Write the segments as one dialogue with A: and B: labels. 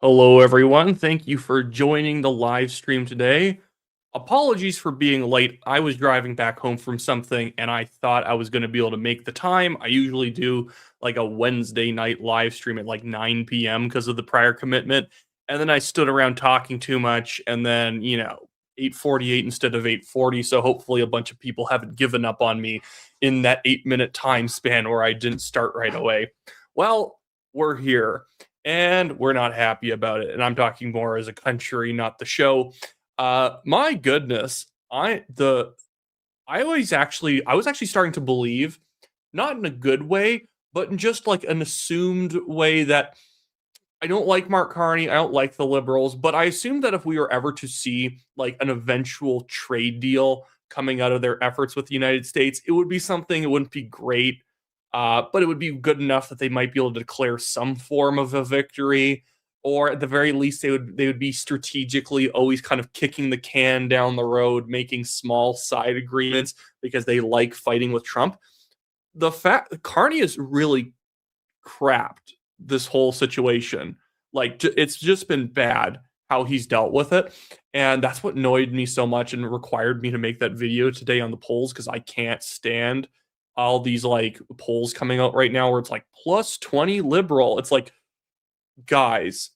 A: Hello, everyone. Thank you for joining the live stream today. Apologies for being late. I was driving back home from something and I thought I was going to be able to make the time. I usually do like a Wednesday night live stream at like 9 p.m. because of the prior commitment. And then I stood around talking too much and then, 8:48 instead of 8:40. So hopefully a bunch of people haven't given up on me in that 8-minute time span where I didn't start right away. Well, we're here and we're not happy about it. And I'm talking more as a country, not the show. My goodness, I was actually starting to believe, not in a good way, but in just like an assumed way that I don't like Mark Carney, I don't like the Liberals, but I assumed that if we were ever to see like an eventual trade deal coming out of their efforts with the United States, it would be something. It wouldn't be great, but it would be good enough that they might be able to declare some form of a victory, or at the very least, they would be strategically always kind of kicking the can down the road, making small side agreements because they like fighting with Trump. The fact Carney is really crapped this whole situation. Like it's just been bad how he's dealt with it. And that's what annoyed me so much and required me to make that video today on the polls because I can't stand all these like polls coming out right now where it's like plus 20 liberal. It's like, guys,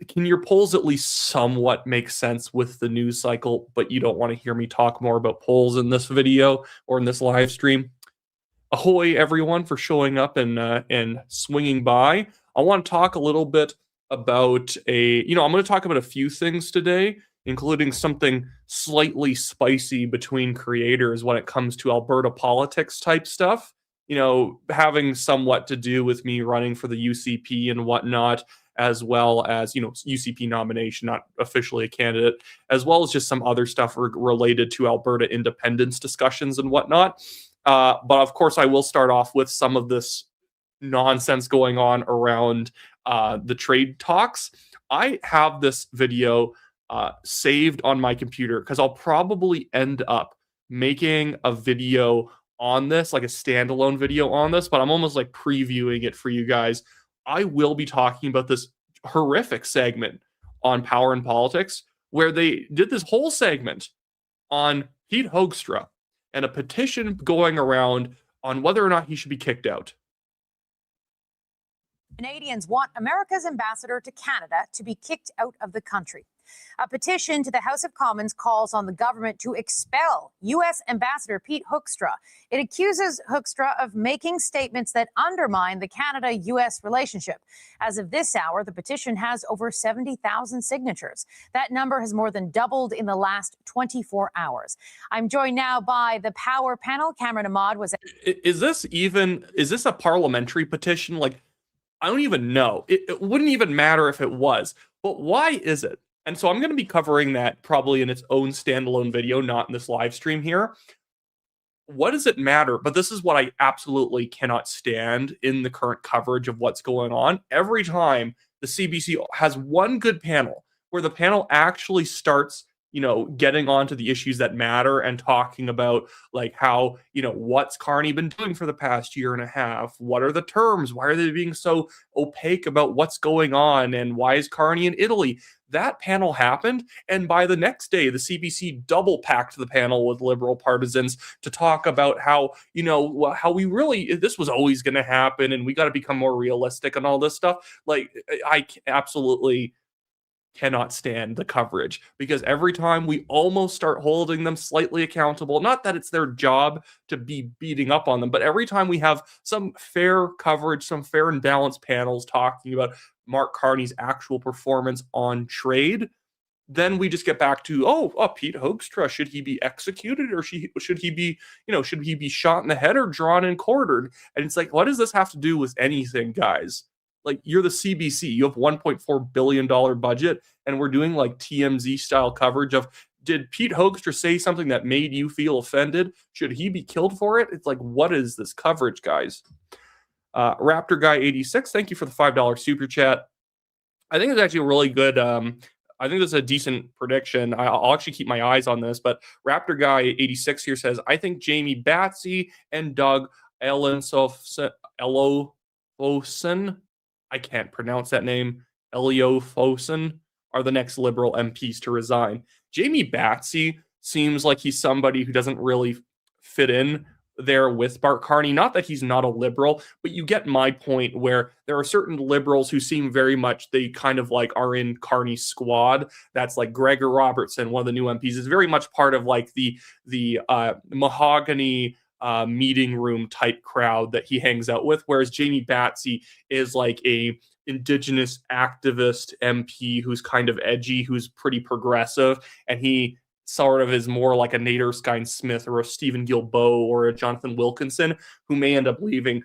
A: can your polls at least somewhat make sense with the news cycle, but you don't want to hear me talk more about polls in this video or in this live stream? Ahoy, everyone, for showing up and swinging by. I want to talk a little bit about I'm going to talk about a few things today, including something slightly spicy between creators when it comes to Alberta politics type stuff. Having somewhat to do with me running for the UCP and whatnot, as well as, UCP nomination, not officially a candidate, as well as just some other stuff related to Alberta independence discussions and whatnot. But of course, I will start off with some of this nonsense going on around the trade talks. I have this video saved on my computer because I'll probably end up making a video on this, like a standalone video on this, but I'm almost like previewing it for you guys. I will be talking about this horrific segment on Power and Politics where they did this whole segment on Pete Hoekstra and a petition going around on whether or not he should be kicked out.
B: Canadians want America's ambassador to Canada to be kicked out of the country. A petition to the House of Commons calls on the government to expel U.S. Ambassador Pete Hoekstra. It accuses Hoekstra of making statements that undermine the Canada-U.S. relationship. As of this hour, the petition has over 70,000 signatures. That number has more than doubled in the last 24 hours. I'm joined now by the Power panel. Cameron Ahmad was...
A: Is this a parliamentary petition? Like, I don't even know. It wouldn't even matter if it was. But why is it? And so I'm going to be covering that probably in its own standalone video, not in this live stream here. What does it matter? But this is what I absolutely cannot stand in the current coverage of what's going on. Every time the CBC has one good panel where the panel actually starts getting onto the issues that matter and talking about like how, what's Carney been doing for the past year and a half? What are the terms? Why are they being so opaque about what's going on? And why is Carney in Italy? That panel happened. And by the next day, the CBC double packed the panel with liberal partisans to talk about how, how this was always going to happen and we got to become more realistic and all this stuff. Like, I absolutely cannot stand the coverage because every time we almost start holding them slightly accountable, not that it's their job to be beating up on them, but every time we have some fair coverage, some fair and balanced panels talking about Mark Carney's actual performance on trade, then we just get back to, Pete Hoekstra, should he be executed or should he be shot in the head or drawn and quartered? And it's like, what does this have to do with anything, guys? Like, you're the CBC, you have $1.4 billion budget, and we're doing like TMZ style coverage of, did Pete Hoekstra say something that made you feel offended? Should he be killed for it? It's like, what is this coverage, guys? Raptor Guy 86, thank you for the $5 super chat. I think it's actually a really good. I think this is a decent prediction. I'll actually keep my eyes on this, but Raptor Guy 86 here says, I think Jamie Batsy and Doug Ellensofen, I can't pronounce that name, Elio Fosen are the next Liberal MPs to resign. Jamie Batsey seems like he's somebody who doesn't really fit in there with Bart Carney. Not that he's not a Liberal, but you get my point where there are certain Liberals who seem very much, they kind of like are in Carney's squad. That's like Gregor Robertson, one of the new MPs, is very much part of like the mahogany meeting room type crowd that he hangs out with, whereas Jamie Batsey is like a Indigenous activist MP who's kind of edgy, who's pretty progressive, and he sort of is more like a Nate Erskine Smith or a Stephen Guilbeault or a Jonathan Wilkinson, who may end up leaving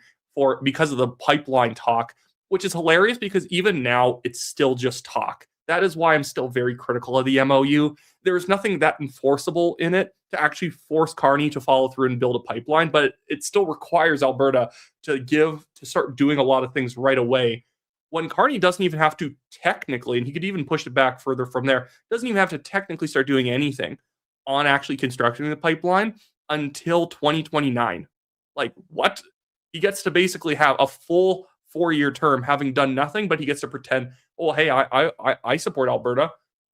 A: because of the pipeline talk, which is hilarious because even now it's still just talk. That is why I'm still very critical of the MOU. There's nothing that enforceable in it to actually force Carney to follow through and build a pipeline, but it still requires Alberta to start doing a lot of things right away. When Carney doesn't even have to technically, and he could even push it back further from there, doesn't even have to technically start doing anything on actually constructing the pipeline until 2029. Like, what? He gets to basically have a full 4-year term having done nothing, but he gets to pretend, oh, hey, I support Alberta.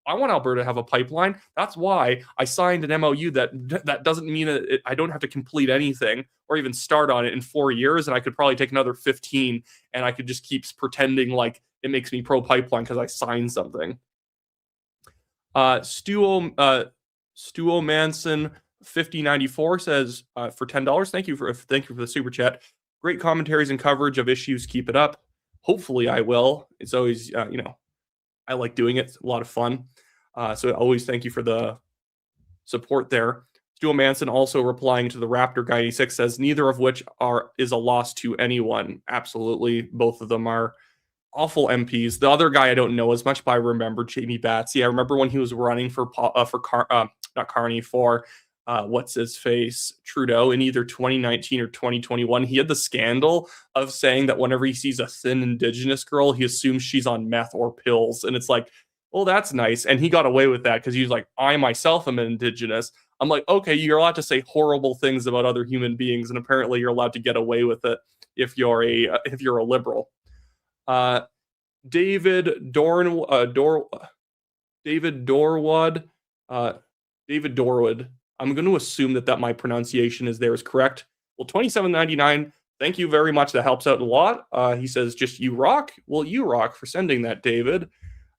A: I want Alberta to have a pipeline. That's why I signed an MOU that doesn't mean that I don't have to complete anything or even start on it in 4 years, and I could probably take another 15, and I could just keep pretending like it makes me pro-pipeline because I signed something. Stuo Manson 5094 says for $10, thank you for the super chat. Great commentaries and coverage of issues. Keep it up. Hopefully I will. It's always, I like doing it. It's a lot of fun. So always thank you for the support there. Stuart Manson also replying to the Raptor Guy 86 says, neither of which is a loss to anyone. Absolutely. Both of them are awful MPs. The other guy I don't know as much, but I remember Jamie Batsey. I remember when he was running for what's his face, Trudeau, in either 2019 or 2021. He had the scandal of saying that whenever he sees a thin Indigenous girl, he assumes she's on meth or pills. And it's like, well, that's nice. And he got away with that because he was like, I myself am an Indigenous. I'm like, okay, you're allowed to say horrible things about other human beings, and apparently you're allowed to get away with it if you're a liberal. David Dorwood. I'm going to assume that my pronunciation is correct. Well, $27.99. Thank you very much. That helps out a lot. He says, just you rock. Well, you rock for sending that, David.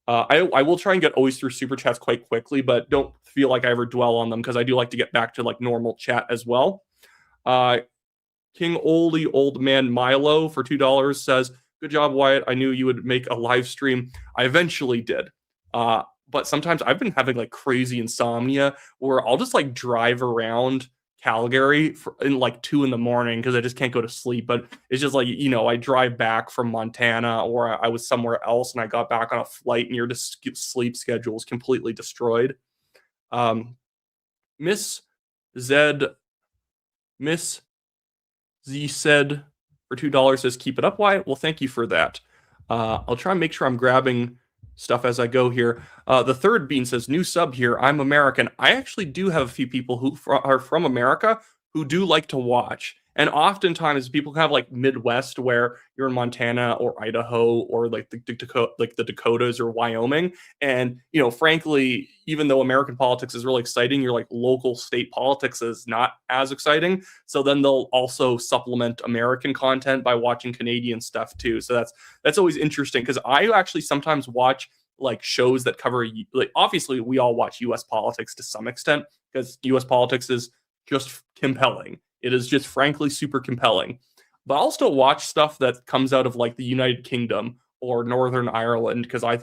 A: I will try and get always through super chats quite quickly, but don't feel like I ever dwell on them because I do like to get back to like normal chat as well. King Old Man Milo for $2 says, good job, Wyatt. I knew you would make a live stream. I eventually did. But sometimes I've been having like crazy insomnia where I'll just like drive around Calgary in like 2 a.m. because I just can't go to sleep. But it's just like, I drive back from Montana or I was somewhere else and I got back on a flight and your sleep schedule is completely destroyed. Miss Z said for $2 says, keep it up, Wyatt. Well, thank you for that. I'll try and make sure I'm grabbing stuff as I go here. The third bean says, new sub here. I'm American. I actually do have a few people who are from America who do like to watch. And oftentimes people have like Midwest where you're in Montana or Idaho or like the Dakotas or Wyoming. And, frankly, even though American politics is really exciting, your like local state politics is not as exciting. So then they'll also supplement American content by watching Canadian stuff too. So that's always interesting because I actually sometimes watch like shows that cover, like, obviously we all watch US politics to some extent because US politics is just compelling. It is just frankly super compelling. But I'll still watch stuff that comes out of like the United Kingdom or Northern Ireland because I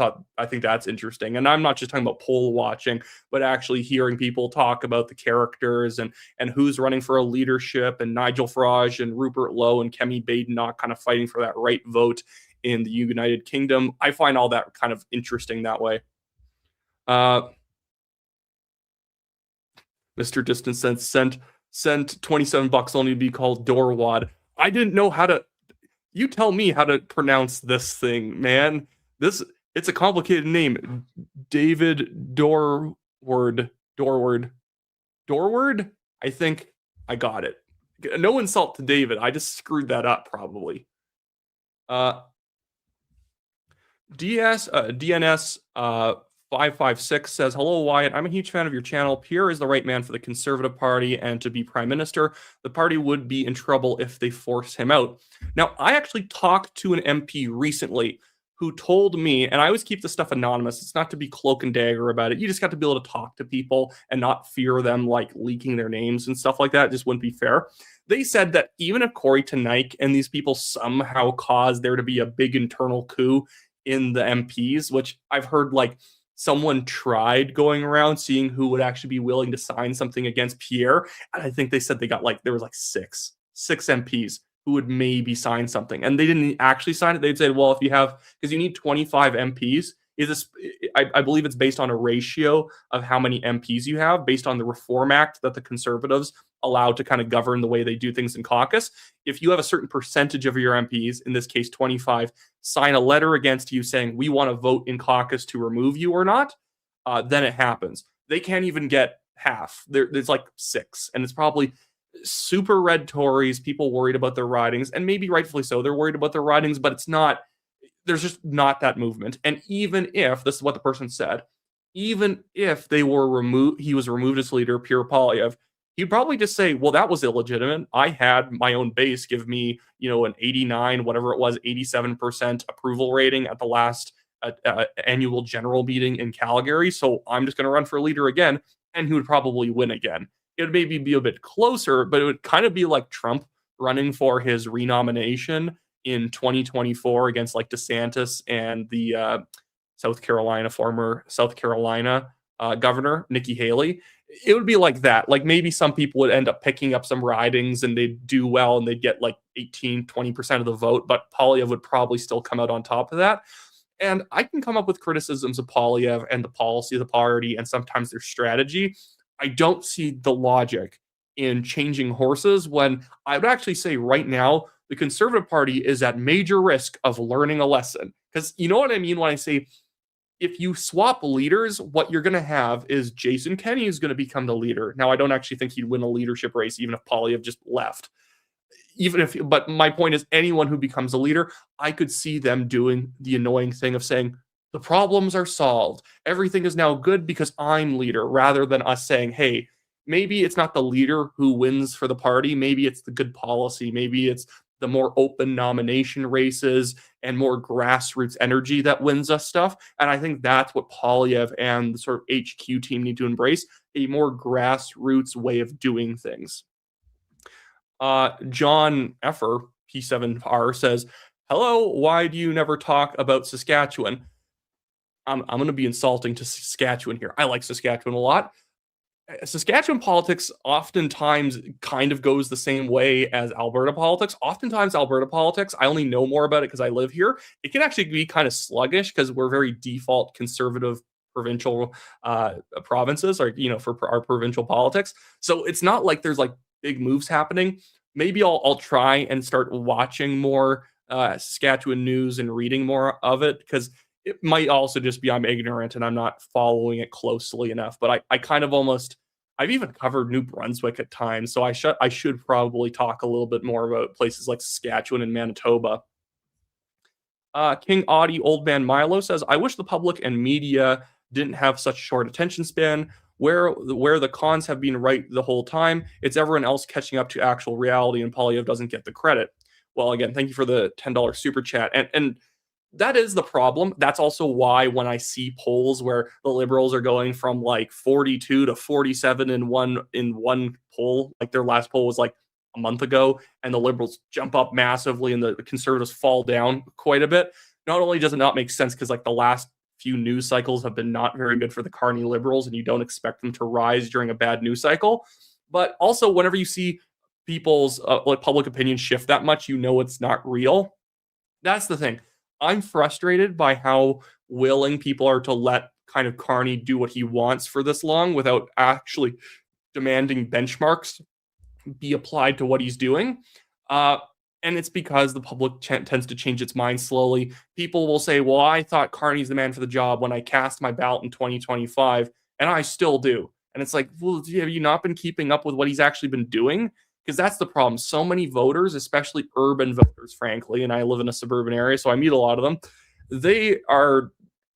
A: think that's interesting. And I'm not just talking about poll watching, but actually hearing people talk about the characters and who's running for a leadership, and Nigel Farage and Rupert Lowe and Kemi Badenoch kind of fighting for that right vote in the United Kingdom. I find all that kind of interesting that way. Mr. Distance sent $27 only to be called Dorwad. I didn't know how to. You tell me how to pronounce this thing, man. It's a complicated name. David Dorward. I think I got it. No insult to David. I just screwed that up probably. DNS 556 says, "Hello, Wyatt. I'm a huge fan of your channel. Pierre is the right man for the Conservative Party and to be Prime Minister. The party would be in trouble if they force him out." Now, I actually talked to an MP recently who told me, and I always keep this stuff anonymous. It's not to be cloak and dagger about it. You just got to be able to talk to people and not fear them like leaking their names and stuff like that. It just wouldn't be fair. They said that even if Corey Tenike and these people somehow caused there to be a big internal coup in the MPs, which I've heard like someone tried going around seeing who would actually be willing to sign something against Pierre. And I think they said they got like, there was like six MPs who would maybe sign something. And they didn't actually sign it. They'd say, well, if you have, because you need 25 MPs, is this, I believe it's based on a ratio of how many MPs you have based on the Reform Act that the Conservatives allowed to kind of govern the way they do things in caucus. If you have a certain percentage of your MPs, in this case 25, sign a letter against you saying we want to vote in caucus to remove you or not, then it happens. They can't even get half. There's like 6, and it's probably super red Tories, people worried about their ridings, and maybe rightfully so. They're worried about their ridings, but it's not. There's just not that movement. And even if, this is what the person said, even if they were removed, he was removed as leader, Pierre Poilievre, he'd probably just say, well, that was illegitimate. I had my own base give me, an 89, whatever it was, 87% approval rating at the last annual general meeting in Calgary. So I'm just going to run for leader again. And he would probably win again. It would maybe be a bit closer, but it would kind of be like Trump running for his renomination in 2024 against like DeSantis and the former South Carolina governor, Nikki Haley. It would be like that. Like maybe some people would end up picking up some ridings and they'd do well and they'd get like 18, 20% of the vote, but Poilievre would probably still come out on top of that. And I can come up with criticisms of Poilievre and the policy of the party and sometimes their strategy. I don't see the logic in changing horses when I would actually say right now, the Conservative Party is at major risk of learning a lesson. Because you know what I mean when I say, if you swap leaders, what you're going to have is Jason Kenney is going to become the leader. Now, I don't actually think he'd win a leadership race, even if Poilievre just left. But my point is, anyone who becomes a leader, I could see them doing the annoying thing of saying, the problems are solved. Everything is now good because I'm leader, rather than us saying, hey, maybe it's not the leader who wins for the party. Maybe it's the good policy. Maybe it's the more open nomination races and more grassroots energy that wins us stuff. And I think that's what Poilievre and the sort of HQ team need to embrace, a more grassroots way of doing things. John Effer, P7R, says, "Hello, why do you never talk about Saskatchewan?" I'm going to be insulting to Saskatchewan here. I like Saskatchewan a lot. Saskatchewan politics oftentimes kind of goes the same way as Alberta politics. Oftentimes, Alberta politics, I only know more about it because I live here. It can actually be kind of sluggish because we're very default conservative provincial provinces, or for our provincial politics. So it's not like there's like big moves happening. Maybe I'll try and start watching more Saskatchewan news and reading more of it, because it might also just be I'm ignorant and I'm not following it closely enough. But I kind of I've even covered New Brunswick at times, so I should probably talk a little bit more about places like Saskatchewan and Manitoba. King Audie Old Man Milo says, "I wish the public and media didn't have such short attention span. Where the cons have been right the whole time, it's everyone else catching up to actual reality, and Poilievre doesn't get the credit." Well, again, thank you for the $10 super chat. And that is the problem. That's also why when I see polls where the Liberals are going from like 42 to 47 in one poll, like their last poll was like a month ago, and the Liberals jump up massively and the Conservatives fall down quite a bit. Not only does it not make sense because like the last few news cycles have been not very good for the Carney Liberals, and you don't expect them to rise during a bad news cycle, but also whenever you see people's public opinion shift that much, it's not real. That's the thing. I'm frustrated by how willing people are to let kind of Carney do what he wants for this long without actually demanding benchmarks be applied to what he's doing. And it's because the public tends to change its mind slowly. People will say, well, I thought Carney's the man for the job when I cast my ballot in 2025, and I still do. And it's like, well, have you not been keeping up with what he's actually been doing? Because that's the problem. So many voters, especially urban voters, frankly, and I live in a suburban area, so I meet a lot of them. they are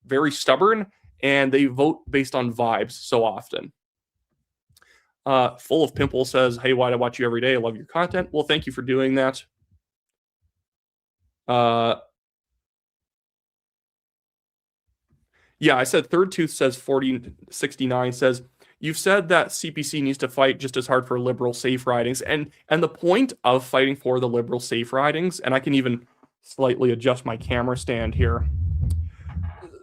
A: very stubborn and they vote based on vibes so often. Full of Pimple says, hey, why do I watch you every day? I love your content. Well, thank you for doing that. Yeah, I said Third Tooth says 4069 says, you've said that CPC needs to fight just as hard for liberal safe ridings. And the point of fighting for the liberal safe ridings, and I can even slightly adjust my camera stand here.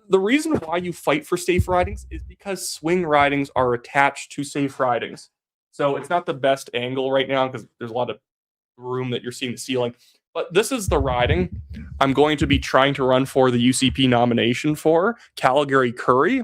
A: The reason why you fight for safe ridings is because swing ridings are attached to safe ridings. So it's not the best angle right now because there's a lot of room that you're seeing the ceiling. But this is the riding I'm going to be trying to run for the UCP nomination for, Calgary-Curry.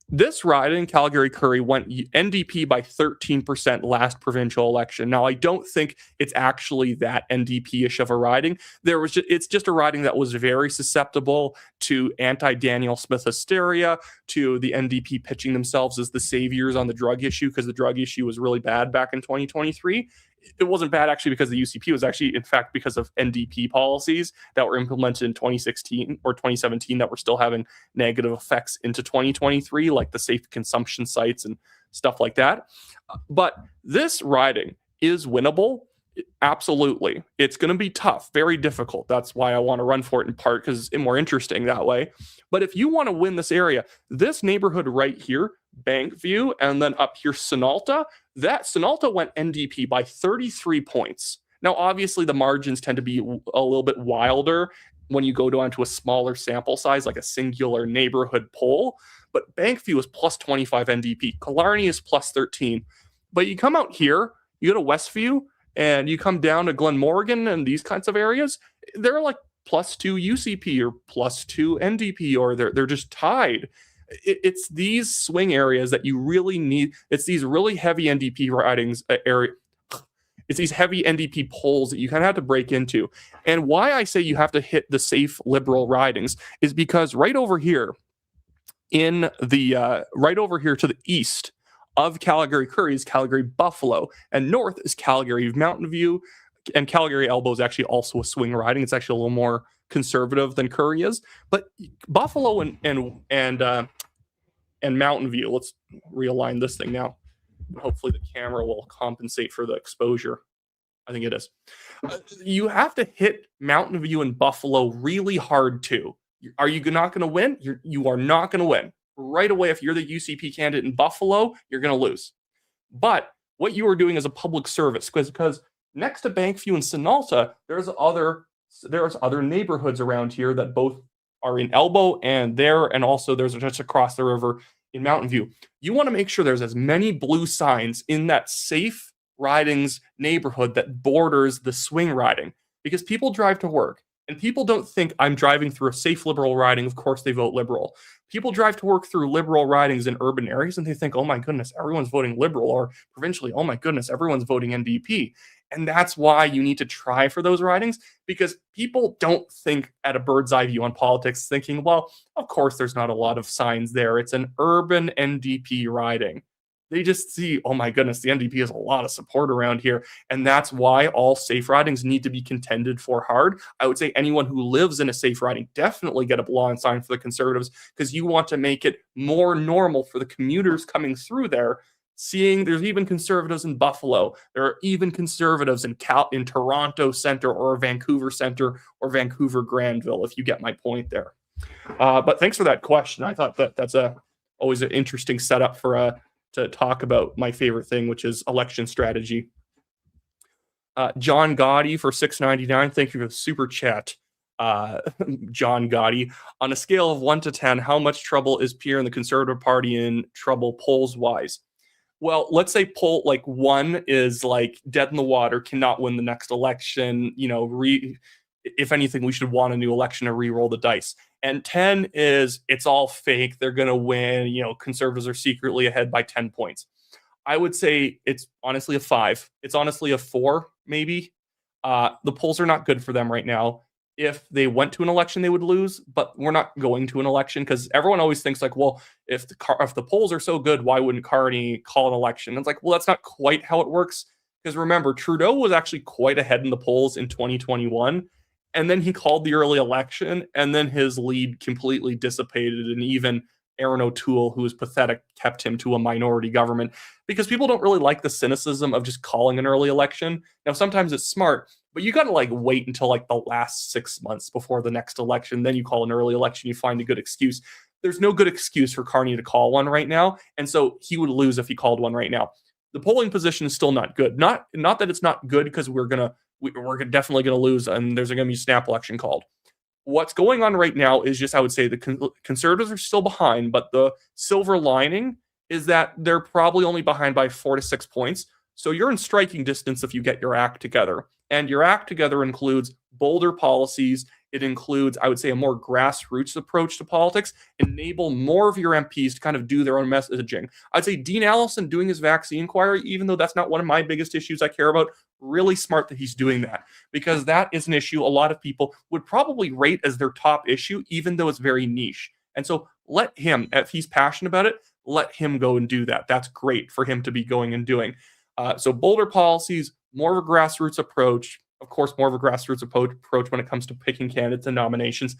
A: This riding, Calgary-Curry, went NDP by 13% last provincial election. Now, I don't think it's actually that NDP-ish of a riding. It's just a riding that was very susceptible to anti-Daniel Smith hysteria, to the NDP pitching themselves as the saviors on the drug issue, because the drug issue was really bad back in 2023. It wasn't bad actually because the UCP was actually, in fact, because of NDP policies that were implemented in 2016 or 2017 that were still having negative effects into 2023, like the safe consumption sites and stuff like that. But this riding is winnable. Absolutely. It's going to be tough, very difficult. That's why I want to run for it in part, because it's more interesting that way. But if you want to win this area, this neighborhood right here, Bankview, and then up here, Sinalta, that Sinalta went NDP by 33 points. Now, obviously, the margins tend to be a little bit wilder when you go down to a smaller sample size, like a singular neighborhood poll. But Bankview is plus 25 NDP. Killarney is plus 13. But you come out here, you go to Westview, and you come down to Glenmorgan and these kinds of areas, they're like plus 2 UCP or plus 2 NDP, or they're just tied. It's these swing areas that you really need. It's these really heavy NDP ridings area. It's these heavy NDP polls that you kind of have to break into. And why I say you have to hit the safe liberal ridings is because right over here to the east of Calgary-Curry is Calgary-Buffalo, and north is Calgary-Mountain View, and Calgary-Elbow is actually also a swing riding. It's actually a little more conservative than Curry is, but Buffalo and Mountain View. Let's realign this thing now. Hopefully the camera will compensate for the exposure. I think it is. You have to hit Mountain View and Buffalo really hard too. Are you not going to win? You are not going to win. Right away, if you're the UCP candidate in Buffalo, you're going to lose. But what you are doing is a public service, because next to Bankview and Sinalta, there's other neighborhoods around here that both are in Elbow and there, and also there's just across the river in Mountain View. You want to make sure there's as many blue signs in that safe ridings neighborhood that borders the swing riding, because people drive to work. And people don't think I'm driving through a safe liberal riding. Of course, they vote liberal. People drive to work through liberal ridings in urban areas, and they think, oh my goodness, everyone's voting liberal, or provincially, oh my goodness, everyone's voting NDP. And that's why you need to try for those ridings, because people don't think at a bird's eye view on politics, thinking, well, of course, there's not a lot of signs there. It's an urban NDP riding. They just see, oh my goodness, the NDP has a lot of support around here. And that's why all safe ridings need to be contended for hard. I would say anyone who lives in a safe riding, definitely get a law and sign for the Conservatives, because you want to make it more normal for the commuters coming through there, seeing there's even Conservatives in Buffalo. There are even Conservatives in Toronto Centre or Vancouver Centre or Vancouver Granville, if you get my point there. But thanks for that question. I thought that's always an interesting setup for to talk about my favorite thing, which is election strategy. John Gotti for $6.99. Thank you for the super chat, John Gotti. On a scale of 1 to 10, how much trouble is Pierre and the Conservative Party in trouble polls wise? Well, let's say poll like 1 is like dead in the water, cannot win the next election. If anything, we should want a new election to re-roll the dice. And 10 is it's all fake. They're going to win. Conservatives are secretly ahead by 10 points. I would say it's honestly a 5. It's honestly a 4, maybe. The polls are not good for them right now. If they went to an election, they would lose, but we're not going to an election, because everyone always thinks like, well, if the polls are so good, why wouldn't Carney call an election? And it's like, well, that's not quite how it works, because remember, Trudeau was actually quite ahead in the polls in 2021. And then he called the early election, and then his lead completely dissipated, and even Aaron O'Toole, who was pathetic, kept him to a minority government because people don't really like the cynicism of just calling an early election. Now, sometimes it's smart, but you got to like wait until like the last 6 months before the next election. Then you call an early election, you find a good excuse. There's no good excuse for Carney to call one right now. And so he would lose if he called one right now. The polling position is still not good. Not that it's not good because we're definitely going to lose and there's going to be a snap election called. What's going on right now is just, I would say, the conservatives are still behind, but the silver lining is that they're probably only behind by 4 to 6 points. So you're in striking distance if you get your act together. And your act together includes bolder policies. It includes, I would say, a more grassroots approach to politics, enable more of your MPs to kind of do their own messaging. I'd say Dean Allison doing his vaccine inquiry, even though that's not one of my biggest issues I care about, really smart that he's doing that, because that is an issue a lot of people would probably rate as their top issue, even though it's very niche. And so let him, if he's passionate about it, let him go and do that. That's great for him to be going and doing. So bolder policies, more of a grassroots approach, of course, more of a grassroots approach when it comes to picking candidates and nominations.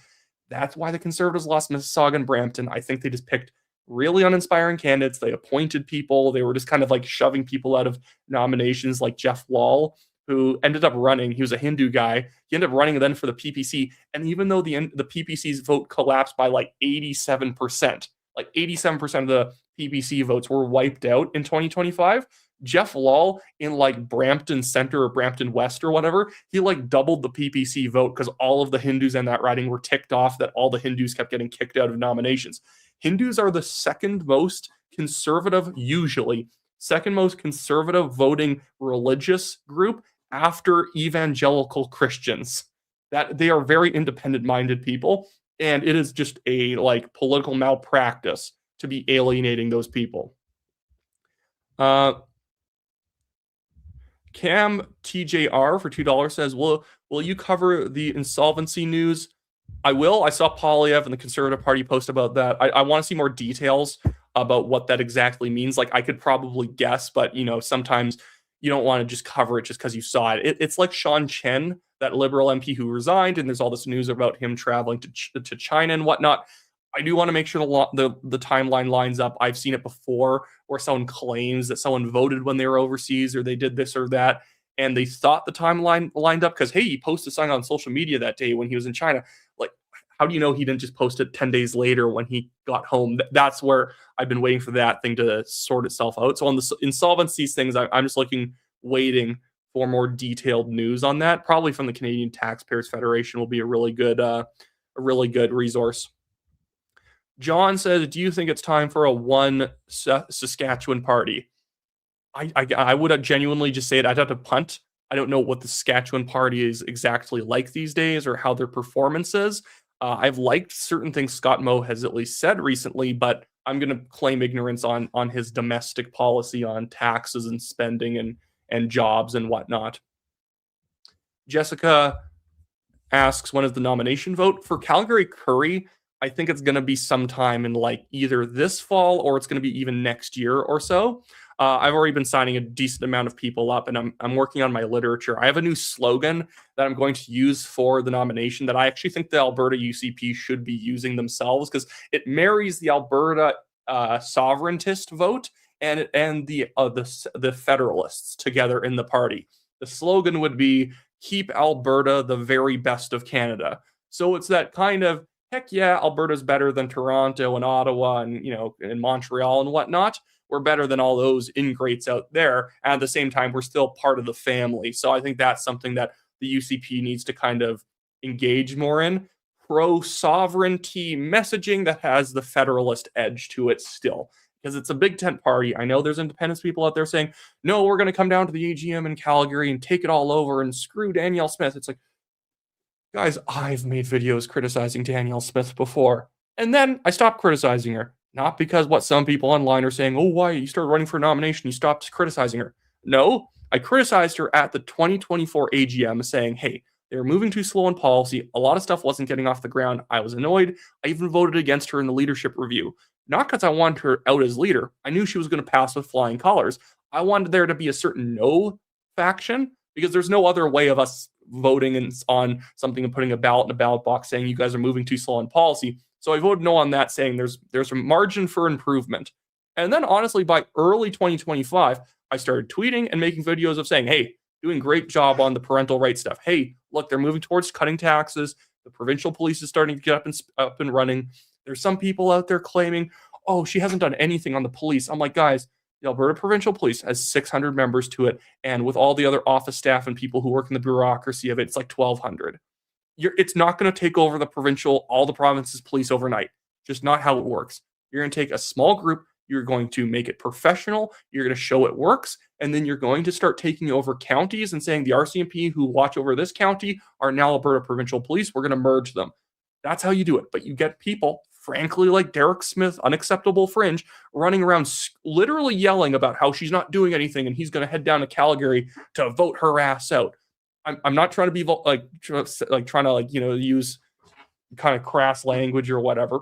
A: That's why the Conservatives lost Mississauga and Brampton. I think they just picked really uninspiring candidates. They appointed people. They were just kind of like shoving people out of nominations, like Jeff Lal, who ended up running. He was a Hindu guy. He ended up running then for the PPC. And even though the PPC's vote collapsed by like 87%, like 87% of the PPC votes were wiped out in 2025, Jeff Lal in like Brampton Center or Brampton West or whatever, he like doubled the PPC vote because all of the Hindus in that riding were ticked off that all the Hindus kept getting kicked out of nominations. Hindus are the second most conservative, usually second most conservative voting religious group after evangelical Christians. That they are very independent-minded people, and it is just a like political malpractice to be alienating those people. Cam TJR for $2 says, will you cover the insolvency news? I will. I saw Polyev and the Conservative Party post about that. I want to see more details about what that exactly means. Like, I could probably guess, but, sometimes you don't want to just cover it just because you saw it. It's like Sean Chen, that Liberal MP who resigned, and there's all this news about him traveling to China and whatnot. I do want to make sure the timeline lines up. I've seen it before where someone claims that someone voted when they were overseas or they did this or that, and they thought the timeline lined up because, hey, he posted something on social media that day when he was in China. Like, how do you know he didn't just post it 10 days later when he got home? That's where I've been waiting for that thing to sort itself out. So on the insolvencies things, I'm just waiting for more detailed news on that. Probably from the Canadian Taxpayers Federation will be a really good resource. John says, do you think it's time for a one Saskatchewan party? I would genuinely just say it. I'd have to punt. I don't know what the Saskatchewan party is exactly like these days or how their performance is. I've liked certain things Scott Moe has at least said recently, but I'm going to claim ignorance on his domestic policy on taxes and spending and jobs and whatnot. Jessica asks, when is the nomination vote? For Calgary Curry, I think it's going to be sometime in like either this fall or it's going to be even next year or so. I've already been signing a decent amount of people up, and I'm working on my literature. I have a new slogan that I'm going to use for the nomination that I actually think the Alberta UCP should be using themselves, because it marries the Alberta sovereigntist vote and the Federalists together in the party. The slogan would be, keep Alberta the very best of Canada. So it's that kind of, heck yeah, Alberta's better than Toronto and Ottawa and, and Montreal and whatnot. We're better than all those ingrates out there. And at the same time, we're still part of the family. So I think that's something that the UCP needs to kind of engage more in. Pro-sovereignty messaging that has the Federalist edge to it still. Because it's a big tent party. I know there's independence people out there saying, no, we're going to come down to the AGM in Calgary and take it all over and screw Danielle Smith. It's like, guys, I've made videos criticizing Danielle Smith before. And then I stopped criticizing her. Not because what some people online are saying, oh, why you started running for a nomination, you stopped criticizing her. No, I criticized her at the 2024 AGM saying, hey, they were moving too slow in policy. A lot of stuff wasn't getting off the ground. I was annoyed. I even voted against her in the leadership review. Not because I wanted her out as leader. I knew she was going to pass with flying colors. I wanted there to be a certain no faction, because there's no other way of us voting on something and putting a ballot in a ballot box saying you guys are moving too slow on policy. So I voted no on that, saying there's a margin for improvement. And then honestly, by early 2025, I started tweeting and making videos of saying, hey, doing great job on the parental rights stuff. Hey, look, they're moving towards cutting taxes. The provincial police is starting to get up and running. There's some people out there claiming, oh, she hasn't done anything on the police. I'm like, guys, the Alberta Provincial Police has 600 members to it. And with all the other office staff and people who work in the bureaucracy of it, it's like 1,200. It's not going to take over all the province's police overnight. Just not how it works. You're going to take a small group. You're going to make it professional. You're going to show it works. And then you're going to start taking over counties and saying the RCMP who watch over this county are now Alberta Provincial Police. We're going to merge them. That's how you do it. But you get people, frankly, like Derek Smith, unacceptable fringe, running around literally yelling about how she's not doing anything and he's going to head down to Calgary to vote her ass out. I'm not trying to be trying to use kind of crass language or whatever.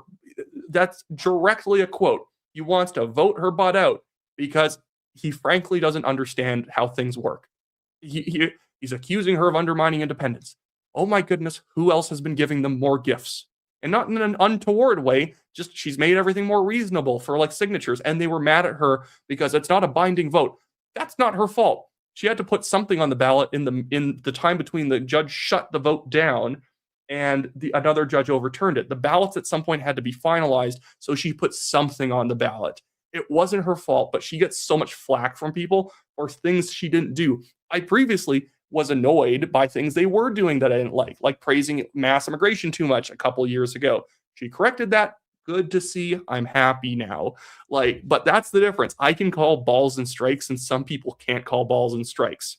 A: That's directly a quote. He wants to vote her butt out because he frankly doesn't understand how things work. He's accusing her of undermining independence. Oh my goodness, who else has been giving them more gifts? And not in an untoward way, just she's made everything more reasonable for like signatures, and they were mad at her because it's not a binding vote. That's not her fault. She had to put something on the ballot in the time between the judge shut the vote down and another judge overturned it. The ballots at some point had to be finalized, so she put something on the ballot. It wasn't her fault, but she gets so much flack from people for things she didn't do. I previously was annoyed by things they were doing that I didn't like praising mass immigration too much a couple years ago. She corrected that. Good to see. I'm happy now. But that's the difference. I can call balls and strikes, and some people can't call balls and strikes.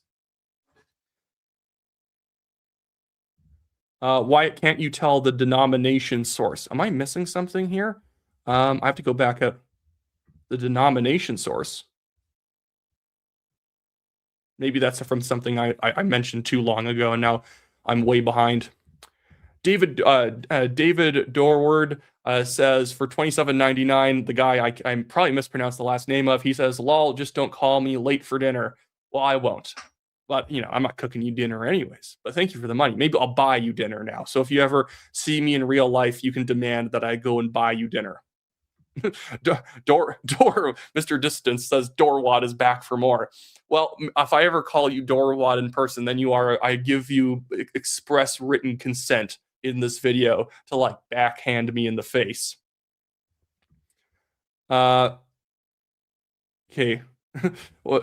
A: Wyatt, can't you tell the denomination source? Am I missing something here? I have to go back up. The denomination source. Maybe that's from something I mentioned too long ago, and now I'm way behind. David Dorward says for $27.99, the guy I probably mispronounced the last name of, he says, lol, just don't call me late for dinner. Well, I won't. But, I'm not cooking you dinner anyways. But thank you for the money. Maybe I'll buy you dinner now. So if you ever see me in real life, you can demand that I go and buy you dinner. Mr. Distance says Dorwad is back for more. Well, if I ever call you Dorwad in person, then I give you express written consent in this video to backhand me in the face. Okay.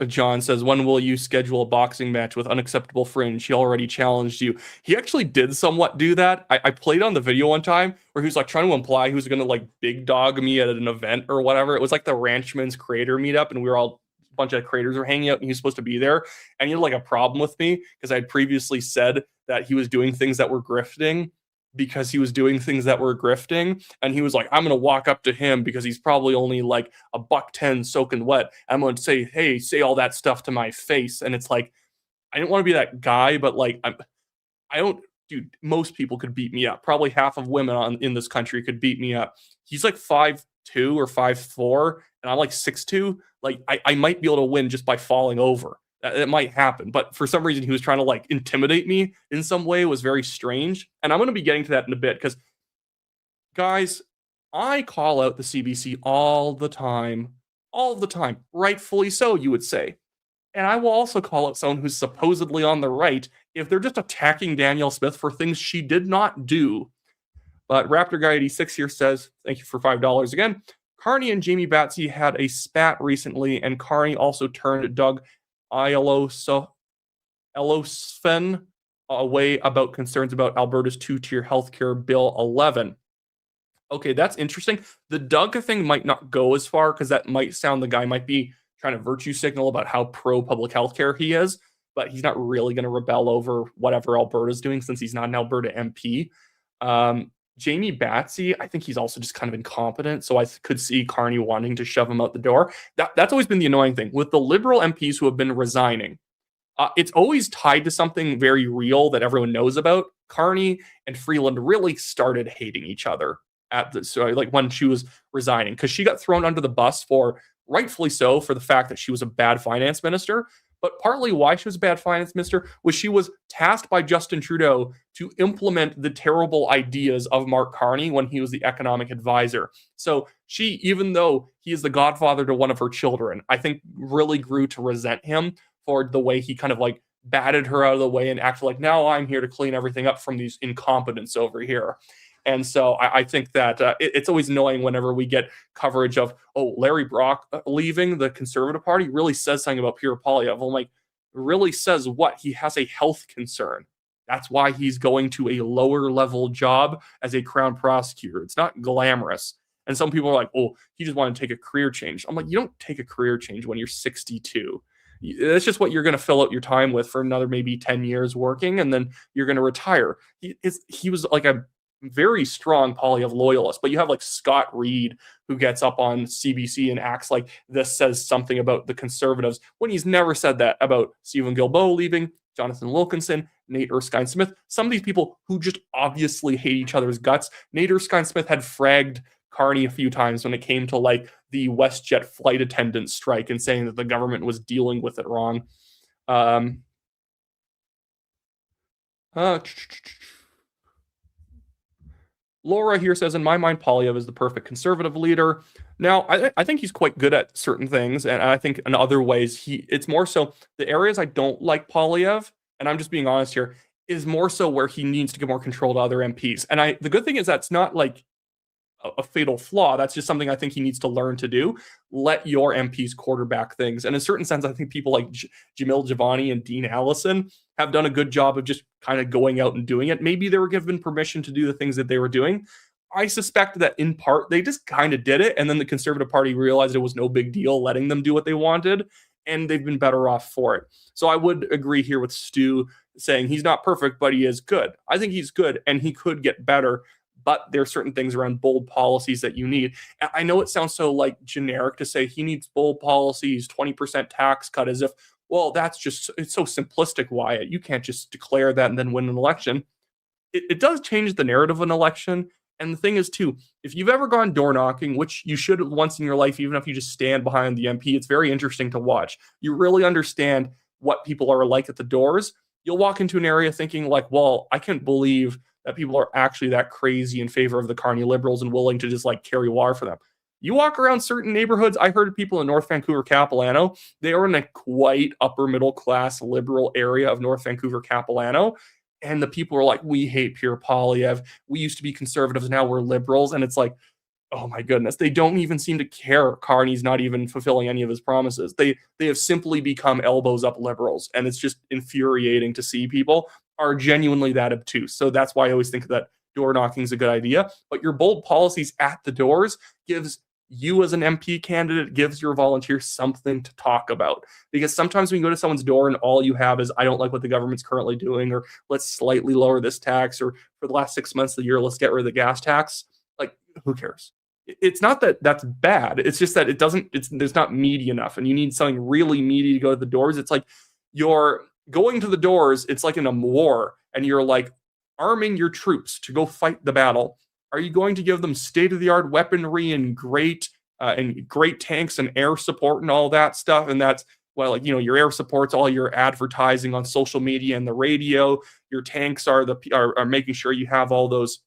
A: John says, when will you schedule a boxing match with Unacceptable Fringe? He already challenged you. He actually did somewhat do that. I played on the video one time where he was trying to imply he was going to big dog me at an event or whatever. It was the Ranchman's Creator meetup, and we were all a bunch of creators were hanging out, and he was supposed to be there. And he had a problem with me because I had previously said that he was doing things that were grifting. Because he was doing things that were grifting, and he was like, I'm going to walk up to him because he's probably only $1.10 soaking wet. I'm going to say, hey, say all that stuff to my face. And it's I didn't want to be that guy, but I don't, dude, most people could beat me up. Probably half of women in this country could beat me up. He's 5'2" or 5'4", and I'm 6'2". I might be able to win just by falling over. It might happen, but for some reason he was trying to intimidate me in some way. It was very strange, and I'm going to be getting to that in a bit because, guys, I call out the CBC all the time, rightfully so, you would say, and I will also call out someone who's supposedly on the right if they're just attacking Danielle Smith for things she did not do. But Raptor Guy 86 here says, thank you for $5 again. Carney and Jamie Batsey had a spat recently, and Carney also turned Doug Elosven away about concerns about Alberta's two-tier healthcare Bill 11. Okay, that's interesting. The Doug thing might not go as far because that might sound the guy might be trying to virtue signal about how pro-public healthcare he is, but he's not really going to rebel over whatever Alberta's doing since he's not an Alberta MP. Jamie Batsey, I think he's also just kind of incompetent, so I could see Carney wanting to shove him out the door. That's always been the annoying thing. With the Liberal MPs who have been resigning, it's always tied to something very real that everyone knows about. Carney and Freeland really started hating each other when she was resigning, because she got thrown under the bus for, rightfully so, for the fact that she was a bad finance minister. But partly why she was a bad finance minister was she was tasked by Justin Trudeau to implement the terrible ideas of Mark Carney when he was the economic advisor. So she, even though he is the godfather to one of her children, I think really grew to resent him for the way he kind of like batted her out of the way and acted like, now I'm here to clean everything up from these incompetents over here. And so I think that it's always annoying whenever we get coverage of, oh, Larry Brock leaving the Conservative Party really says something about Pierre Poilievre. I'm like, really says what? He has a health concern. That's why he's going to a lower level job as a Crown prosecutor. It's not glamorous. And some people are like, oh, he just wanted to take a career change. I'm like, you don't take a career change when you're 62. That's just what you're going to fill out your time with for another maybe 10 years working, and then you're going to retire. He was like a very strong Poilievre loyalist, but you have like Scott Reed who gets up on CBC and acts like this says something about the Conservatives when he's never said that about Stephen Guilbeault leaving, Jonathan Wilkinson, Nate Erskine-Smith, some of these people who just obviously hate each other's guts. Nate Erskine-Smith had fragged Carney a few times when it came to like the WestJet flight attendant strike and saying that the government was dealing with it wrong. Laura here says, in my mind, Poilievre is the perfect conservative leader. Now, I think he's quite good at certain things, and I think in other ways, it's more so the areas I don't like Poilievre, and I'm just being honest here, is more so where he needs to give more control to other MPs. And the good thing is that's not like a fatal flaw. That's just something I think he needs to learn to do. Let your MPs quarterback things. And in a certain sense, I think people like Jamil Javani and Dean Allison have done a good job of just kind of going out and doing it. Maybe they were given permission to do the things that they were doing. I suspect that in part, they just kind of did it. And then the Conservative Party realized it was no big deal letting them do what they wanted. And they've been better off for it. So I would agree here with Stu saying he's not perfect, but he is good. I think he's good and he could get better. But there are certain things around bold policies that you need. I know it sounds so like generic to say he needs bold policies, 20% tax cut, as if, well, it's so simplistic, Wyatt. You can't just declare that and then win an election. It does change the narrative of an election. And the thing is, too, if you've ever gone door knocking, which you should once in your life, even if you just stand behind the MP, it's very interesting to watch. You really understand what people are like at the doors. You'll walk into an area thinking like, well, I can't believe that people are actually that crazy in favor of the Carney Liberals and willing to just like carry water for them. You walk around certain neighborhoods, I heard of people in North Vancouver, Capilano, they are in a quite upper middle class liberal area of North Vancouver, Capilano. And the people are like, we hate Pierre Poilievre. We used to be conservatives, now we're liberals. And it's like, oh my goodness, they don't even seem to care. Carney's not even fulfilling any of his promises. They have simply become elbows up liberals. And it's just infuriating to see people are genuinely that obtuse. So that's why I always think that door knocking is a good idea. But your bold policies at the doors gives you as an MP candidate, gives your volunteers something to talk about. Because sometimes when you go to someone's door and all you have is, I don't like what the government's currently doing, or let's slightly lower this tax, or for the last 6 months of the year, let's get rid of the gas tax. Like, who cares? It's not that that's bad. It's just that there's not meaty enough. And you need something really meaty to go to the doors. It's like you're going to the doors, it's like in a war, and you're like arming your troops to go fight the battle. Are you going to give them state-of-the-art weaponry and great tanks and air support and all that stuff? And that's, well, like, your air support's all your advertising on social media and the radio. Your tanks are making sure you have all those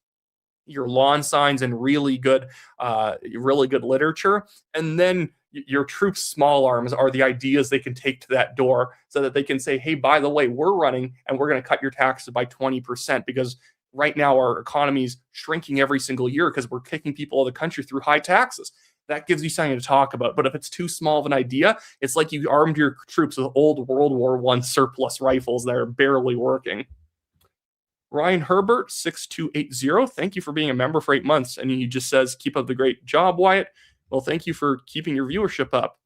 A: your lawn signs and really good literature. And then your troops' small arms are the ideas they can take to that door so that they can say, hey, by the way, we're running and we're going to cut your taxes by 20% because right now our economy is shrinking every single year because we're kicking people out of the country through high taxes. That gives you something to talk about. But if it's too small of an idea, it's like you armed your troops with old World War I surplus rifles that are barely working. Ryan Herbert, 6280, thank you for being a member for 8 months. And he just says, keep up the great job, Wyatt. Well, thank you for keeping your viewership up.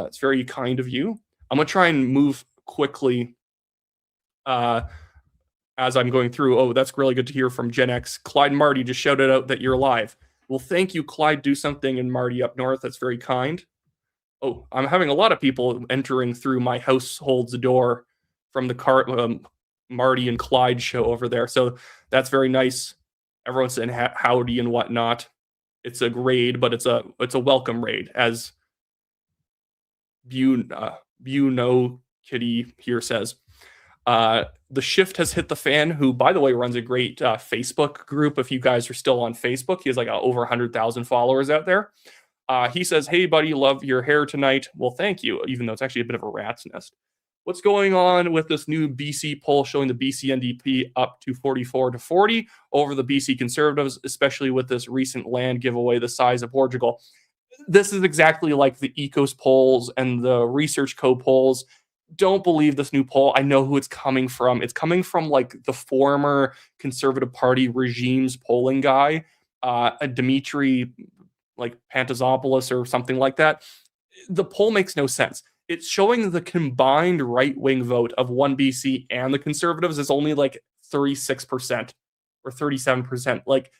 A: It's very kind of you. I'm going to try and move quickly as I'm going through. Oh, that's really good to hear from Gen X. Clyde and Marty just shouted out that you're live. Well, thank you, Clyde. Do something, and Marty up north. That's very kind. Oh, I'm having a lot of people entering through my household's door from the Marty and Clyde show over there. So that's very nice. Everyone's saying howdy and whatnot. It's a raid, but it's a welcome raid, as Buno Kitty here says, the shift has hit the fan, who, by the way, runs a great Facebook group. If you guys are still on Facebook, he has like over 100,000 followers out there. He says, hey, buddy, love your hair tonight. Well, thank you, even though it's actually a bit of a rat's nest. What's going on with this new BC poll showing the BC NDP up to 44-40 over the BC Conservatives, especially with this recent land giveaway the size of Portugal? This is exactly like the Ecos polls and the Research Co polls. Don't believe this new poll. I know who it's coming from. It's coming from like the former Conservative Party regime's polling guy, a Dimitri like Pantazopoulos or something like that. The poll makes no sense. It's showing the combined right-wing vote of 1BC and the Conservatives is only like 36% or 37%. Like,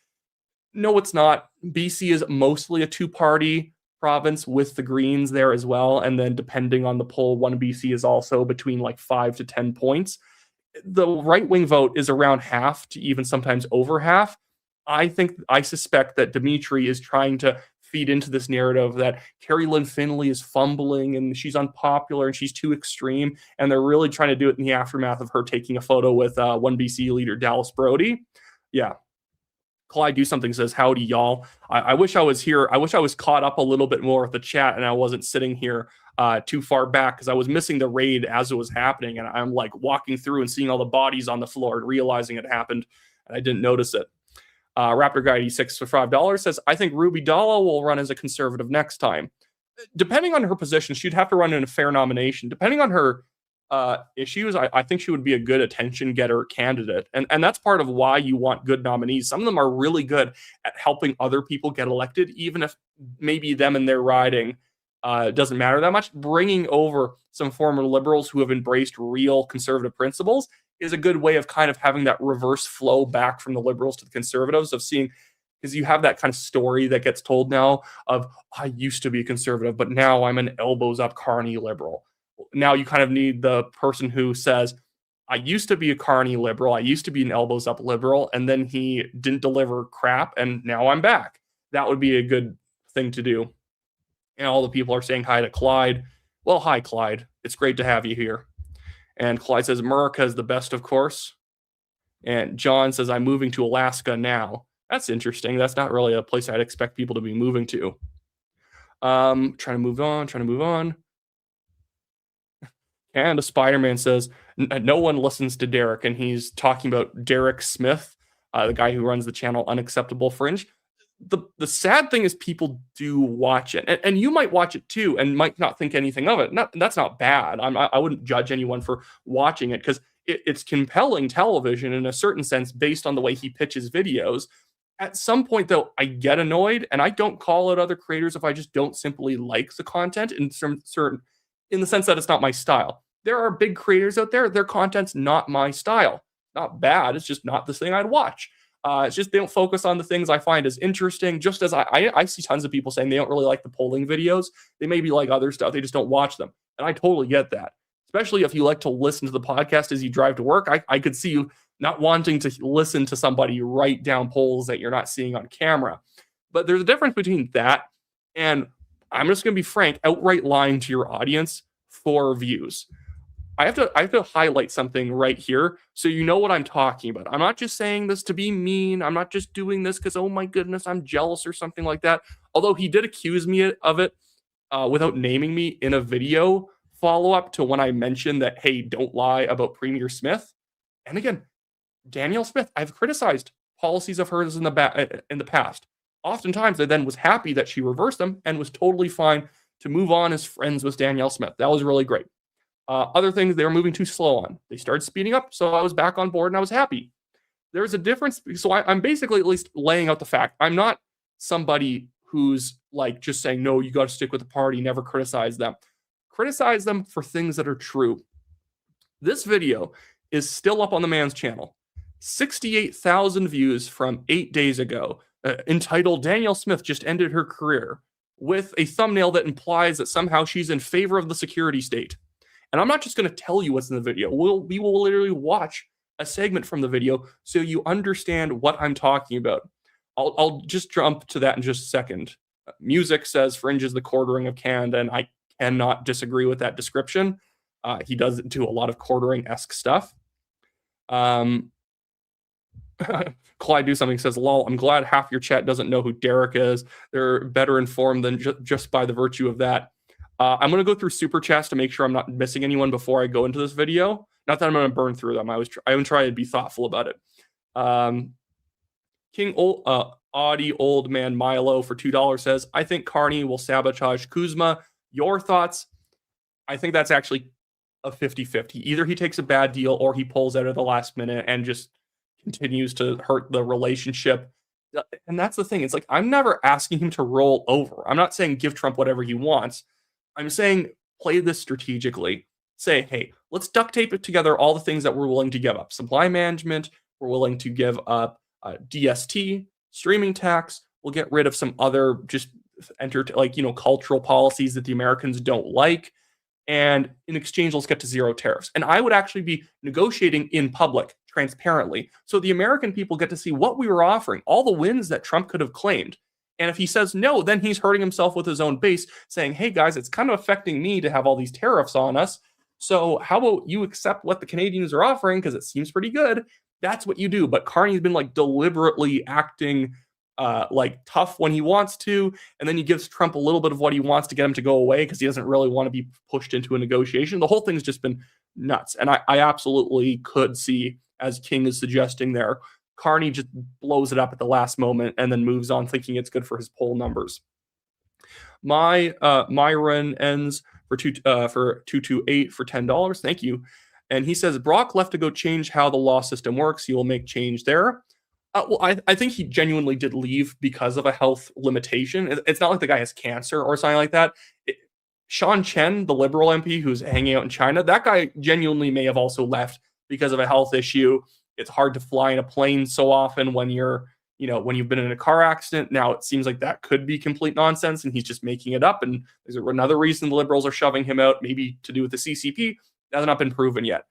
A: no, it's not. BC is mostly a two-party province with the Greens there as well. And then depending on the poll, 1BC is also between like 5 to 10 points. The right-wing vote is around half to even sometimes over half. I suspect that Dimitri is trying to feed into this narrative that Carrie Lynn Finley is fumbling and she's unpopular and she's too extreme. And they're really trying to do it in the aftermath of her taking a photo with 1BC leader Dallas Brody. Yeah. Clyde Do Something says, howdy, y'all. I wish I was here. I wish I was caught up a little bit more with the chat and I wasn't sitting here too far back because I was missing the raid as it was happening. And I'm like walking through and seeing all the bodies on the floor and realizing it happened. And I didn't notice it. Raptor Guy 86 for $5 says, I think Ruby Dalla will run as a Conservative next time. Depending on her position, she'd have to run in a fair nomination. Depending on her issues, I think she would be a good attention getter candidate. And that's part of why you want good nominees. Some of them are really good at helping other people get elected, even if maybe them and their riding doesn't matter that much. Bringing over some former Liberals who have embraced real Conservative principles is a good way of kind of having that reverse flow back from the Liberals to the Conservatives, of seeing, because you have that kind of story that gets told now of, I used to be a Conservative, but now I'm an elbows up Carney Liberal. Now you kind of need the person who says, I used to be a Carney Liberal, I used to be an elbows up Liberal, and then he didn't deliver crap, and now I'm back. That would be a good thing to do. And all the people are saying hi to Clyde. Well, hi, Clyde. It's great to have you here. And Clyde says, America is the best, of course. And John says, I'm moving to Alaska now. That's interesting. That's not really a place I'd expect people to be moving to. Trying to move on. And a Spider-Man says, no one listens to Derek. And he's talking about Derek Smith, the guy who runs the channel Unacceptable Fringe. The sad thing is people do watch it, and you might watch it too and might not think anything of it. That's not bad. I wouldn't judge anyone for watching it, because it's compelling television in a certain sense based on the way he pitches videos. At some point, though, I get annoyed, and I don't call out other creators if I just don't simply like the content in the sense that it's not my style. There are big creators out there, their content's not my style. Not bad, it's just not the thing I'd watch. It's just they don't focus on the things I find as interesting. Just as I see tons of people saying they don't really like the polling videos. They maybe like other stuff. They just don't watch them. And I totally get that. Especially if you like to listen to the podcast as you drive to work. I could see you not wanting to listen to somebody write down polls that you're not seeing on camera. But there's a difference between that and, I'm just going to be frank, outright lying to your audience for views. I have to highlight something right here so you know what I'm talking about. I'm not just saying this to be mean. I'm not just doing this because, oh my goodness, I'm jealous or something like that. Although he did accuse me of it without naming me in a video follow-up to when I mentioned that, hey, don't lie about Premier Smith. And again, Danielle Smith, I've criticized policies of hers in the past. Oftentimes, I then was happy that she reversed them and was totally fine to move on as friends with Danielle Smith. That was really great. Other things they were moving too slow on. They started speeding up, so I was back on board and I was happy. There's a difference. So I'm basically at least laying out the fact. I'm not somebody who's like just saying, no, you got to stick with the party, never criticize them. Criticize them for things that are true. This video is still up on the man's channel. 68,000 views from 8 days ago, entitled Danielle Smith just ended her career, with a thumbnail that implies that somehow she's in favor of the security state. And I'm not just going to tell you what's in the video. We will literally watch a segment from the video so you understand what I'm talking about. I'll just jump to that in just a second. Music says Fringe is the quartering of Canada, and I cannot disagree with that description. He does do a lot of quartering-esque stuff. Clyde Do Something says, lol, I'm glad half your chat doesn't know who Derek is. They're better informed than just by the virtue of that. I'm going to go through super chats to make sure I'm not missing anyone before I go into this video. Not that I'm going to burn through them. I would try to be thoughtful about it. Audi Old Man Milo for $2 says, I think Carney will sabotage Kuzma. Your thoughts? I think that's actually a 50-50. Either he takes a bad deal or he pulls out at the last minute and just continues to hurt the relationship. And that's the thing. It's like, I'm never asking him to roll over. I'm not saying give Trump whatever he wants. I'm saying play this strategically. Say, hey, let's duct tape it together, all the things that we're willing to give up. Supply management, we're willing to give up DST, streaming tax. We'll get rid of some other just cultural policies that the Americans don't like. And in exchange, let's get to zero tariffs. And I would actually be negotiating in public, transparently, so the American people get to see what we were offering, all the wins that Trump could have claimed. And if he says no, then he's hurting himself with his own base, saying, hey, guys, it's kind of affecting me to have all these tariffs on us. So how about you accept what the Canadians are offering, because it seems pretty good. That's what you do. But Carney's been deliberately acting tough when he wants to, and then he gives Trump a little bit of what he wants to get him to go away because he doesn't really want to be pushed into a negotiation. The whole thing's just been nuts. And I absolutely could see, as King is suggesting there, Carney just blows it up at the last moment and then moves on thinking it's good for his poll numbers. Myron ends for 228 for $10. Thank you. And he says, Brock left to go change how the law system works. He will make change there. I think he genuinely did leave because of a health limitation. It's not like the guy has cancer or something like that. Sean Chen, the Liberal MP who's hanging out in China, that guy genuinely may have also left because of a health issue. It's hard to fly in a plane so often when when you've been in a car accident. Now it seems like that could be complete nonsense and he's just making it up. And there's another reason the Liberals are shoving him out, maybe to do with the CCP. That has not been proven yet.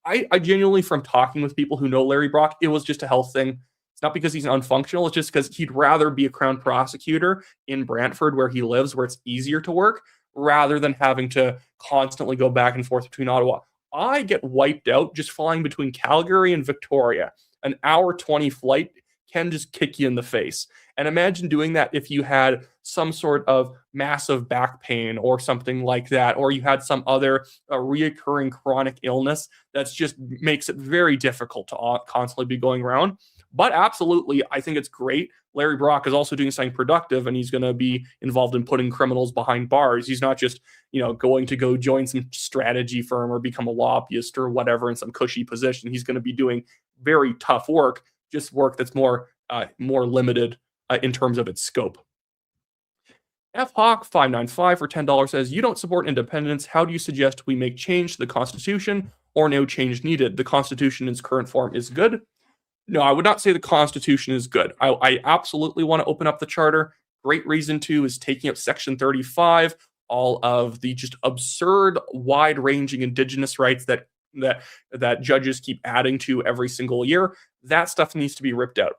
A: I genuinely, from talking with people who know Larry Brock, it was just a health thing. It's not because he's unfunctional. It's just because he'd rather be a Crown prosecutor in Brantford, where he lives, where it's easier to work, rather than having to constantly go back and forth between Ottawa. I get wiped out just flying between Calgary and Victoria. An hour 20 flight can just kick you in the face. And imagine doing that if you had some sort of massive back pain or something like that, or you had some other reoccurring chronic illness that's just makes it very difficult to constantly be going around. But absolutely, I think it's great. Larry Brock is also doing something productive, and he's going to be involved in putting criminals behind bars. He's not just, going to go join some strategy firm or become a lobbyist or whatever in some cushy position. He's going to be doing very tough work, just work that's more limited in terms of its scope. FHawk595 for $10 says, you don't support independence. How do you suggest we make change to the Constitution, or no change needed? The Constitution in its current form is good. No, I would not say the Constitution is good. I absolutely want to open up the Charter. Great reason to is taking up Section 35, all of the just absurd, wide-ranging Indigenous rights that judges keep adding to every single year. That stuff needs to be ripped out.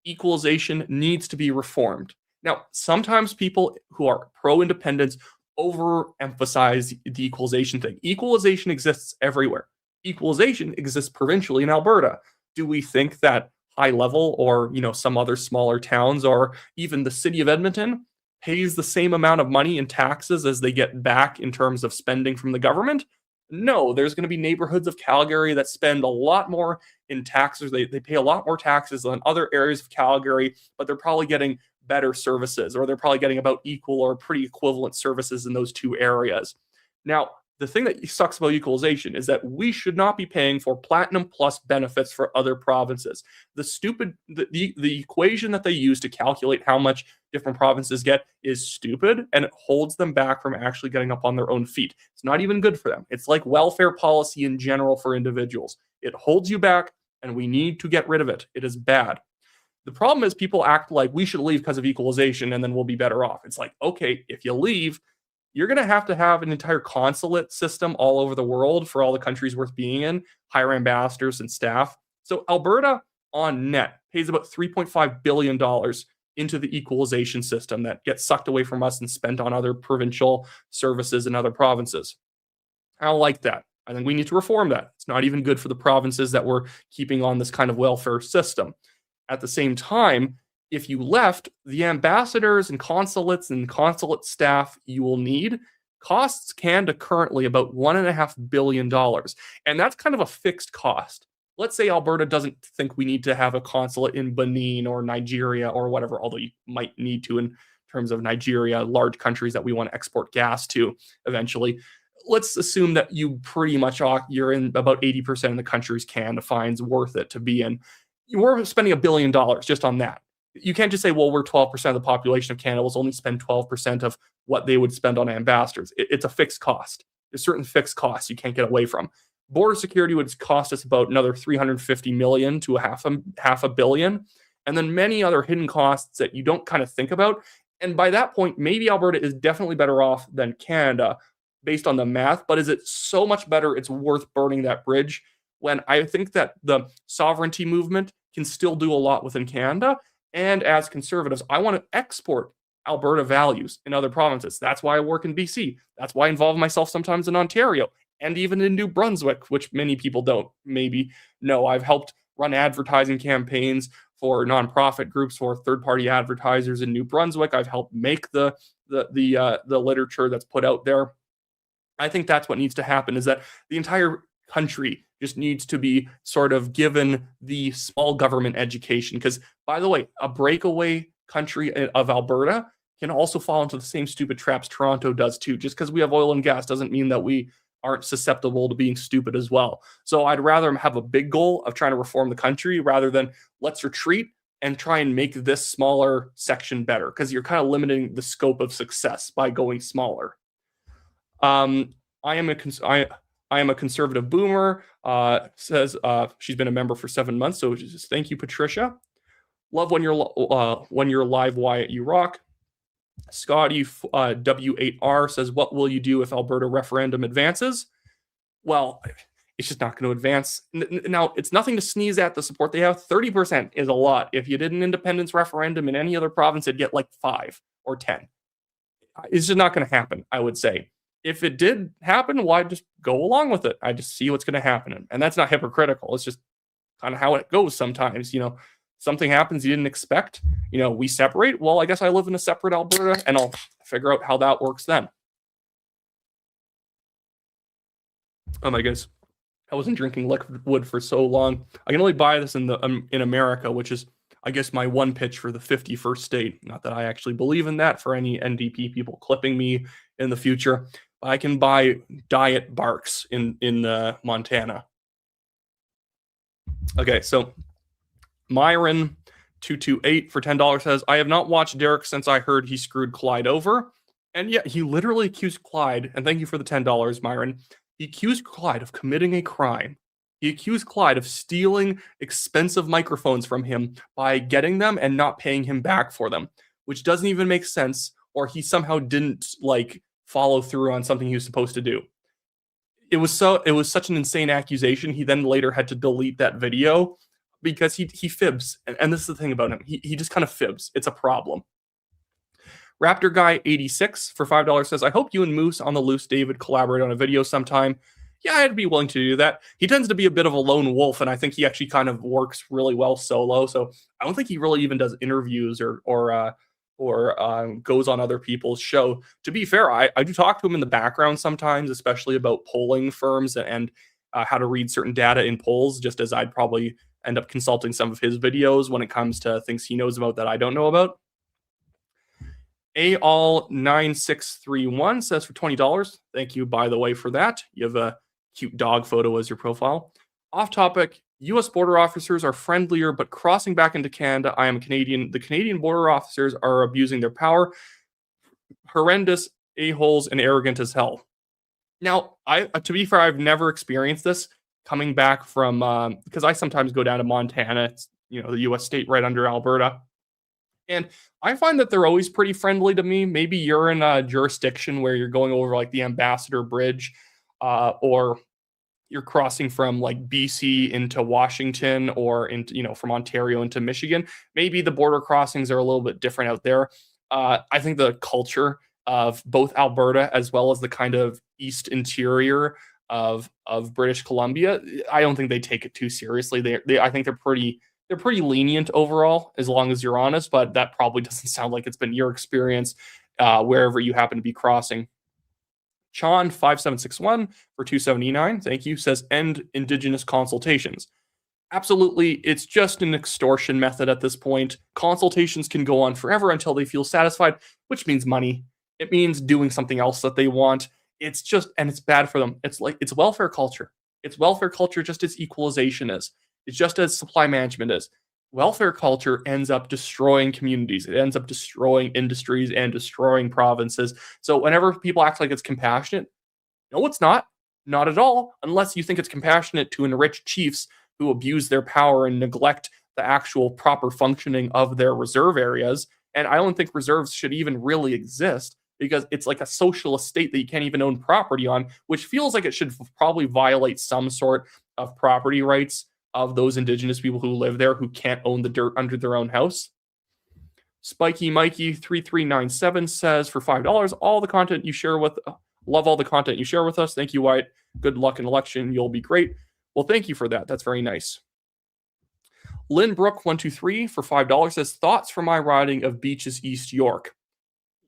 A: Equalization needs to be reformed. Now, sometimes people who are pro-independence overemphasize the equalization thing. Equalization exists everywhere. Equalization exists provincially in Alberta. Do we think that High Level or some other smaller towns or even the city of Edmonton pays the same amount of money in taxes as they get back in terms of spending from the government? No, there's going to be neighborhoods of Calgary that spend a lot more in taxes. They pay a lot more taxes than other areas of Calgary, but they're probably getting better services, or they're probably getting about equal or pretty equivalent services in those two areas. Now, the thing that sucks about equalization is that we should not be paying for platinum plus benefits for other provinces. The equation that they use to calculate how much different provinces get is stupid, and it holds them back from actually getting up on their own feet. It's not even good for them. It's like welfare policy in general for individuals. It holds you back, and we need to get rid of it. It is bad. The problem is people act like we should leave because of equalization and then we'll be better off. It's like, okay, if you leave, you're going to have an entire consulate system all over the world for all the countries worth being in, hire ambassadors and staff. So Alberta on net pays about $3.5 billion into the equalization system that gets sucked away from us and spent on other provincial services in other provinces. I don't like that. I think we need to reform that. It's not even good for the provinces that we're keeping on this kind of welfare system. At the same time, if you left, the ambassadors and consulates and consulate staff you will need costs Canada currently about $1.5 billion. And that's kind of a fixed cost. Let's say Alberta doesn't think we need to have a consulate in Benin or Nigeria or whatever, although you might need to in terms of Nigeria, large countries that we want to export gas to eventually. Let's assume that you pretty much you're in about 80% of the countries Canada finds worth it to be in. We're spending $1 billion just on that. You can't just say, well, we're 12% of the population of Canada. We'll only spend 12% of what they would spend on ambassadors. It's a fixed cost. There's certain fixed costs you can't get away from. Border security would cost us about another $350 million to half a billion. And then many other hidden costs that you don't kind of think about. And by that point, maybe Alberta is definitely better off than Canada based on the math. But is it so much better it's worth burning that bridge when I think that the sovereignty movement can still do a lot within Canada? And as conservatives, I want to export Alberta values in other provinces. That's why I work in BC. That's why I involve myself sometimes in Ontario and even in New Brunswick, which many people don't maybe know. I've helped run advertising campaigns for nonprofit groups, for third-party advertisers in New Brunswick. I've helped make the literature that's put out there. I think that's what needs to happen, is that the entire country just needs to be sort of given the small government education. Because, by the way, a breakaway country of Alberta can also fall into the same stupid traps Toronto does too. Just because we have oil and gas doesn't mean that we aren't susceptible to being stupid as well. So I'd rather have a big goal of trying to reform the country rather than let's retreat and try and make this smaller section better, because you're kind of limiting the scope of success by going smaller. I am a conservative boomer, says she's been a member for 7 months. So just thank you, Patricia. Love when you're live, Wyatt, you rock. Scotty W8R says, what will you do if Alberta referendum advances? Well, it's just not going to advance. Now, it's nothing to sneeze at the support they have. 30% is a lot. If you did an independence referendum in any other province, it'd get like 5 or 10. It's just not going to happen, I would say. If it did happen, why just go along with it? I just see what's going to happen. And that's not hypocritical. It's just kind of how it goes sometimes. Something happens you didn't expect. We separate. Well, I guess I live in a separate Alberta, and I'll figure out how that works then. Oh my goodness. I wasn't drinking liquid for so long. I can only buy this in America, which is, I guess, my one pitch for the 51st state. Not that I actually believe in that for any NDP people clipping me in the future. I can buy Diet Barks in Montana. Okay, so Myron228 for $10 says, I have not watched Derek since I heard he screwed Clyde over. And yet he literally accused Clyde, and thank you for the $10, Myron. He accused Clyde of committing a crime. He accused Clyde of stealing expensive microphones from him by getting them and not paying him back for them, which doesn't even make sense, or he somehow didn't follow through on something he was supposed to do. It was such an insane accusation. He then later had to delete that video because he fibs. And this is the thing about him. He just kind of fibs. It's a problem. Raptor Guy 86 for $5 says, I hope you and Moose on the Loose David collaborate on a video sometime. Yeah, I'd be willing to do that. He tends to be a bit of a lone wolf, and I think he actually kind of works really well solo. So I don't think he really even does interviews or goes on other people's show. To be fair, I do talk to him in the background sometimes, especially about polling firms and how to read certain data in polls, just as I'd probably end up consulting some of his videos when it comes to things he knows about that I don't know about. AAll9631 says for $20. Thank you, by the way, for that. You have a cute dog photo as your profile. Off topic, U.S. border officers are friendlier, but crossing back into Canada, I am a Canadian. The Canadian border officers are abusing their power. Horrendous a-holes and arrogant as hell. Now, to be fair, I've never experienced this coming back from, because I sometimes go down to Montana. It's, the U.S. state right under Alberta. And I find that they're always pretty friendly to me. Maybe you're in a jurisdiction where you're going over the Ambassador Bridge, or you're crossing from BC into Washington, or into, from Ontario into Michigan. Maybe the border crossings are a little bit different out there. I think the culture of both Alberta as well as the kind of East Interior of British Columbia, I don't think they take it too seriously. I think they're pretty lenient overall, as long as you're honest. But that probably doesn't sound like it's been your experience wherever you happen to be crossing. Chan 5761 for 279, thank you, says end Indigenous consultations. Absolutely, it's just an extortion method at this point. Consultations can go on forever until they feel satisfied, which means money. It means doing something else that they want. It's just, and it's bad for them. It's like, it's welfare culture. It's welfare culture just as equalization is. It's just as supply management is. Welfare culture ends up destroying communities. It ends up destroying industries and destroying provinces. So whenever people act like it's compassionate, no, it's not. Not at all, unless you think it's compassionate to enrich chiefs who abuse their power and neglect the actual proper functioning of their reserve areas. And I don't think reserves should even really exist, because it's like a social estate that you can't even own property on, which feels like it should probably violate some sort of property rights of those Indigenous people who live there who can't own the dirt under their own house. Spiky Mikey 3397 says for $5, all the content you share with love all the content you share with us. Thank you, Wyatt. Good luck in election. You'll be great. Well, thank you for that. That's very nice. Lynn Brook 123 for $5 says thoughts for my riding of Beaches East York.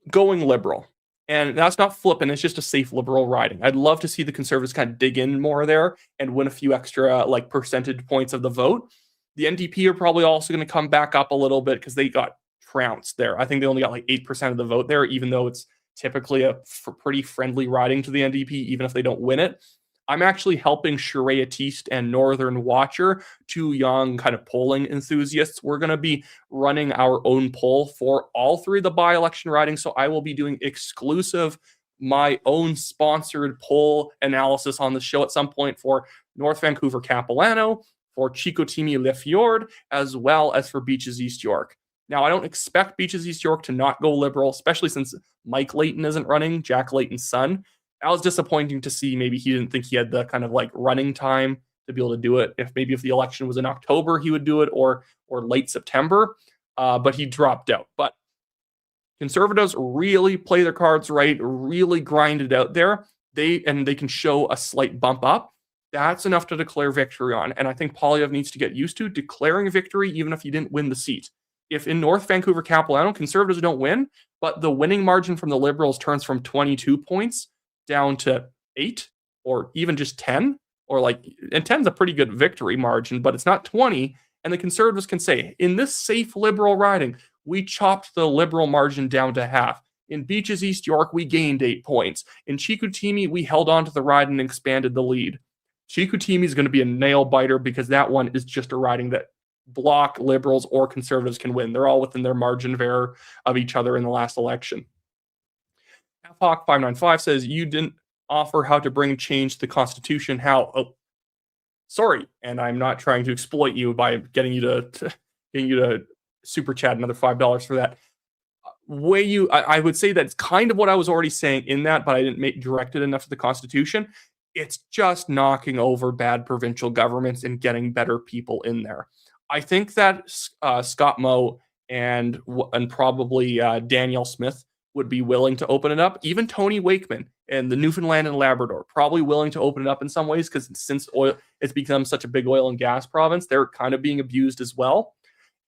A: Going Liberal. And that's not flipping, it's just a safe Liberal riding. I'd love to see the Conservatives kind of dig in more there and win a few extra like percentage points of the vote. The NDP are probably also going to come back up a little bit because they got trounced there. I think they only got like 8% of the vote there, even though it's typically a pretty friendly riding to the NDP, even if they don't win it. I'm actually helping Sharia Teast and Northern Watcher, two young kind of polling enthusiasts. We're going to be running our own poll for all three of the by-election ridings. So I will be doing exclusive, my own sponsored poll analysis on the show at some point for North Vancouver Capilano, for Chicoutimi Le Fjord, as well as for Beaches East York. Now, I don't expect Beaches East York to not go Liberal, especially since Mike Layton isn't running, Jack Layton's son. That was disappointing to see. Maybe he didn't think he had the kind of like running time to be able to do it. If the election was in October, he would do it, or late September, but he dropped out. But Conservatives really play their cards right, really grind it out there. They can show a slight bump up. That's enough to declare victory on. And I think Poilievre needs to get used to declaring victory even if you didn't win the seat. If in North Vancouver Capilano, Conservatives don't win, but the winning margin from the Liberals turns from 22 points down to 8 or even just 10, or like, and 10's a pretty good victory margin, but it's not 20. And the Conservatives can say, in this safe Liberal riding, we chopped the Liberal margin down to half. In Beaches East York, we gained 8 points. In Chicoutimi, we held on to the ride and expanded the lead. Chicoutimi is going to be a nail biter because that one is just a riding that Bloc, Liberals, or Conservatives can win. They're all within their margin of error of each other in the last election. Hawk 595 says you didn't offer how to bring change to the Constitution. How? Oh, sorry, and I'm not trying to exploit you by getting you to super chat another $5 for that. I would say that's kind of what I was already saying in that, but I didn't direct it enough to the Constitution. It's just knocking over bad provincial governments and getting better people in there. I think that Scott Moe and probably Danielle Smith would be willing to open it up. Even Tony Wakeman and the Newfoundland and Labrador probably willing to open it up in some ways, because since it's become such a big oil and gas province, they're kind of being abused as well.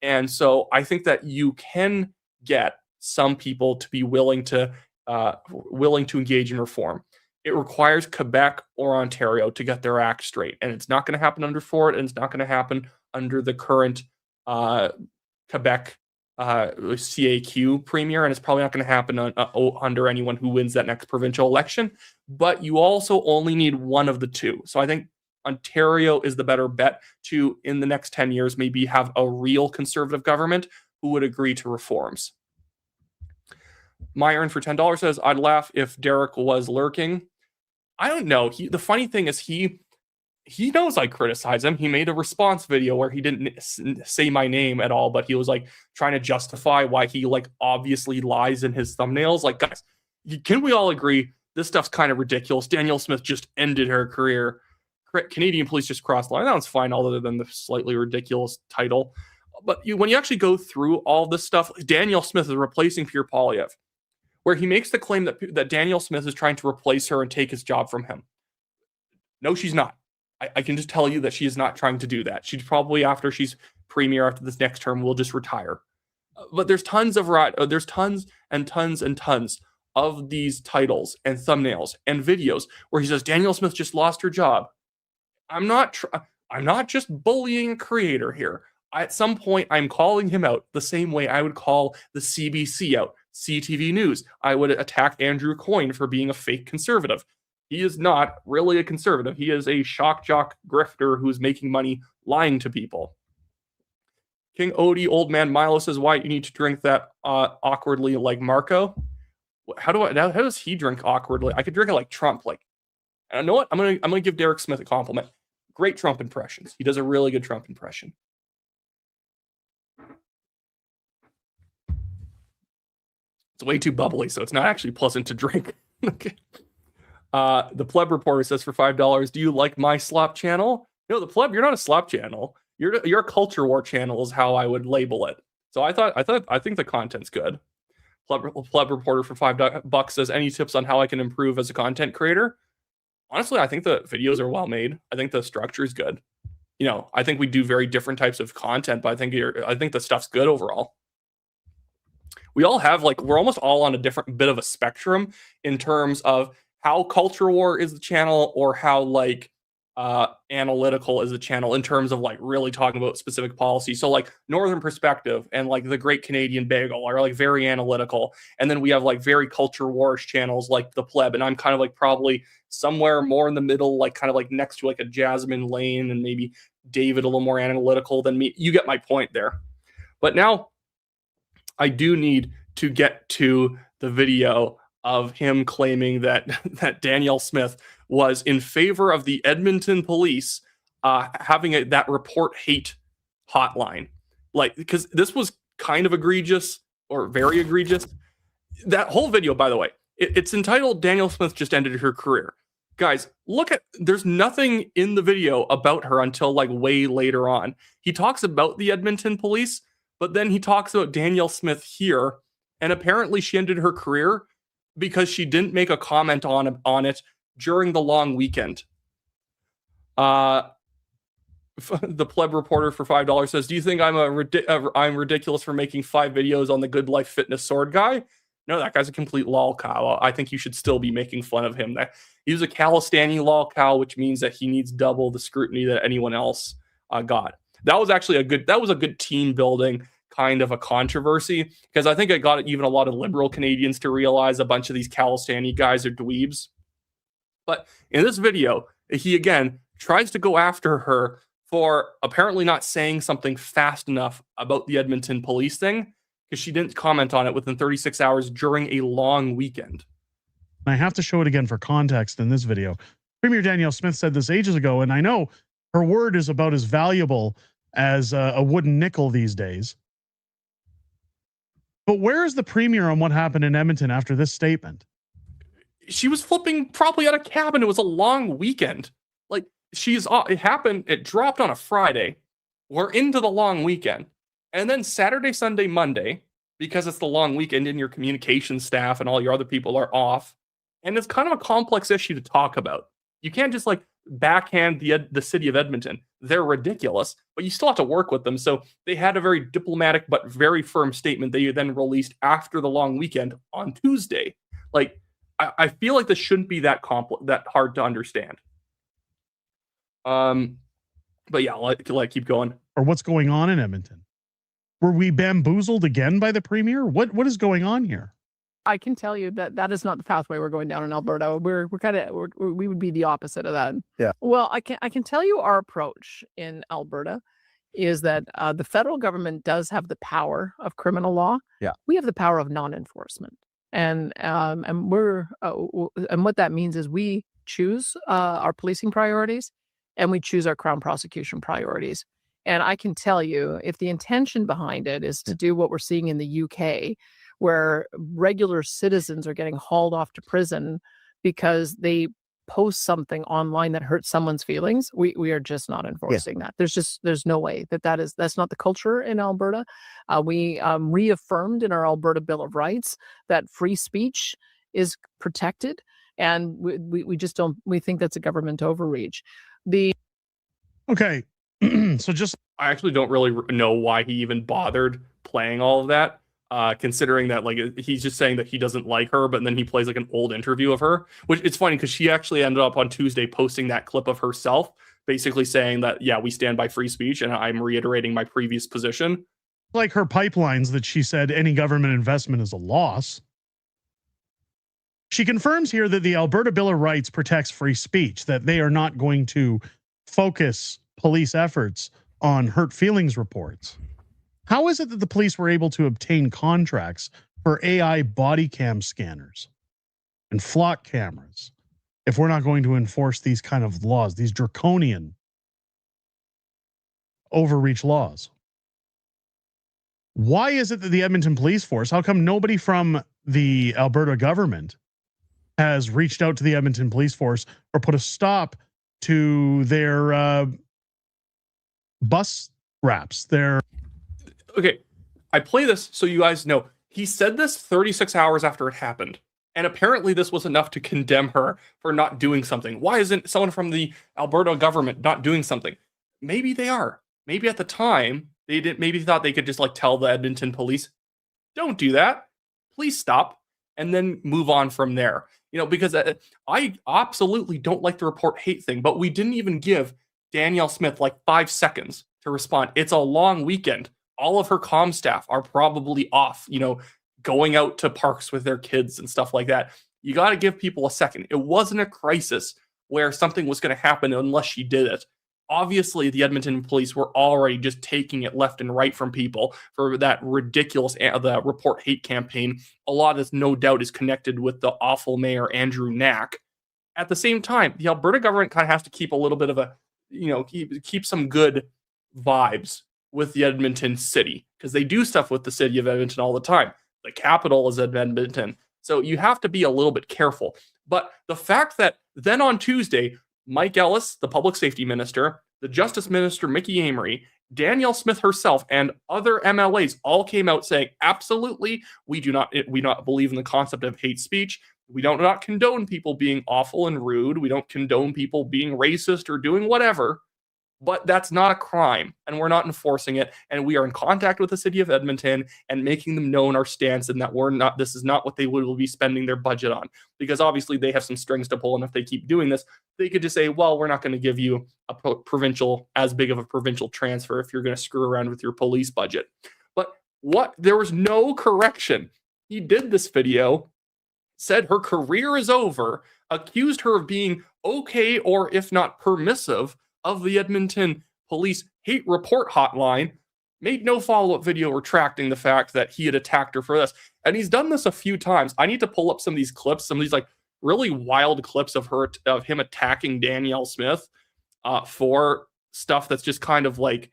A: And so I think that you can get some people to be willing to engage in reform. It requires Quebec or Ontario to get their act straight, and it's not going to happen under Ford, and it's not going to happen under the current Quebec CAQ premier, and it's probably not going to happen under anyone who wins that next provincial election. But you also only need one of the two. So I think Ontario is the better bet to, in the next 10 years, maybe have a real Conservative government who would agree to reforms. Myron for $10 says, I'd laugh if Derek was lurking. I don't know. The funny thing is he knows I criticize him. He made a response video where he didn't say my name at all, but he was like trying to justify why he like obviously lies in his thumbnails. Like, guys, can we all agree this stuff's kind of ridiculous? Danielle Smith just ended her career. Canadian police just crossed the line. That was fine, other than the slightly ridiculous title. But when you actually go through all this stuff, Danielle Smith is replacing Pierre Poilievre, where he makes the claim that Danielle Smith is trying to replace her and take his job from him. No, she's not. I can just tell you that she is not trying to do that. She's probably, after she's premier after this next term, will just retire. But there's tons and tons of these titles and thumbnails and videos where he says Danielle Smith just lost her job. I'm not just bullying a creator here. At some point, I'm calling him out the same way I would call the CBC out, CTV News. I would attack Andrew Coyne for being a fake conservative. He is not really a conservative. He is a shock jock grifter who's making money lying to people. King Odie, Old Man Milo says, "Why you need to drink that awkwardly like Marco?" How does he drink awkwardly? I could drink it like Trump. Like, and you know what? I'm gonna give Derek Smith a compliment. Great Trump impressions. He does a really good Trump impression. It's way too bubbly, so it's not actually pleasant to drink. Okay. The Pleb Reporter says for $5, "Do you like my slop channel?" No, the Pleb, you're not a slop channel. You're a culture war channel is how I would label it. So I think the content's good. Pleb Reporter for $5 says, "Any tips on how I can improve as a content creator?" Honestly, I think the videos are well made. I think the structure is good. You know, I think we do very different types of content, but I think the stuff's good overall. We all have, like, we're almost all on a different bit of a spectrum in terms of how culture war is the channel or how, like, analytical is the channel in terms of, like, really talking about specific policy. So, like, Northern Perspective and, like, the Great Canadian Bagel are, like, very analytical. And then we have, like, very culture warish channels like the Pleb. And I'm kind of, like, probably somewhere more in the middle, like, kind of, like, next to, like, a Jasmine Lane and maybe David a little more analytical than me. You get my point there. But now I do need to get to the video of him claiming that Danielle Smith was in favor of the Edmonton police having that report hate hotline. Like, because this was kind of egregious or very egregious. That whole video, by the way, it's entitled "Danielle Smith Just Ended Her Career." Guys, there's nothing in the video about her until, like, way later on. He talks about the Edmonton police, but then he talks about Danielle Smith here, and apparently she ended her career because she didn't make a comment on it during the long weekend. The Pleb Reporter for $5 says, "Do you think I'm ridiculous for making 5 videos on the Good Life Fitness sword guy?" No, that guy's a complete lol cow. I think you should still be making fun of him. He's a Calistani lol cow, which means that he needs double the scrutiny that anyone else got. That was actually a good team building kind of a controversy, because I think it got even a lot of liberal Canadians to realize a bunch of these Calistani guys are dweebs. But in this video, he again tries to go after her for apparently not saying something fast enough about the Edmonton police thing, because she didn't comment on it within 36 hours during a long weekend.
C: I have to show it again for context in this video. Premier Danielle Smith said this ages ago, and I know her word is about as valuable as a wooden nickel these days. But where is the premier on what happened in Edmonton after this statement?
A: She was flipping probably at a cabin. It was a long weekend. Like, it dropped on a Friday. We're into the long weekend. And then Saturday, Sunday, Monday, because it's the long weekend and your communication staff and all your other people are off. And it's kind of a complex issue to talk about. You can't just, like, backhand the city of Edmonton. They're ridiculous, but you still have to work with them. So they had a very diplomatic but very firm statement they then released after the long weekend on Tuesday. Like, I feel like this shouldn't be that hard to understand. But yeah, like keep going.
C: Or what's going on in Edmonton? Were we bamboozled again by the premier? What is going on here?
D: I can tell you that is not the pathway we're going down in Alberta. We would be the opposite of that.
E: Yeah.
D: Well, I can tell you our approach in Alberta is that the federal government does have the power of criminal law.
E: Yeah.
D: We have the power of non-enforcement, and what that means is we choose our policing priorities, and we choose our Crown prosecution priorities. And I can tell you, if the intention behind it is to do what we're seeing in the UK, where regular citizens are getting hauled off to prison because they post something online that hurts someone's feelings, we are just not enforcing that. There's no way that's not the culture in Alberta. We reaffirmed in our Alberta Bill of Rights that free speech is protected. And we just don't, we think that's a government overreach.
C: Okay. So just
A: I actually don't really know why he even bothered playing all of that, considering that like he's just saying that he doesn't like her, but then he plays like an old interview of her, which it's funny because she actually ended up on Tuesday posting that clip of herself, basically saying that, yeah, we stand by free speech, and I'm reiterating my previous position.
C: like her pipelines that she said any government investment is a loss. She confirms here that the Alberta Bill of Rights protects free speech, that they are not going to focus police efforts on hurt feelings reports. How is it that the police were able to obtain contracts for AI body cam scanners and flock cameras if we're not going to enforce these kind of laws, these draconian overreach laws? Why is it that the Edmonton Police Force, how come nobody from the Alberta government has reached out to the Edmonton Police Force or put a stop to their bus wraps, their...
A: Okay, I play this so you guys know. He said this 36 hours after it happened. And apparently this was enough to condemn her for not doing something. Why isn't someone from the Alberta government not doing something? Maybe they are. Maybe at the time they didn't. Maybe they thought they could just like tell the Edmonton police, "Don't do that. Please stop," and then move on from there. You know, because I absolutely don't like the report hate thing, but we didn't even give Danielle Smith like 5 seconds to respond. It's a long weekend. All of her comm staff are probably off, you know, going out to parks with their kids and stuff like that. You got to give people a second. It wasn't a crisis where something was going to happen unless she did it. Obviously, the Edmonton police were already just taking it left and right from people for that ridiculous the report hate campaign. A lot of this, no doubt, is connected with the awful mayor, Andrew Knack. At the same time, the Alberta government kind of has to keep a little bit of a, you know, keep some good vibes with the Edmonton city, because they do stuff with the city of Edmonton all the time. The capital is Edmonton. So you have to be a little bit careful. But the fact that then on Tuesday, Mike Ellis, the public safety minister, the justice minister, Mickey Amory, Danielle Smith herself, and other MLAs all came out saying, absolutely, we do not believe in the concept of hate speech. We don't not condone people being awful and rude. We don't condone people being racist or doing whatever. But that's not a crime, and we're not enforcing it. And we are in contact with the city of Edmonton and making them known our stance, and that this is not what they will be spending their budget on, because obviously they have some strings to pull. And if they keep doing this, they could just say, well, we're not going to give you a provincial, as big of a provincial transfer if you're going to screw around with your police budget. But there was no correction. He did this video, said her career is over, accused her of being okay, or if not permissive, of the Edmonton police hate report hotline, made no follow-up video retracting the fact that he had attacked her for this. And he's done this a few times. I need to pull up some of these clips, some of these like really wild clips of him attacking Danielle Smith for stuff that's just kind of like,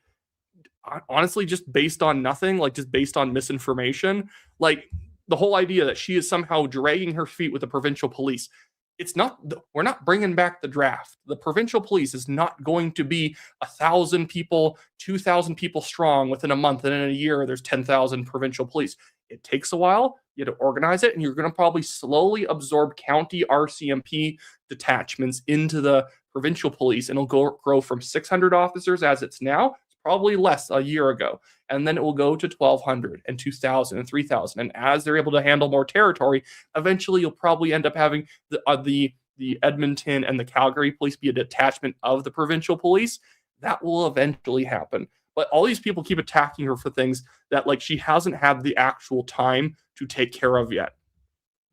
A: honestly, just based on nothing, like just based on misinformation. Like the whole idea that she is somehow dragging her feet with the provincial police. It's not, we're not bringing back the draft. The provincial police is not going to be 1,000 people, 2,000 people strong within a month, and in a year there's 10,000 provincial police. It takes a while. You have to organize it, and you're going to probably slowly absorb county RCMP detachments into the provincial police, and it'll grow from 600 officers as it's now, probably less a year ago, and then it will go to 1,200 and 2,000 and 3,000. And as they're able to handle more territory, eventually you'll probably end up having the Edmonton and the Calgary police be a detachment of the provincial police. That will eventually happen. But all these people keep attacking her for things that like she hasn't had the actual time to take care of yet.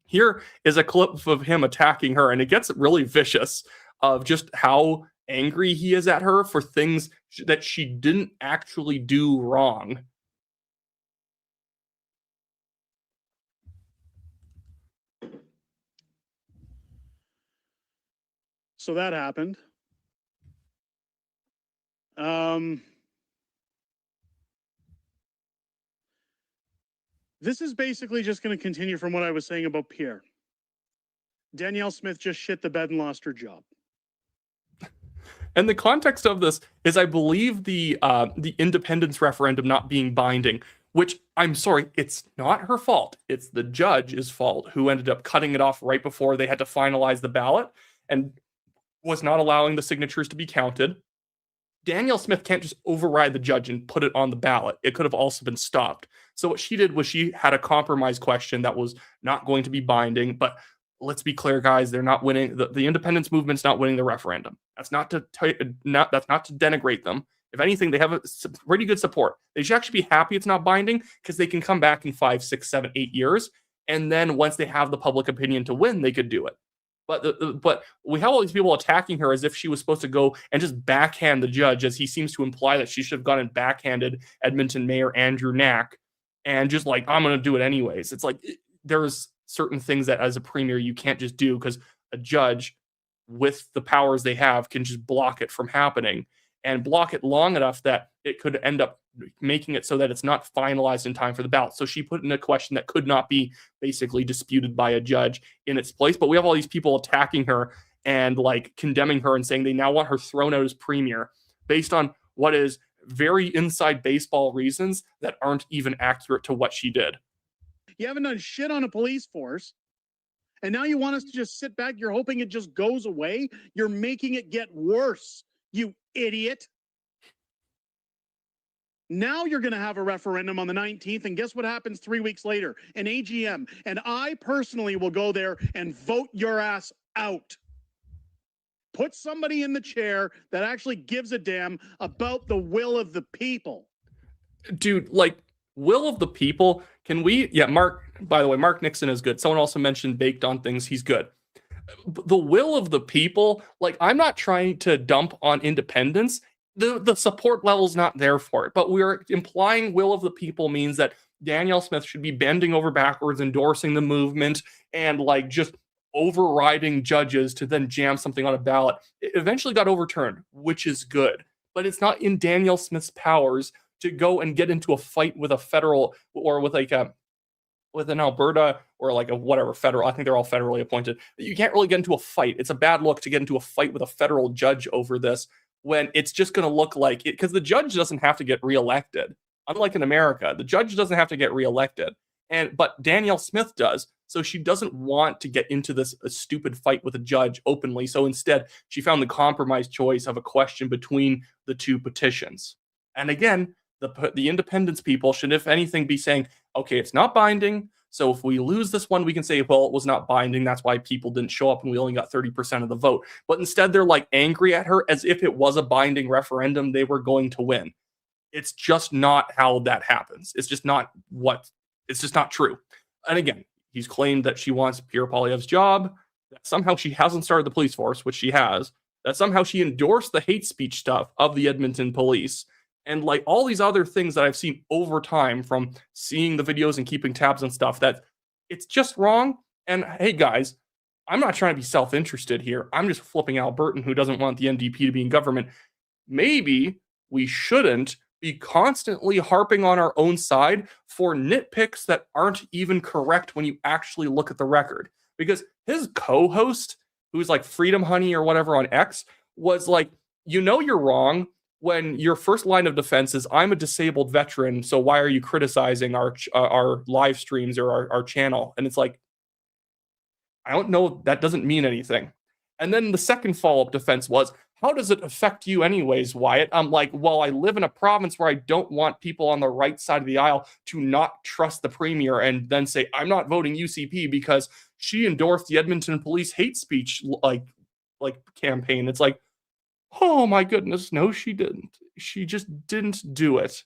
A: Here is a clip of him attacking her, and it gets really vicious of just how angry he is at her for things that she didn't actually do wrong.
C: So that happened. This is basically just going to continue from what I was saying about Pierre. Danielle Smith just shit the bed and lost her job.
A: And the context of this is, I believe, the independence referendum not being binding which I'm sorry, it's not her fault. It's the judge's fault who ended up cutting it off right before they had to finalize the ballot and was not allowing the signatures to be counted. Danielle Smith can't just override the judge and put it on the ballot. It could have also been stopped. So what she did was she had a compromise question that was not going to be binding, but let's be clear, guys, they're not winning. The independence movement's not winning the referendum. That's not to denigrate them. If anything, they have a pretty good support. They should actually be happy it's not binding because they can come back in 5, 6, 7, 8 years. And then once they have the public opinion to win, they could do it. But we have all these people attacking her as if she was supposed to go and just backhand the judge, as he seems to imply that she should have gone and backhanded Edmonton Mayor Andrew Knack and just like, I'm going to do it anyways. It's like there's certain things that as a premier you can't just do because a judge with the powers they have can just block it from happening and block it long enough that it could end up making it so that it's not finalized in time for the ballot. So she put in a question that could not be basically disputed by a judge in its place. But we have all these people attacking her and like condemning her and saying they now want her thrown out as premier based on what is very inside baseball reasons that aren't even accurate to what she did.
C: You haven't done shit on a police force. And now you want us to just sit back. You're hoping it just goes away. You're making it get worse, you idiot. Now you're going to have a referendum on the 19th. And guess what happens 3 weeks later? An AGM. And I personally will go there and vote your ass out. Put somebody in the chair that actually gives a damn about the will of the people.
A: Dude, like, will of the people, can we? Yeah, Mark, by the way, Mark Nixon is good. Someone also mentioned baked on things. He's good. The will of the people, like, I'm not trying to dump on independence. The support level's not there for it, but we're implying will of the people means that Danielle Smith should be bending over backwards, endorsing the movement, and like just overriding judges to then jam something on a ballot. It eventually got overturned, which is good, but it's not in Danielle Smith's powers to go and get into a fight with a federal or with like a with an Alberta or like a whatever federal. I think they're all federally appointed. You can't really get into a fight. It's a bad look to get into a fight with a federal judge over this when it's just going to look like it, because the judge doesn't have to get reelected. Unlike in America, the judge doesn't have to get reelected. But Danielle Smith does. So she doesn't want to get into this stupid fight with a judge openly. So instead, she found the compromise choice of a question between the two petitions. And again, the independence people should, if anything, be saying, okay, it's not binding. So if we lose this one, we can say, well, it was not binding. That's why people didn't show up and we only got 30% of the vote. But instead, they're like angry at her as if it was a binding referendum they were going to win. It's just not how that happens. It's just not true. And again, he's claimed that she wants Pierre Poilievre's job, that somehow she hasn't started the police force, which she has, that somehow she endorsed the hate speech stuff of the Edmonton police, and like all these other things that I've seen over time from seeing the videos and keeping tabs on stuff, that it's just wrong. And hey, guys, I'm not trying to be self-interested here. I'm just flipping Albertan who doesn't want the NDP to be in government. Maybe we shouldn't be constantly harping on our own side for nitpicks that aren't even correct when you actually look at the record. Because his co-host, who's like Freedom Honey or whatever on X, was like, you know you're wrong when your first line of defense is, I'm a disabled veteran, so why are you criticizing our live streams or our channel? And it's like, I don't know, that doesn't mean anything. And then the second follow-up defense was, how does it affect you anyways, Wyatt? I'm like, well, I live in a province where I don't want people on the right side of the aisle to not trust the premier and then say, I'm not voting UCP because she endorsed the Edmonton police hate speech like campaign. It's like, oh my goodness, no, she didn't. She just didn't do it.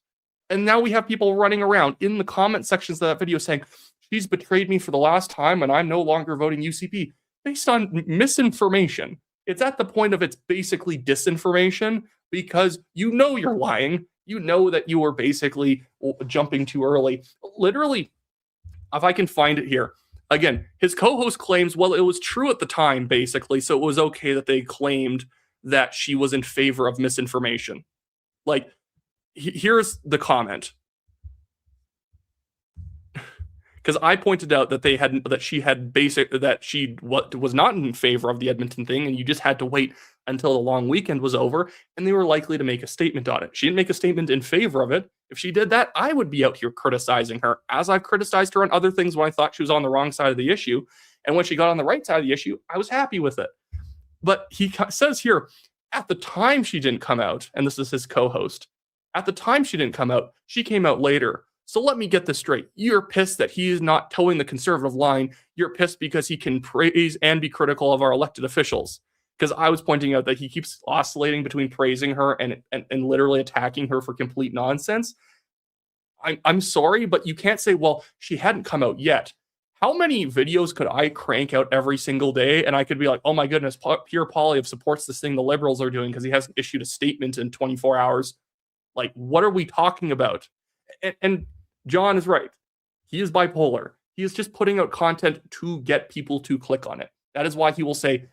A: And now we have people running around in the comment sections of that video saying, she's betrayed me for the last time and I'm no longer voting UCP based on misinformation. It's at the point of it's basically disinformation because you know you're lying. You know that you were basically jumping too early. Literally, if I can find it here. Again, his co-host claims, well, it was true at the time, basically, so it was okay that they claimed that she was in favor of misinformation. Like, here's the comment. Because I pointed out that she was not in favor of the Edmonton thing, and you just had to wait until the long weekend was over, and they were likely to make a statement on it. She didn't make a statement in favor of it. If she did that, I would be out here criticizing her, as I've criticized her on other things when I thought she was on the wrong side of the issue. And when she got on the right side of the issue, I was happy with it. But he says here, at the time she didn't come out, and this is his co-host, at the time she didn't come out, she came out later. So let me get this straight. You're pissed that he is not towing the conservative line. You're pissed because he can praise and be critical of our elected officials. Because I was pointing out that he keeps oscillating between praising her and literally attacking her for complete nonsense. I'm sorry, but you can't say, well, she hadn't come out yet. How many videos could I crank out every single day? And I could be like, oh my goodness, Pierre Poilievre supports this thing the Liberals are doing because he hasn't issued a statement in 24 hours. Like, what are we talking about? And John is right. He is bipolar. He is just putting out content to get people to click on it. That is why he will say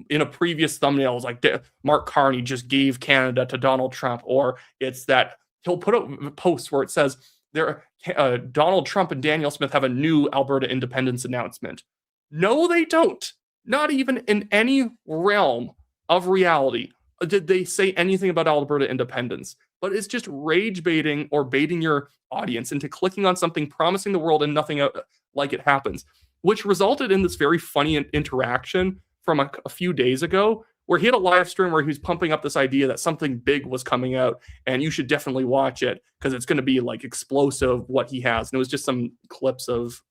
A: in a previous thumbnail, it's like Mark Carney just gave Canada to Donald Trump, or it's that he'll put out posts where it says Donald Trump and Danielle Smith have a new Alberta independence announcement. No, they don't. Not even in any realm of reality did they say anything about Alberta independence. But it's just rage baiting or baiting your audience into clicking on something promising the world and nothing like it happens, which resulted in this very funny interaction from a few days ago where he had a live stream where he was pumping up this idea that something big was coming out and you should definitely watch it because it's going to be like explosive what he has. And it was just some clips of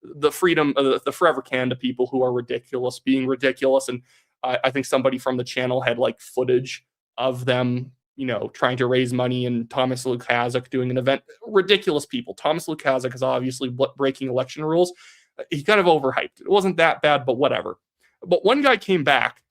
A: the freedom, the Forever Canada people who are ridiculous being ridiculous. And I think somebody from the channel had like footage of them, you know, trying to raise money and Thomas Lukaszuk doing an event. Ridiculous people. Thomas Lukaszuk is obviously breaking election rules. He kind of overhyped. It wasn't that bad, but whatever. But one guy came back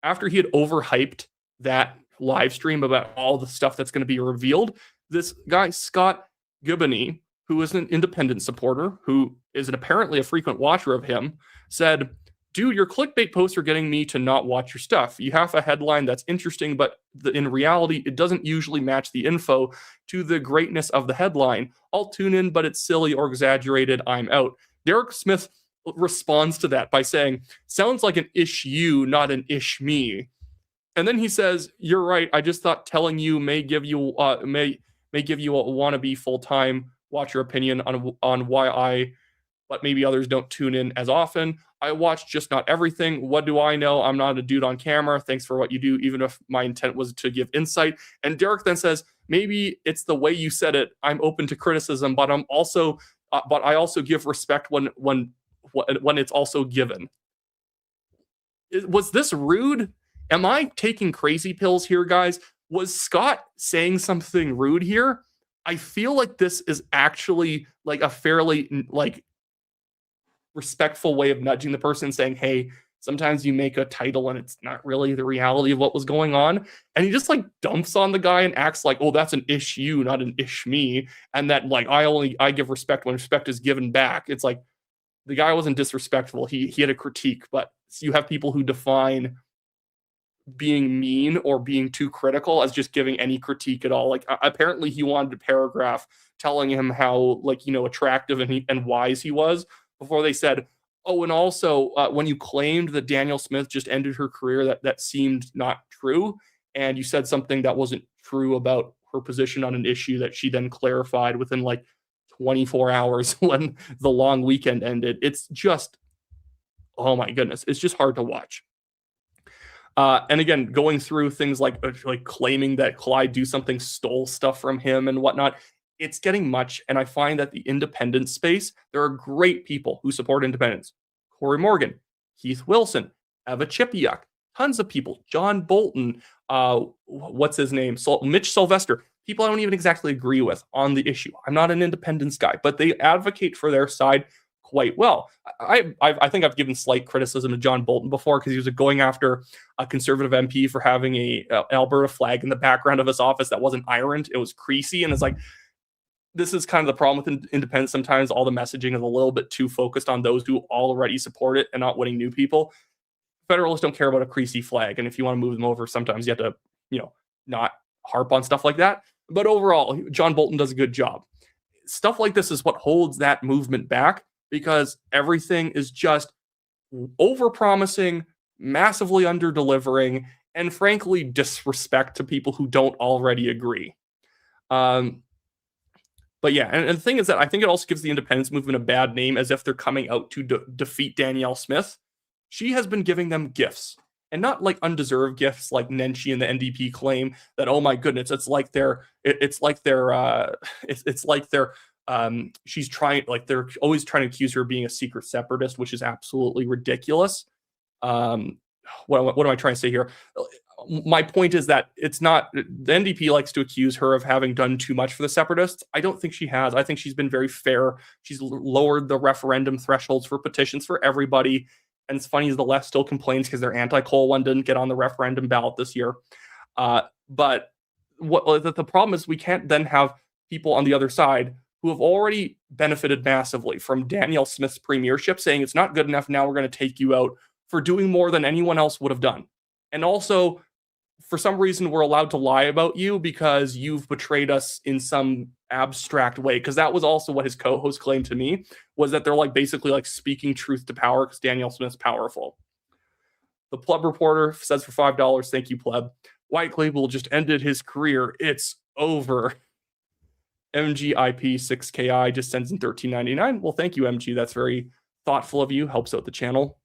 A: after he had overhyped that live stream about all the stuff that's going to be revealed. This guy, Scott Gibney, who is an independent supporter, who is apparently a frequent watcher of him, said, dude, your clickbait posts are getting me to not watch your stuff. You have a headline that's interesting, but in reality, it doesn't usually match the info to the greatness of the headline. I'll tune in, but it's silly or exaggerated. I'm out. Derek Smith responds to that by saying, sounds like an ish you, not an ish me. And then he says, you're right. I just thought telling you may give you may give you a wannabe full-time watcher opinion on why but maybe others don't tune in as often. I watch just not everything. What do I know? I'm not a dude on camera. Thanks for what you do, even if my intent was to give insight. And Derek then says, maybe it's the way you said it. I'm open to criticism, but I'm also, but I also give respect when it's also given. Was this rude? Am I taking crazy pills here, guys? Was Scott saying something rude here? I feel like this is actually like a fairly like respectful way of nudging the person, saying, hey, sometimes you make a title and it's not really the reality of what was going on. And he just like dumps on the guy and acts like, oh, that's an ish you, not an ish me. And that like, I give respect when respect is given back. It's like, the guy wasn't disrespectful. He had a critique, but you have people who define being mean or being too critical as just giving any critique at all. Like apparently he wanted a paragraph telling him how like, you know, attractive and wise he was before they said, oh, and also when you claimed that Danielle Smith just ended her career, that seemed not true. And you said something that wasn't true about her position on an issue that she then clarified within like 24 hours when the long weekend ended. It's just, oh my goodness, it's just hard to watch. And again, going through things like claiming that Clyde Do Something stole stuff from him and whatnot, it's getting much. And I find that the independent space, there are great people who support independence. Corey Morgan, Keith Wilson, Eva Chipiuk, tons of people, John Bolton, what's his name? Mitch Sylvester, people I don't even exactly agree with on the issue. I'm not an independence guy, but they advocate for their side quite well. I think I've given slight criticism to John Bolton before because he was going after a conservative MP for having an Alberta flag in the background of his office that wasn't ironed. It was creasy, and it's like, this is kind of the problem with independence. Sometimes all the messaging is a little bit too focused on those who already support it and not winning new people. Federalists don't care about a creasy flag, and if you want to move them over, sometimes you have to, you know, not harp on stuff like that. But overall, John Bolton does a good job. Stuff like this is what holds that movement back, because everything is just over-promising, massively under-delivering, and frankly disrespect to people who don't already agree. But yeah, and the thing is that I think it also gives the independence movement a bad name, as if they're coming out to defeat Danielle Smith. She has been giving them gifts, and not like undeserved gifts like Nenshi and the NDP claim that, oh my goodness, she's trying, like they're always trying to accuse her of being a secret separatist, which is absolutely ridiculous. What am I trying to say here? My point is that it's not, the NDP likes to accuse her of having done too much for the separatists. I don't think she has. I think she's been very fair. She's lowered the referendum thresholds for petitions for everybody. And it's funny, as the left still complains because their anti-coal one didn't get on the referendum ballot this year. But the problem is we can't then have people on the other side who have already benefited massively from Danielle Smith's premiership saying it's not good enough, now we're going to take you out, for doing more than anyone else would have done. And also, for some reason, we're allowed to lie about you because you've betrayed us in some abstract way. Because that was also what his co-host claimed to me, was that they're like basically like speaking truth to power because Danielle Smith's powerful. The Pleb Reporter says for $5, thank you, Pleb. Wyatt Claypool just ended his career. It's over. MGIP 6KI just sends in $13.99. Well, thank you, MG. That's very thoughtful of you. Helps out the channel.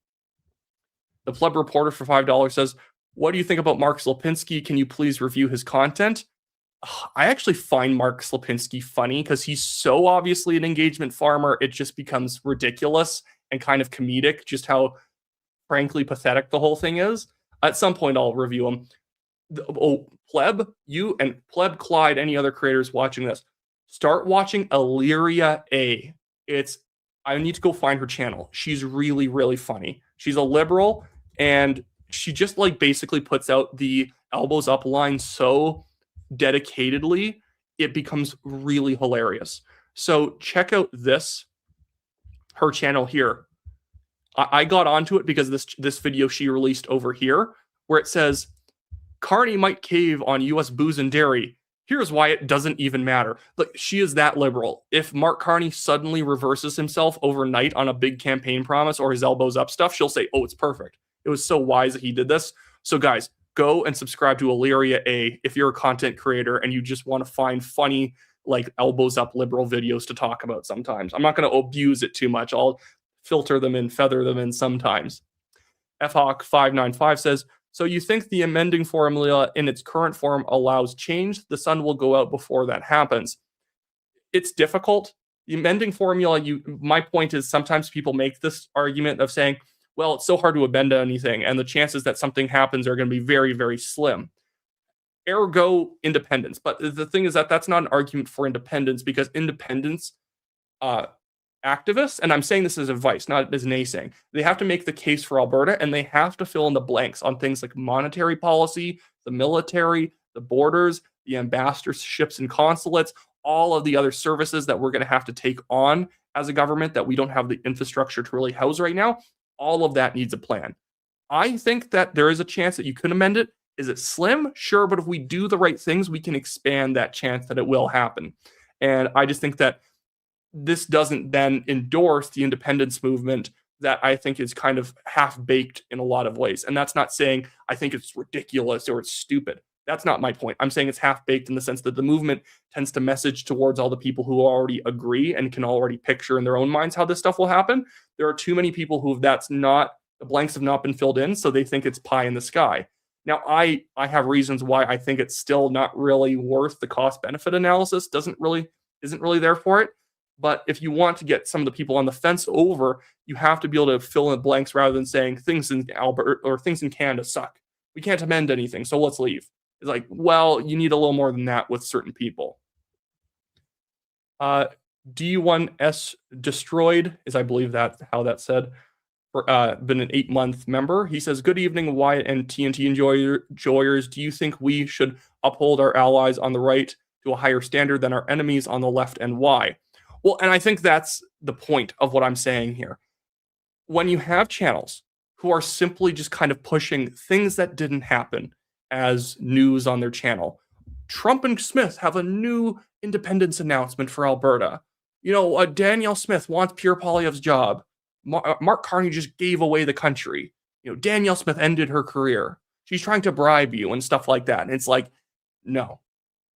A: The Pleb Reporter for $5 says, what do you think about Mark Slapinski? Can you please review his content? I actually find Mark Slapinski funny because he's so obviously an engagement farmer. It just becomes ridiculous and kind of comedic, just how frankly pathetic the whole thing is. At some point, I'll review him. Pleb, you and Pleb Clyde, any other creators watching this, start watching Illyria A. I need to go find her channel. She's really, really funny. She's a liberal, and she just like basically puts out the elbows up line so dedicatedly, it becomes really hilarious. So check out her channel here. I got onto it because this video she released over here, where it says, Carney might cave on U.S. booze and dairy. Here's why it doesn't even matter. Look, she is that liberal. If Mark Carney suddenly reverses himself overnight on a big campaign promise or his elbows up stuff, she'll say, oh, it's perfect. It was so wise that he did this. So guys, go and subscribe to Illyria A if you're a content creator and you just want to find funny, like elbows up liberal videos to talk about sometimes. I'm not going to abuse it too much. I'll filter them in, feather them in sometimes. FHawk595 says, so you think the amending formula in its current form allows change? The sun will go out before that happens. It's difficult. The amending formula, my point is sometimes people make this argument of saying, well, it's so hard to amend anything, and the chances that something happens are going to be very, very slim. Ergo, independence. But the thing is that that's not an argument for independence, because independence activists, and I'm saying this as advice, not as naysaying, they have to make the case for Alberta, and they have to fill in the blanks on things like monetary policy, the military, the borders, the ambassadorships and consulates, all of the other services that we're going to have to take on as a government that we don't have the infrastructure to really house right now. All of that needs a plan. I think that there is a chance that you could amend it. Is it slim? Sure, but if we do the right things, we can expand that chance that it will happen. And I just think that this doesn't then endorse the independence movement that I think is kind of half-baked in a lot of ways. And that's not saying I think it's ridiculous or it's stupid. That's not my point. I'm saying it's half-baked in the sense that the movement tends to message towards all the people who already agree and can already picture in their own minds how this stuff will happen. There are too many people who the blanks have not been filled in, so they think it's pie in the sky. Now, I have reasons why I think it's still not really worth the cost-benefit analysis, isn't really there for it. But if you want to get some of the people on the fence over, you have to be able to fill in the blanks rather than saying things in Alberta or things in Canada suck. We can't amend anything, so let's leave. It's like, well, you need a little more than that with certain people. D1S Destroyed is, I believe, that's how that's said. Been an 8-month member. He says, good evening, Wyatt and TNT enjoyers. Do you think we should uphold our allies on the right to a higher standard than our enemies on the left, and why? Well, and I think that's the point of what I'm saying here. When you have channels who are simply just kind of pushing things that didn't happen as news on their channel, Trump and Smith have a new independence announcement for Alberta. Danielle Smith wants Pierre Poilievre's job. Mark Carney just gave away the country. Danielle Smith ended her career. She's trying to bribe you and stuff like that. And it's like, no,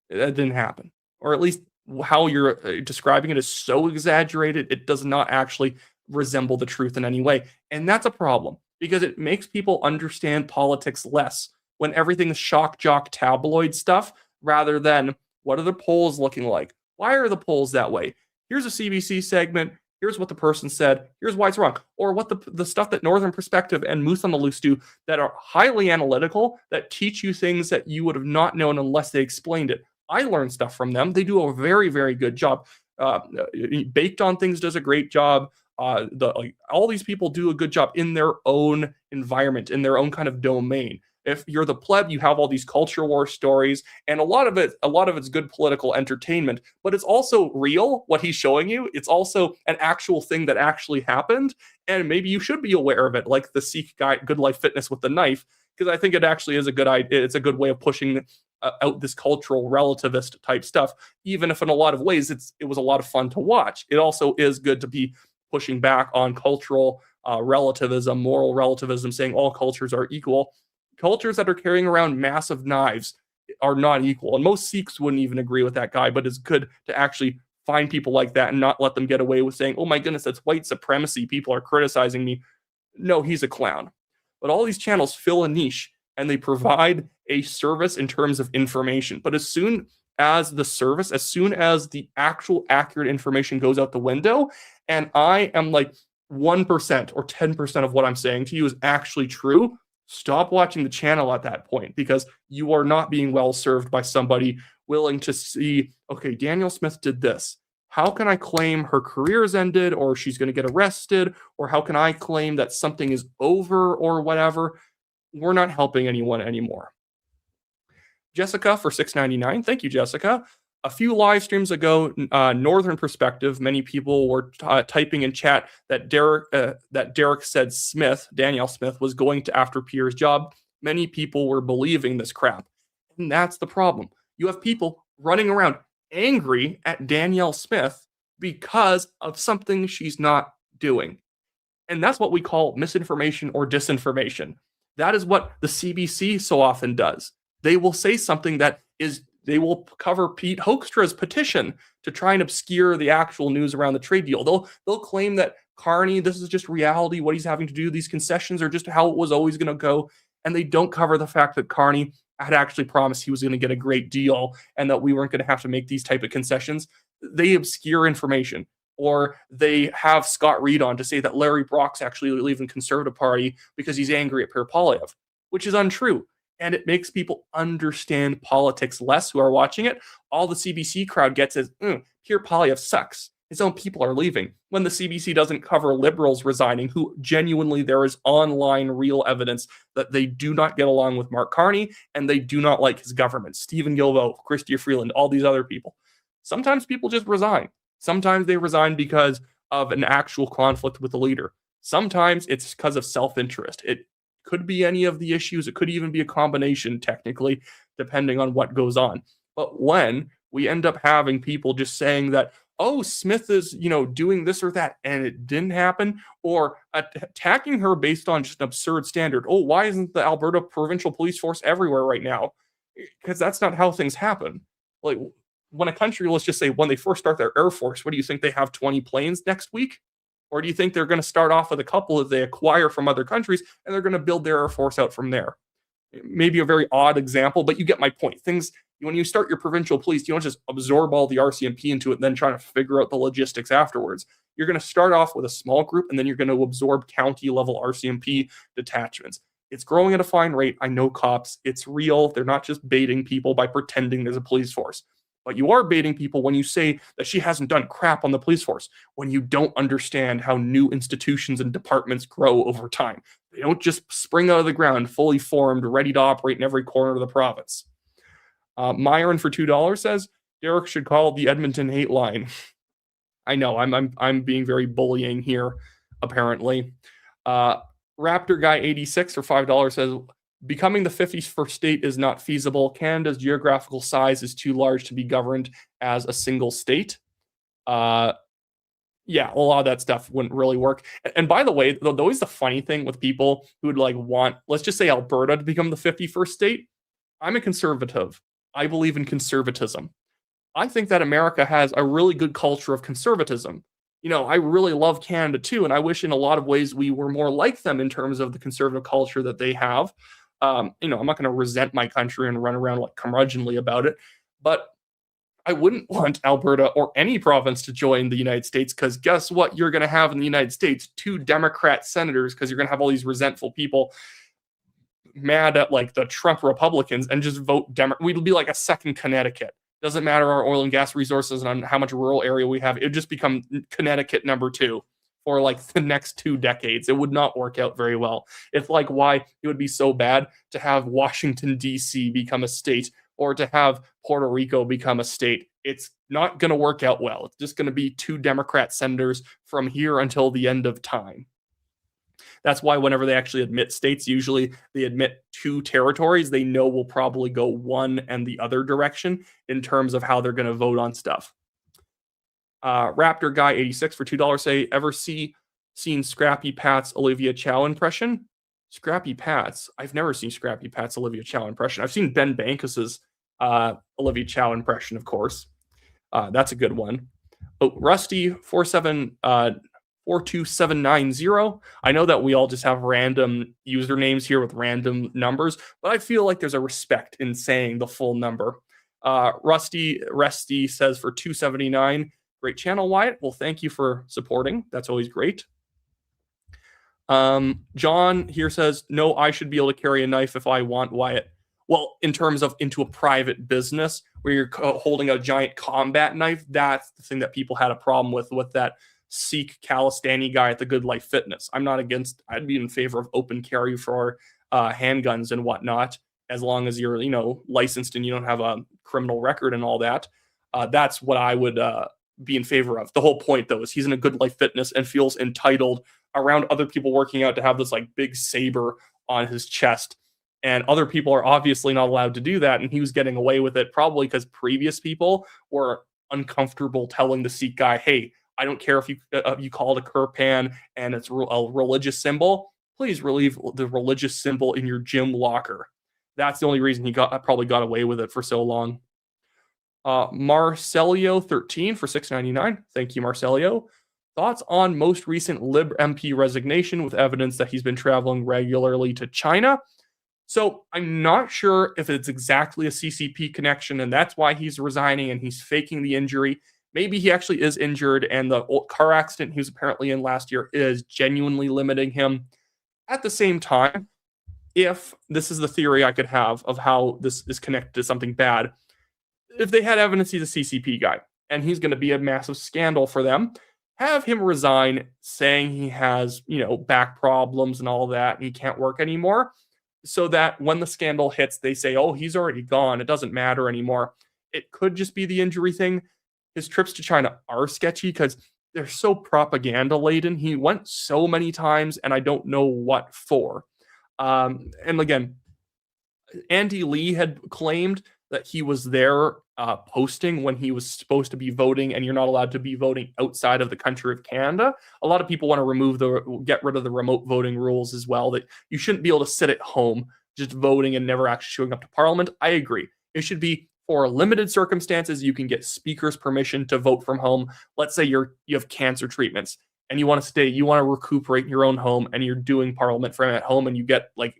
A: that didn't happen. Or at least how you're describing it is so exaggerated, it does not actually resemble the truth in any way. And that's a problem because it makes people understand politics less when everything is shock jock tabloid stuff rather than what are the polls looking like? Why are the polls that way? Here's a CBC segment. Here's what the person said. Here's why it's wrong. Or what the stuff that Northern Perspective and Moose on the Loose do that are highly analytical, that teach you things that you would have not known unless they explained it. I learned stuff from them. They do a very, very good job. Baked on Things does a great job. All these people do a good job in their own environment, in their own kind of domain. If you're the pleb, you have all these culture war stories, and a lot of it's good political entertainment, but it's also real, what he's showing you. It's also an actual thing that actually happened, and maybe you should be aware of it, like the Sikh guy, Good Life Fitness with the knife, because I think it actually is a good idea. It's a good way of pushing out this cultural relativist type stuff, even if in a lot of ways it was a lot of fun to watch. It also is good to be pushing back on cultural relativism, moral relativism, saying all cultures are equal. Cultures that are carrying around massive knives are not equal. And most Sikhs wouldn't even agree with that guy, but it's good to actually find people like that and not let them get away with saying, oh my goodness, that's white supremacy. People are criticizing me. No, he's a clown. But all these channels fill a niche and they provide a service in terms of information. But as soon as the actual accurate information goes out the window, and I am like 1% or 10% of what I'm saying to you is actually true, stop watching the channel at that point, because you are not being well served by somebody willing to see, okay, Danielle Smith did this. How can I claim her career is ended or she's going to get arrested? Or how can I claim that something is over or whatever? We're not helping anyone anymore. Jessica for $6.99. Thank you, Jessica. A few live streams ago, Northern Perspective, many people were typing in chat that Derek said Danielle Smith, was going after Pierre's job. Many people were believing this crap. And that's the problem. You have people running around angry at Danielle Smith because of something she's not doing. And that's what we call misinformation or disinformation. That is what the CBC so often does. They will say something they will cover Pete Hoekstra's petition to try and obscure the actual news around the trade deal. They'll claim that Carney, this is just reality, what he's having to do, these concessions are just how it was always going to go. And they don't cover the fact that Carney had actually promised he was going to get a great deal and that we weren't going to have to make these type of concessions. They obscure information. Or they have Scott Reed on to say that Larry Brock's actually leaving Conservative Party because he's angry at Pierre Poilievre, which is untrue. And it makes people understand politics less who are watching it. All the CBC crowd gets is, Pierre Poilievre sucks. His own people are leaving. When the CBC doesn't cover liberals resigning, who genuinely there is online real evidence that they do not get along with Mark Carney and they do not like his government. Stephen Guilbeault, Chrystia Freeland, all these other people. Sometimes people just resign. Sometimes they resign because of an actual conflict with the leader. Sometimes it's because of self-interest. It could be any of the issues. It could even be a combination, technically, depending on what goes on. But when we end up having people just saying that, oh, Smith is, doing this or that, and it didn't happen, or attacking her based on just an absurd standard. Oh, why isn't the Alberta Provincial Police Force everywhere right now? Because that's not how things happen. Like, when a country, let's just say, when they first start their Air Force, what do you think, they have 20 planes next week? Or do you think they're going to start off with a couple that they acquire from other countries and they're going to build their Air Force out from there? Maybe a very odd example, but you get my point. When you start your provincial police, you don't just absorb all the RCMP into it and then try to figure out the logistics afterwards. You're going to start off with a small group and then you're going to absorb county level RCMP detachments. It's growing at a fine rate. I know cops. It's real. They're not just baiting people by pretending there's a police force. But you are baiting people when you say that she hasn't done crap on the police force, when you don't understand how new institutions and departments grow over time. They don't just spring out of the ground, fully formed, ready to operate in every corner of the province. Myron for $2 says, Derek should call the Edmonton hate line. I know, I'm being very bullying here, apparently. Raptor Guy 86 for $5 says, becoming the 51st state is not feasible. Canada's geographical size is too large to be governed as a single state. yeah, a lot of that stuff wouldn't really work. And by the way, always the funny thing with people who would like want, let's just say Alberta to become the 51st state. I'm a conservative. I believe in conservatism. I think that America has a really good culture of conservatism. I really love Canada too, and I wish in a lot of ways we were more like them in terms of the conservative culture that they have. I'm not going to resent my country and run around like curmudgeonly about it, but I wouldn't want Alberta or any province to join the United States, because guess what you're going to have in the United States? 2 Democrat senators, because you're going to have all these resentful people mad at like the Trump Republicans and just vote Democrat. We'd be like a second Connecticut. Doesn't matter our oil and gas resources and how much rural area we have. It would just become Connecticut number 2 for like the next 2 decades. It would not work out very well. It's like why it would be so bad to have Washington, D.C. become a state or to have Puerto Rico become a state. It's not going to work out well. It's just going to be 2 Democrat senators from here until the end of time. That's why whenever they actually admit states, usually they admit 2 territories they know will probably go one and the other direction in terms of how they're going to vote on stuff. Raptor Guy 86 for $2 say, ever seen Scrappy Pat's Olivia Chow impression? Scrappy Pat's? I've never seen Scrappy Pat's Olivia Chow impression. I've seen Ben Bankas's Olivia Chow impression, of course. That's a good one. Oh, Rusty 42790. I know that we all just have random usernames here with random numbers, but I feel like there's a respect in saying the full number. Rusty says for $2.79, great channel, Wyatt. Well, thank you for supporting. That's always great. John here says, no, I should be able to carry a knife if I want, Wyatt. Well, in terms of into a private business where you're holding a giant combat knife, that's the thing that people had a problem with that Sikh Kalistani guy at the Good Life Fitness. I'm not against, I'd be in favor of open carry for handguns and whatnot, as long as you're, licensed and you don't have a criminal record and all that. That's what I would be in favor of. The whole point, though, is he's in a Good Life Fitness and feels entitled around other people working out to have this like big saber on his chest. And other people are obviously not allowed to do that. And he was getting away with it probably because previous people were uncomfortable telling the Sikh guy, hey, I don't care if you call it a kirpan and it's a religious symbol. Please relieve the religious symbol in your gym locker. That's the only reason he probably got away with it for so long. Marcelio 13 for $6.99. Thank you, Marcelio. Thoughts on most recent Lib MP resignation with evidence that he's been traveling regularly to China? So I'm not sure if it's exactly a CCP connection and that's why he's resigning and he's faking the injury. Maybe he actually is injured and the car accident he was apparently in last year is genuinely limiting him. At the same time, if this is the theory I could have of how this is connected to something bad, if they had evidence he's a CCP guy and he's going to be a massive scandal for them, have him resign saying he has, back problems and all that and he can't work anymore, so that when the scandal hits, they say, oh, he's already gone. It doesn't matter anymore. It could just be the injury thing. His trips to China are sketchy because they're so propaganda laden. He went so many times and I don't know what for. And again, Andy Lee had claimed that he was there posting when he was supposed to be voting, and you're not allowed to be voting outside of the country of Canada. A lot of people want to get rid of the remote voting rules as well, that you shouldn't be able to sit at home just voting and never actually showing up to Parliament. I agree. It should be for limited circumstances. You can get speaker's permission to vote from home. Let's say you have cancer treatments and you want to recuperate in your own home and you're doing Parliament from at home and you get like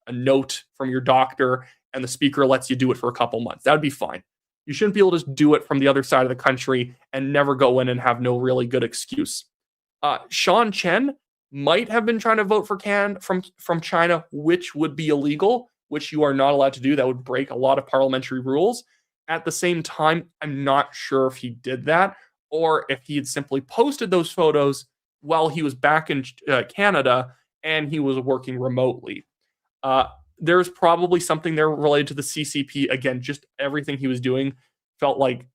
A: a note from your doctor and the speaker lets you do it for a couple months. That would be fine. You shouldn't be able to just do it from the other side of the country and never go in and have no really good excuse. Sean Chen might have been trying to vote for from China, which would be illegal, which you are not allowed to do. That would break a lot of parliamentary rules. At the same time, I'm not sure if he did that or if he had simply posted those photos while he was back in Canada and he was working remotely. There's probably something there related to the CCP. Again, just everything he was doing felt like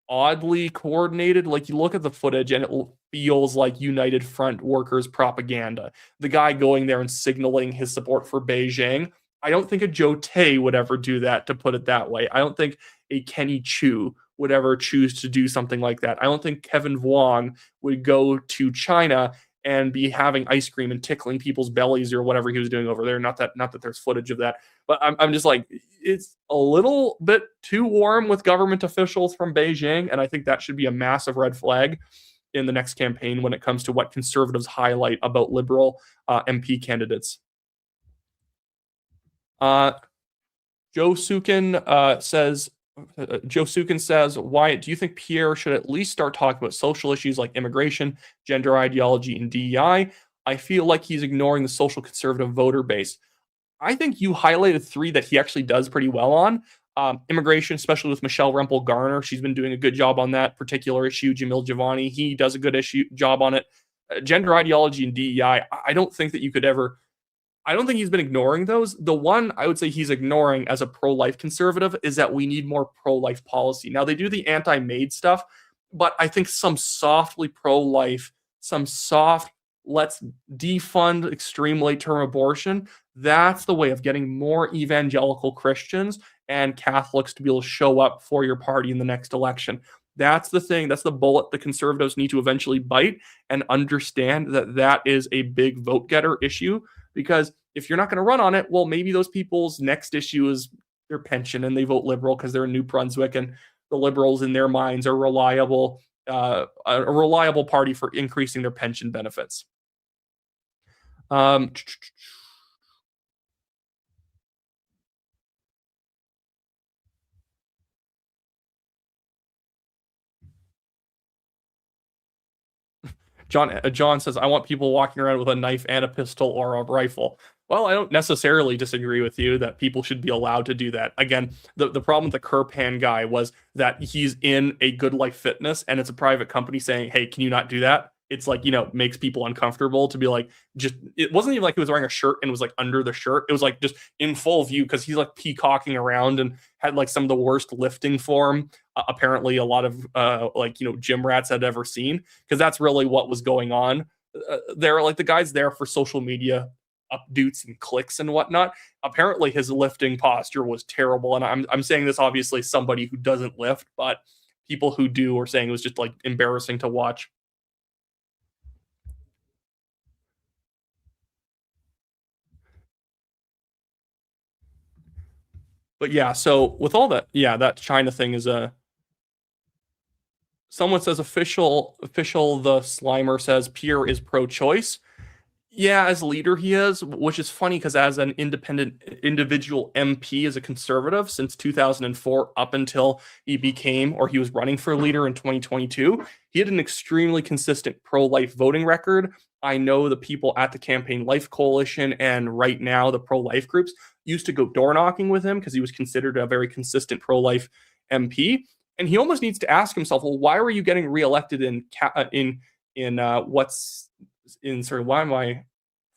A: oddly coordinated. Like you look at the footage and it feels like United Front workers propaganda. The guy going there and signaling his support for Beijing. I don't think a Joe Tay would ever do that, to put it that way. I don't think a Kenny Chu would ever choose to do something like that. I don't think Kevin Vuong would go to China and be having ice cream and tickling people's bellies or whatever he was doing over there. Not that there's footage of that, but I'm just like, it's a little bit too warm with government officials from Beijing, and I think that should be a massive red flag in the next campaign when it comes to what conservatives highlight about liberal MP candidates. Joe Sukin says, Wyatt, do you think Pierre should at least start talking about social issues like immigration, gender ideology, and DEI? I feel like he's ignoring the social conservative voter base. I think you highlighted 3 that he actually does pretty well on. Immigration, especially with Michelle Rempel Garner. She's been doing a good job on that particular issue. Jamil Giovanni, he does a good job on it. Gender ideology and DEI, I don't think that you could ever... I don't think he's been ignoring those. The one I would say he's ignoring as a pro-life conservative is that we need more pro-life policy. Now, they do the anti-MAID stuff, but I think some softly pro-life, some soft, let's defund extreme late-term abortion, that's the way of getting more evangelical Christians and Catholics to be able to show up for your party in the next election. That's the thing. That's the bullet the conservatives need to eventually bite and understand that that is a big vote-getter issue. Because if you're not going to run on it, well, maybe those people's next issue is their pension and they vote liberal because they're in New Brunswick and the liberals in their minds are a reliable party for increasing their pension benefits. John says, I want people walking around with a knife and a pistol or a rifle. Well, I don't necessarily disagree with you that people should be allowed to do that. Again, the problem with the Kerpan guy was that he's in a Good Life Fitness and it's a private company saying, hey, can you not do that? It's like, makes people uncomfortable to be like, it wasn't even like he was wearing a shirt and was like under the shirt. It was like just in full view because he's like peacocking around and had like some of the worst lifting form. Apparently a lot of gym rats had ever seen, because that's really what was going on. They're like the guy's there for social media updates and clicks and whatnot. Apparently his lifting posture was terrible. And I'm saying this obviously somebody who doesn't lift, but people who do are saying it was just like embarrassing to watch. But yeah, so with all that, that China thing is someone says official the Slimer says Pierre is pro-choice. Yeah, as leader he is, which is funny because as an independent individual MP as a conservative since 2004 up until he was running for leader in 2022, he had an extremely consistent pro-life voting record. I know the people at the Campaign Life Coalition and right now the pro-life groups used to go door knocking with him because he was considered a very consistent pro-life MP. And he almost needs to ask himself, well, why were you getting reelected why am I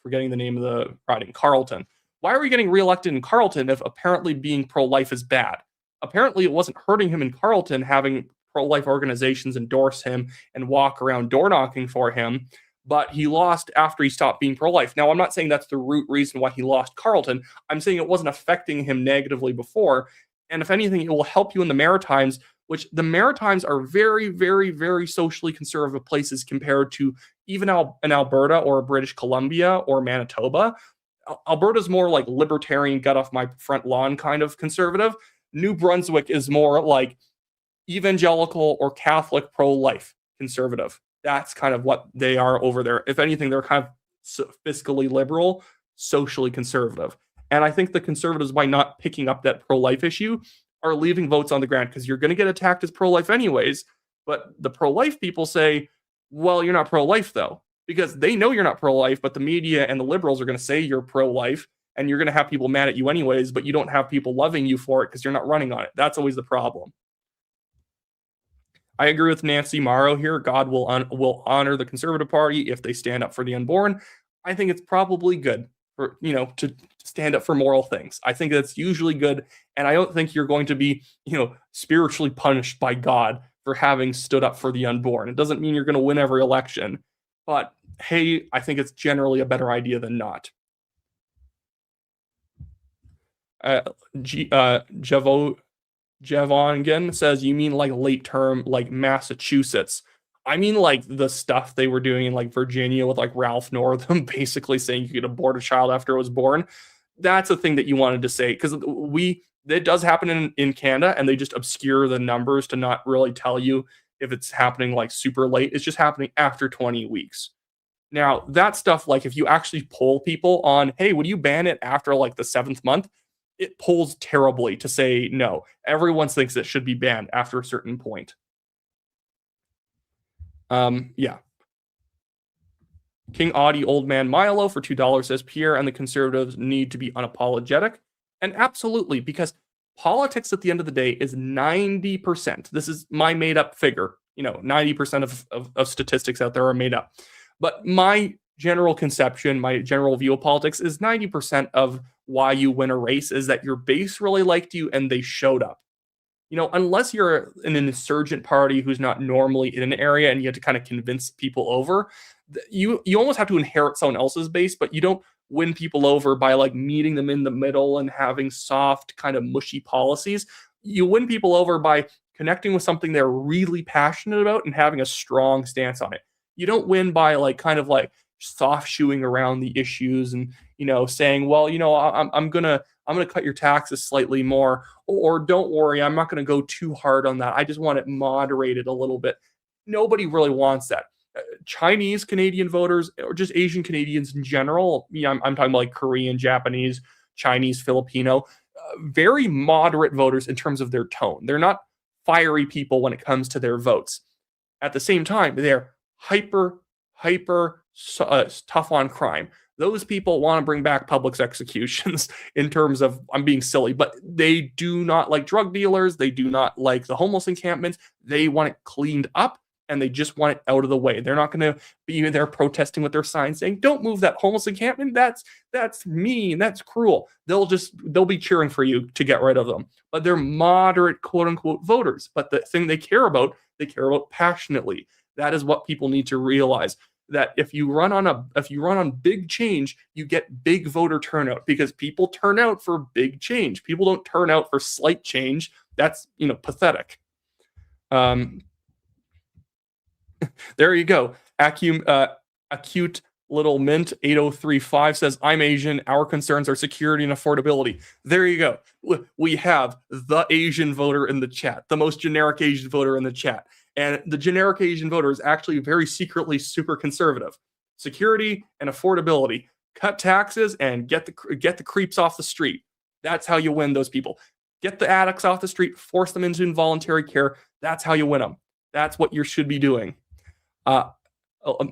A: forgetting the name of the riding? Carleton. Why are we getting reelected in Carleton if apparently being pro-life is bad? Apparently it wasn't hurting him in Carleton having pro-life organizations endorse him and walk around door knocking for him, but he lost after he stopped being pro-life. Now, I'm not saying that's the root reason why he lost Carleton. I'm saying it wasn't affecting him negatively before. And if anything, it will help you in the Maritimes, which the Maritimes are very, very, very socially conservative places compared to even an Alberta or British Columbia or Manitoba. Alberta's more like libertarian, gut off my front lawn kind of conservative. New Brunswick is more like evangelical or Catholic pro-life conservative. That's kind of what they are over there. If anything, they're kind of fiscally liberal, socially conservative. And I think the conservatives, by not picking up that pro-life issue, are leaving votes on the ground because you're going to get attacked as pro-life anyways. But the pro-life people say, well, you're not pro-life though, because they know you're not pro-life, but the media and the liberals are going to say you're pro-life and you're going to have people mad at you anyways, but you don't have people loving you for it because you're not running on it. That's always the problem. I agree with Nancy Morrow here. God will honor the Conservative Party if they stand up for the unborn. I think it's probably good for, to stand up for moral things. I think that's usually good. And I don't think you're going to be, spiritually punished by God for having stood up for the unborn. It doesn't mean you're going to win every election, but hey, I think it's generally a better idea than not. Javongan says, you mean like late term, like Massachusetts. I mean like the stuff they were doing in like Virginia with like Ralph Northam basically saying you could abort a child after it was born. That's a thing that you wanted to say, because it does happen in Canada, and they just obscure the numbers to not really tell you if it's happening like super late. It's just happening after 20 weeks. Now, that stuff, like if you actually poll people on, hey, would you ban it after like the 7th month? It polls terribly to say no. Everyone thinks it should be banned after a certain point. Yeah. King Audi Old Man Milo for $2 says Pierre and the Conservatives need to be unapologetic. And absolutely, because politics at the end of the day is 90%. This is my made up figure. 90% of statistics out there are made up. But my general conception, my general view of politics is 90% of why you win a race is that your base really liked you and they showed up. Unless you're an insurgent party who's not normally in an area and you have to kind of convince people over, you almost have to inherit someone else's base, but you don't win people over by like meeting them in the middle and having soft kind of mushy policies. You win people over by connecting with something they're really passionate about and having a strong stance on it. You don't win by like kind of like soft shoeing around the issues and saying, well, I'm gonna cut your taxes slightly more, or don't worry, I'm not gonna go too hard on that. I just want it moderated a little bit. Nobody really wants that. Chinese Canadian voters, or just Asian Canadians in general, I'm talking about like Korean, Japanese, Chinese, Filipino, very moderate voters in terms of their tone. They're not fiery people when it comes to their votes. At the same time, they're hyper tough on crime. Those people want to bring back public executions in terms of, I'm being silly, but they do not like drug dealers. They do not like the homeless encampments. They want it cleaned up and they just want it out of the way. They're not going to be there protesting with their signs saying, don't move that homeless encampment. That's mean. That's cruel. They'll be cheering for you to get rid of them. But they're moderate, quote unquote, voters. But the thing they care about passionately. That is what people need to realize, that if you run on big change, you get big voter turnout, because people turn out for big change. People don't turn out for slight change. That's pathetic. There you go. Acute Little Mint 8035 says, I'm Asian. Our concerns are security and affordability. There you go. We have the Asian voter in the chat, the most generic Asian voter in the chat. And the generic Asian voter is actually very secretly super conservative. Security and affordability. Cut taxes and get the creeps off the street. That's how you win those people. Get the addicts off the street, force them into involuntary care. That's how you win them. That's what you should be doing.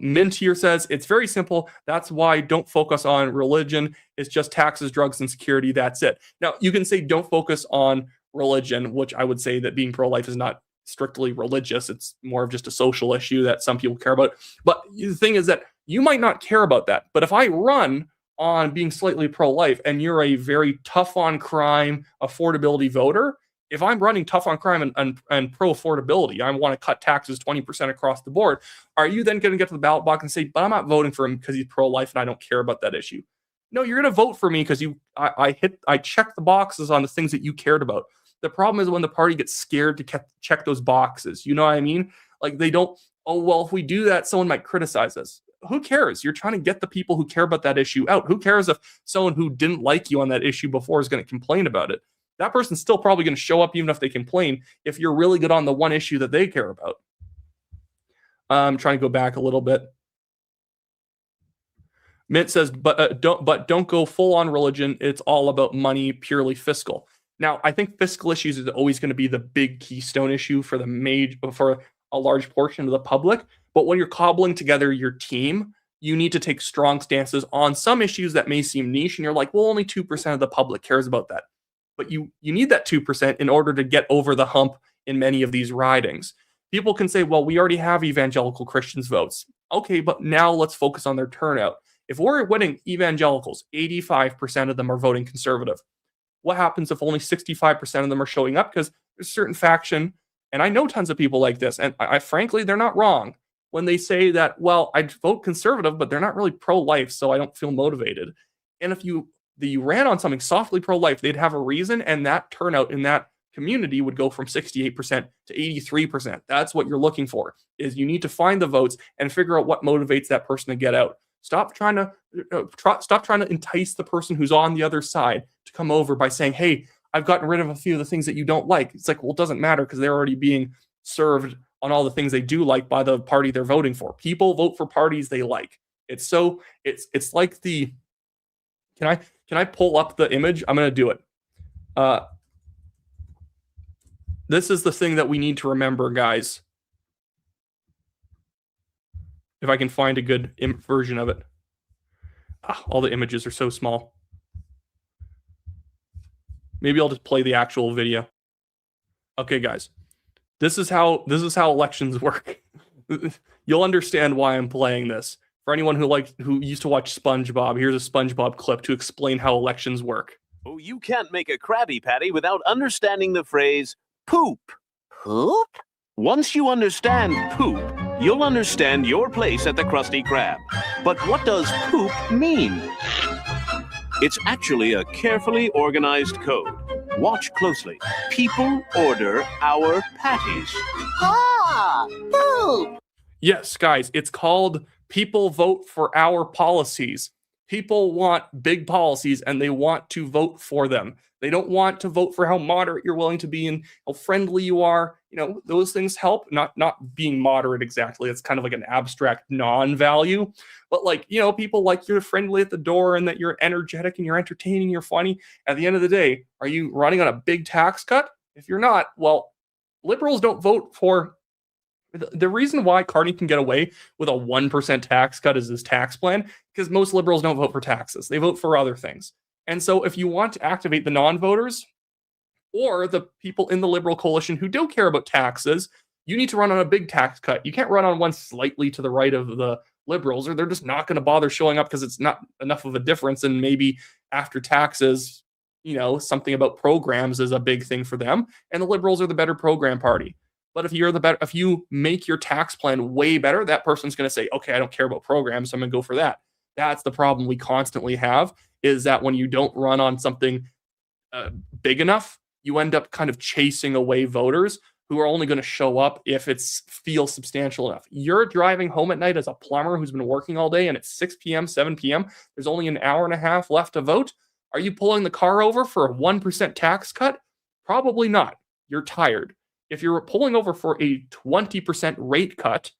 A: Mint here says, it's very simple. That's why don't focus on religion. It's just taxes, drugs, and security. That's it. Now, you can say don't focus on religion, which I would say that being pro-life is not strictly religious. It's more of just a social issue that some people care about. But the thing is that you might not care about that. But if I run on being slightly pro-life and you're a very tough on crime, affordability voter, if I'm running tough on crime and pro-affordability, I want to cut taxes 20% across the board, are you then going to get to the ballot box and say, but I'm not voting for him because he's pro-life and I don't care about that issue? No, you're going to vote for me because I checked the boxes on the things that you cared about. The problem is when the party gets scared to check those boxes. You know what I mean? Like they don't, oh, well, if we do that, someone might criticize us. Who cares? You're trying to get the people who care about that issue out. Who cares if someone who didn't like you on that issue before is going to complain about it? That person's still probably going to show up even if they complain, if you're really good on the one issue that they care about. I'm trying to go back a little bit. Mint says, but don't go full on religion. It's all about money, purely fiscal. Now, I think fiscal issues is always going to be the big keystone issue for for a large portion of the public. But when you're cobbling together your team, you need to take strong stances on some issues that may seem niche. And you're like, well, only 2% of the public cares about that. But you need that 2% in order to get over the hump in many of these ridings. People can say, well, we already have evangelical Christians votes. Okay, but now let's focus on their turnout. If we're winning evangelicals, 85% of them are voting conservative. What happens if only 65% of them are showing up? Because there's a certain faction, and I know tons of people like this, and I frankly, they're not wrong when they say that, well, I'd vote conservative, but they're not really pro-life, so I don't feel motivated. And if you ran on something softly pro-life, they'd have a reason, and that turnout in that community would go from 68% to 83%. That's what you're looking for, is you need to find the votes and figure out what motivates that person to get out. Stop trying to entice the person who's on the other side to come over by saying, hey, I've gotten rid of a few of the things that you don't like. It's like, well, it doesn't matter because they're already being served on all the things they do like by the party they're voting for. People vote for parties they like. It's like the, can I pull up the image? I'm going to do it. This is the thing that we need to remember, guys. If I can find a good version of it. All the images are so small. Maybe I'll just play the actual video. Okay, guys. This is how elections work. You'll understand why I'm playing this. For anyone who used to watch SpongeBob, here's a SpongeBob clip to explain how elections work.
E: Oh, you can't make a Krabby Patty without understanding the phrase poop.
F: Poop?
E: Once you understand poop, you'll understand your place at the Krusty Krab. But what does poop mean? It's actually a carefully organized code. Watch closely. People order our patties.
F: Ah, poop.
A: Yes, guys, it's called people vote for our policies. People want big policies and they want to vote for them. They don't want to vote for how moderate you're willing to be and how friendly you are. Those things help. Not being moderate exactly. It's kind of like an abstract non-value. But people like you're friendly at the door and that you're energetic and you're entertaining, you're funny. At the end of the day, are you running on a big tax cut? If you're not, well, liberals don't vote for. The reason why Carney can get away with a 1% tax cut is his tax plan, because most liberals don't vote for taxes. They vote for other things. And so if you want to activate the non-voters or the people in the liberal coalition who don't care about taxes, you need to run on a big tax cut. You can't run on one slightly to the right of the liberals, or they're just not going to bother showing up because it's not enough of a difference. And maybe after taxes, something about programs is a big thing for them. And the liberals are the better program party. But if you make your tax plan way better, that person's going to say, okay, I don't care about programs, so I'm going to go for that. That's the problem we constantly have, is that when you don't run on something big enough, you end up kind of chasing away voters who are only going to show up if it feels substantial enough. You're driving home at night as a plumber who's been working all day and it's 6 p.m., 7 p.m. There's only an hour and a half left to vote. Are you pulling the car over for a 1% tax cut? Probably not. You're tired. If you're pulling over for a 20% rate cut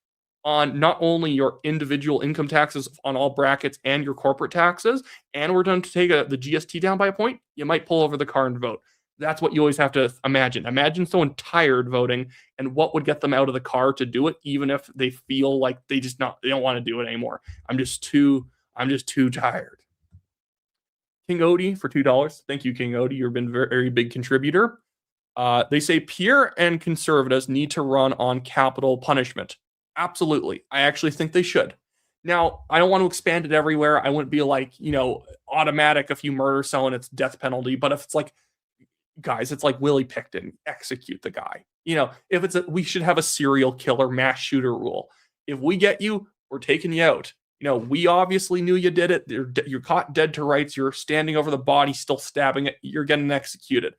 A: on not only your individual income taxes on all brackets and your corporate taxes, and we're done to take the GST down by a point, you might pull over the car and vote. That's what you always have to imagine. Imagine someone tired voting and what would get them out of the car to do it, even if they feel like they don't want to do it anymore. I'm just too tired. King Odie for $2. Thank you, King Odie. You've been a very, very big contributor. They say Pierre and conservatives need to run on capital punishment. Absolutely. I actually think they should. Now, I don't want to expand it everywhere. I wouldn't be like, automatic if you murder someone, it's death penalty. But if it's like, guys, it's like Willie Picton, execute the guy. If we should have a serial killer mass shooter rule. If we get you, we're taking you out. We obviously knew you did it. You're caught dead to rights. You're standing over the body, still stabbing it. You're getting executed.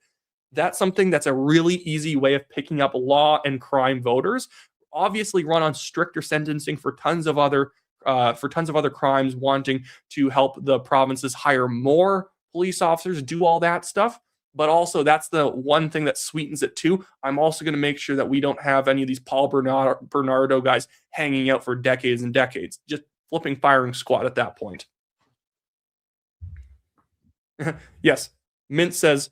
A: That's something that's a really easy way of picking up law and crime voters. Obviously, run on stricter sentencing for tons of other crimes, wanting to help the provinces hire more police officers, do all that stuff. But also, that's the one thing that sweetens it too. I'm also going to make sure that we don't have any of these Paul Bernardo guys hanging out for decades and decades, just flipping firing squad at that point. Yes, Mint says,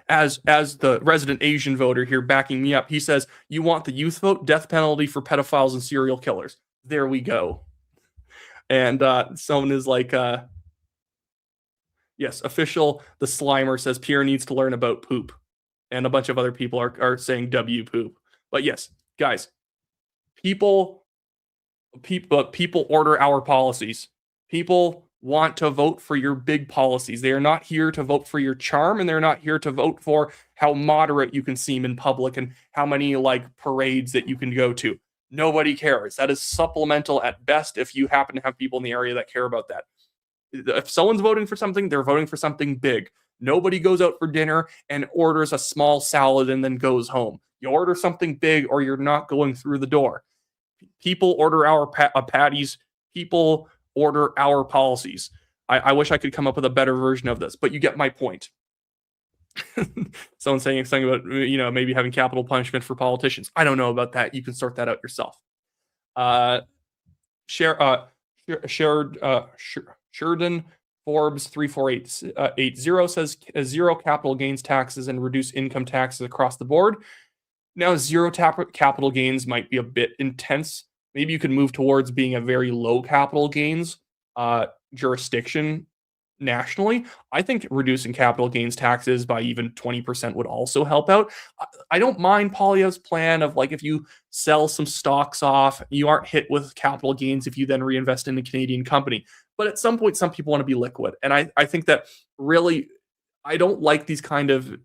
A: as the resident Asian voter here backing me up, he says, you want the youth vote, death penalty for pedophiles and serial killers. There we go. And someone is like, yes, official, the Slimer says Pierre needs to learn about poop. And a bunch of other people are saying W poop. But yes, guys, people order our policies. People want to vote for your big policies. They are not here to vote for your charm, and they're not here to vote for how moderate you can seem in public and how many parades that you can go to. Nobody cares. That is supplemental at best if you happen to have people in the area that care about that. If someone's voting for something, they're voting for something big. Nobody goes out for dinner and orders a small salad and then goes home. You order something big or you're not going through the door. People order our patties. People order our policies. I wish I could come up with a better version of this, but you get my point. Someone saying something about, maybe having capital punishment for politicians. I don't know about that. You can sort that out yourself. Sheridan Forbes 34880 says zero capital gains taxes and reduce income taxes across the board. Now, zero capital gains might be a bit intense. Maybe you could move towards being a very low capital gains jurisdiction nationally. I think reducing capital gains taxes by even 20% would also help out. I don't mind Poilievre's plan of like, if you sell some stocks off, you aren't hit with capital gains if you then reinvest in a Canadian company. But at some point, some people want to be liquid. And I think that really, I don't like these kind of,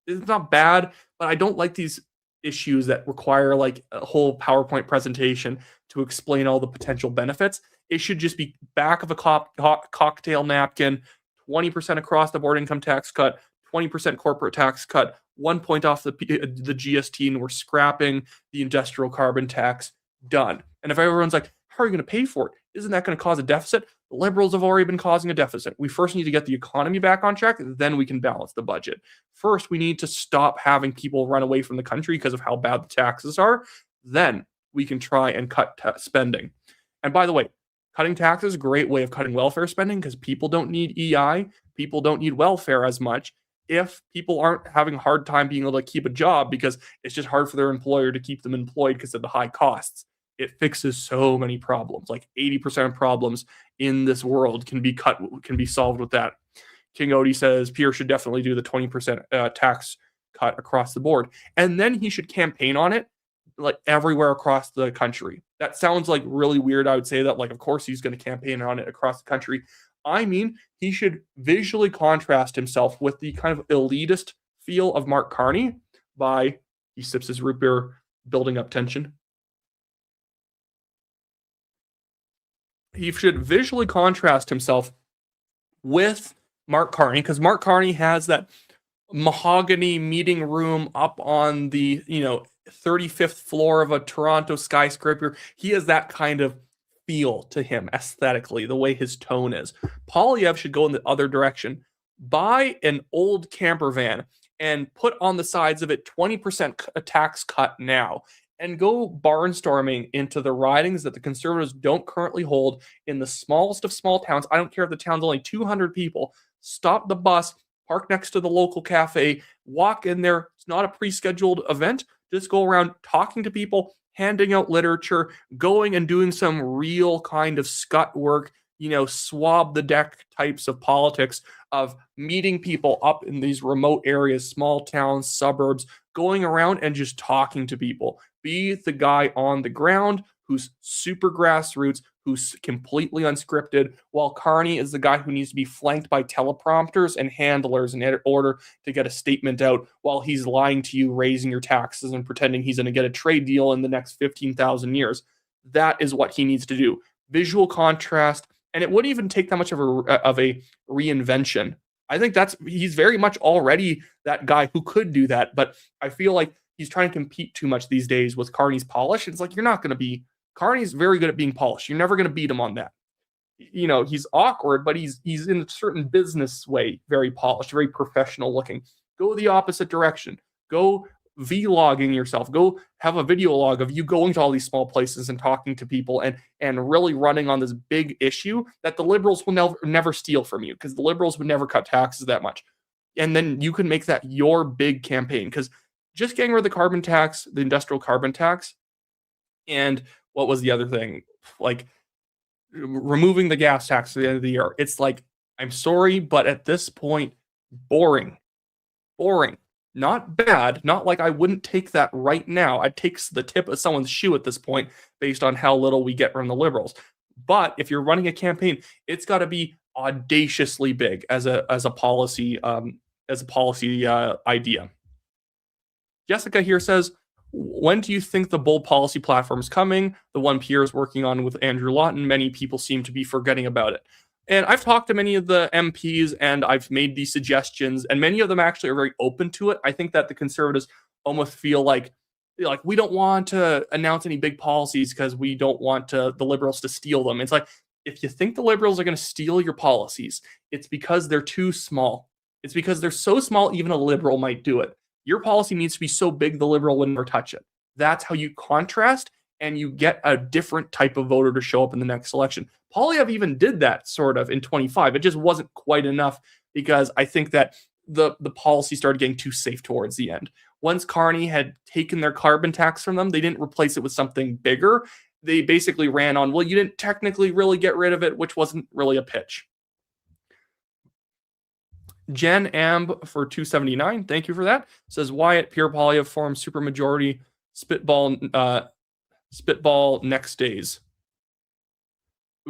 A: it's not bad, but I don't like these issues that require like a whole PowerPoint presentation to explain all the potential benefits. It should just be back of a cocktail napkin, 20% across the board income tax cut, 20% corporate tax cut, 1 point off the GST, and we're scrapping the industrial carbon tax. Done. And if everyone's like, how are you going to pay for it? Isn't that going to cause a deficit? The Liberals have already been causing a deficit. We first need to get the economy back on track, then we can balance the budget. First, we need to stop having people run away from the country because of how bad the taxes are. Then we can try and cut spending. And by the way, cutting taxes is a great way of cutting welfare spending because people don't need EI. People don't need welfare as much if people aren't having a hard time being able to keep a job because it's just hard for their employer to keep them employed because of the high costs. It fixes so many problems. Like 80% of problems in this world can be solved with that. King Odie says Pierre should definitely do the 20% tax cut across the board. And then he should campaign on it like everywhere across the country. That sounds like really weird. I would say that, like, of course he's going to campaign on it across the country. I mean, he should visually contrast himself with the kind of elitist feel of Mark Carney by, he sips his root beer, building up tension. He should visually contrast himself with Mark Carney, because Mark Carney has that mahogany meeting room up on the 35th floor of a Toronto skyscraper. He has that kind of feel to him aesthetically, the way his tone is. Poilievre should go in the other direction. Buy an old camper van and put on the sides of it 20% tax cut now, and go barnstorming into the ridings that the Conservatives don't currently hold in the smallest of small towns. I don't care if the town's only 200 people. Stop the bus, park next to the local cafe, walk in there. It's not a pre-scheduled event. Just go around talking to people, handing out literature, going and doing some real kind of scut work, swab the deck types of politics of meeting people up in these remote areas, small towns, suburbs, going around and just talking to people. Be the guy on the ground who's super grassroots, who's completely unscripted, while Carney is the guy who needs to be flanked by teleprompters and handlers in order to get a statement out while he's lying to you, raising your taxes, and pretending he's going to get a trade deal in the next 15,000 years. That is what he needs to do. Visual contrast, and it wouldn't even take that much of a reinvention. I think he's very much already that guy who could do that, but I feel like he's trying to compete too much these days with Carney's polish. It's like, you're not going to be, Carney's very good at being polished. You're never going to beat him on that. He's awkward, but he's in a certain business way, very polished, very professional looking. Go the opposite direction. Go vlogging yourself. Go have a video log of you going to all these small places and talking to people and really running on this big issue that the Liberals will never steal from you, because the Liberals would never cut taxes that much. And then you can make that your big campaign, because just getting rid of the carbon tax, the industrial carbon tax, and what was the other thing? Like removing the gas tax at the end of the year. It's like, I'm sorry, but at this point, boring. Not bad. Not like I wouldn't take that right now. I'd take the tip of someone's shoe at this point based on how little we get from the Liberals. But if you're running a campaign, it's got to be audaciously big as a policy idea. Jessica here says, when do you think the bold policy platform is coming? The one Pierre is working on with Andrew Lawton. Many people seem to be forgetting about it. And I've talked to many of the MPs and I've made these suggestions, and many of them actually are very open to it. I think that the Conservatives almost feel like we don't want to announce any big policies because we don't want the Liberals to steal them. It's like, if you think the Liberals are going to steal your policies, it's because they're too small. It's because they're so small, even a Liberal might do it. Your policy needs to be so big, the Liberal would never touch it. That's how you contrast, and you get a different type of voter to show up in the next election. Poilievre even did that sort of in 25. It just wasn't quite enough because I think that the policy started getting too safe towards the end. Once Carney had taken their carbon tax from them, they didn't replace it with something bigger. They basically ran on, well, you didn't technically really get rid of it, which wasn't really a pitch. Jen Amb for 279, thank you for that. Says Wyatt, Pierre Poilievre forms supermajority spitball next days.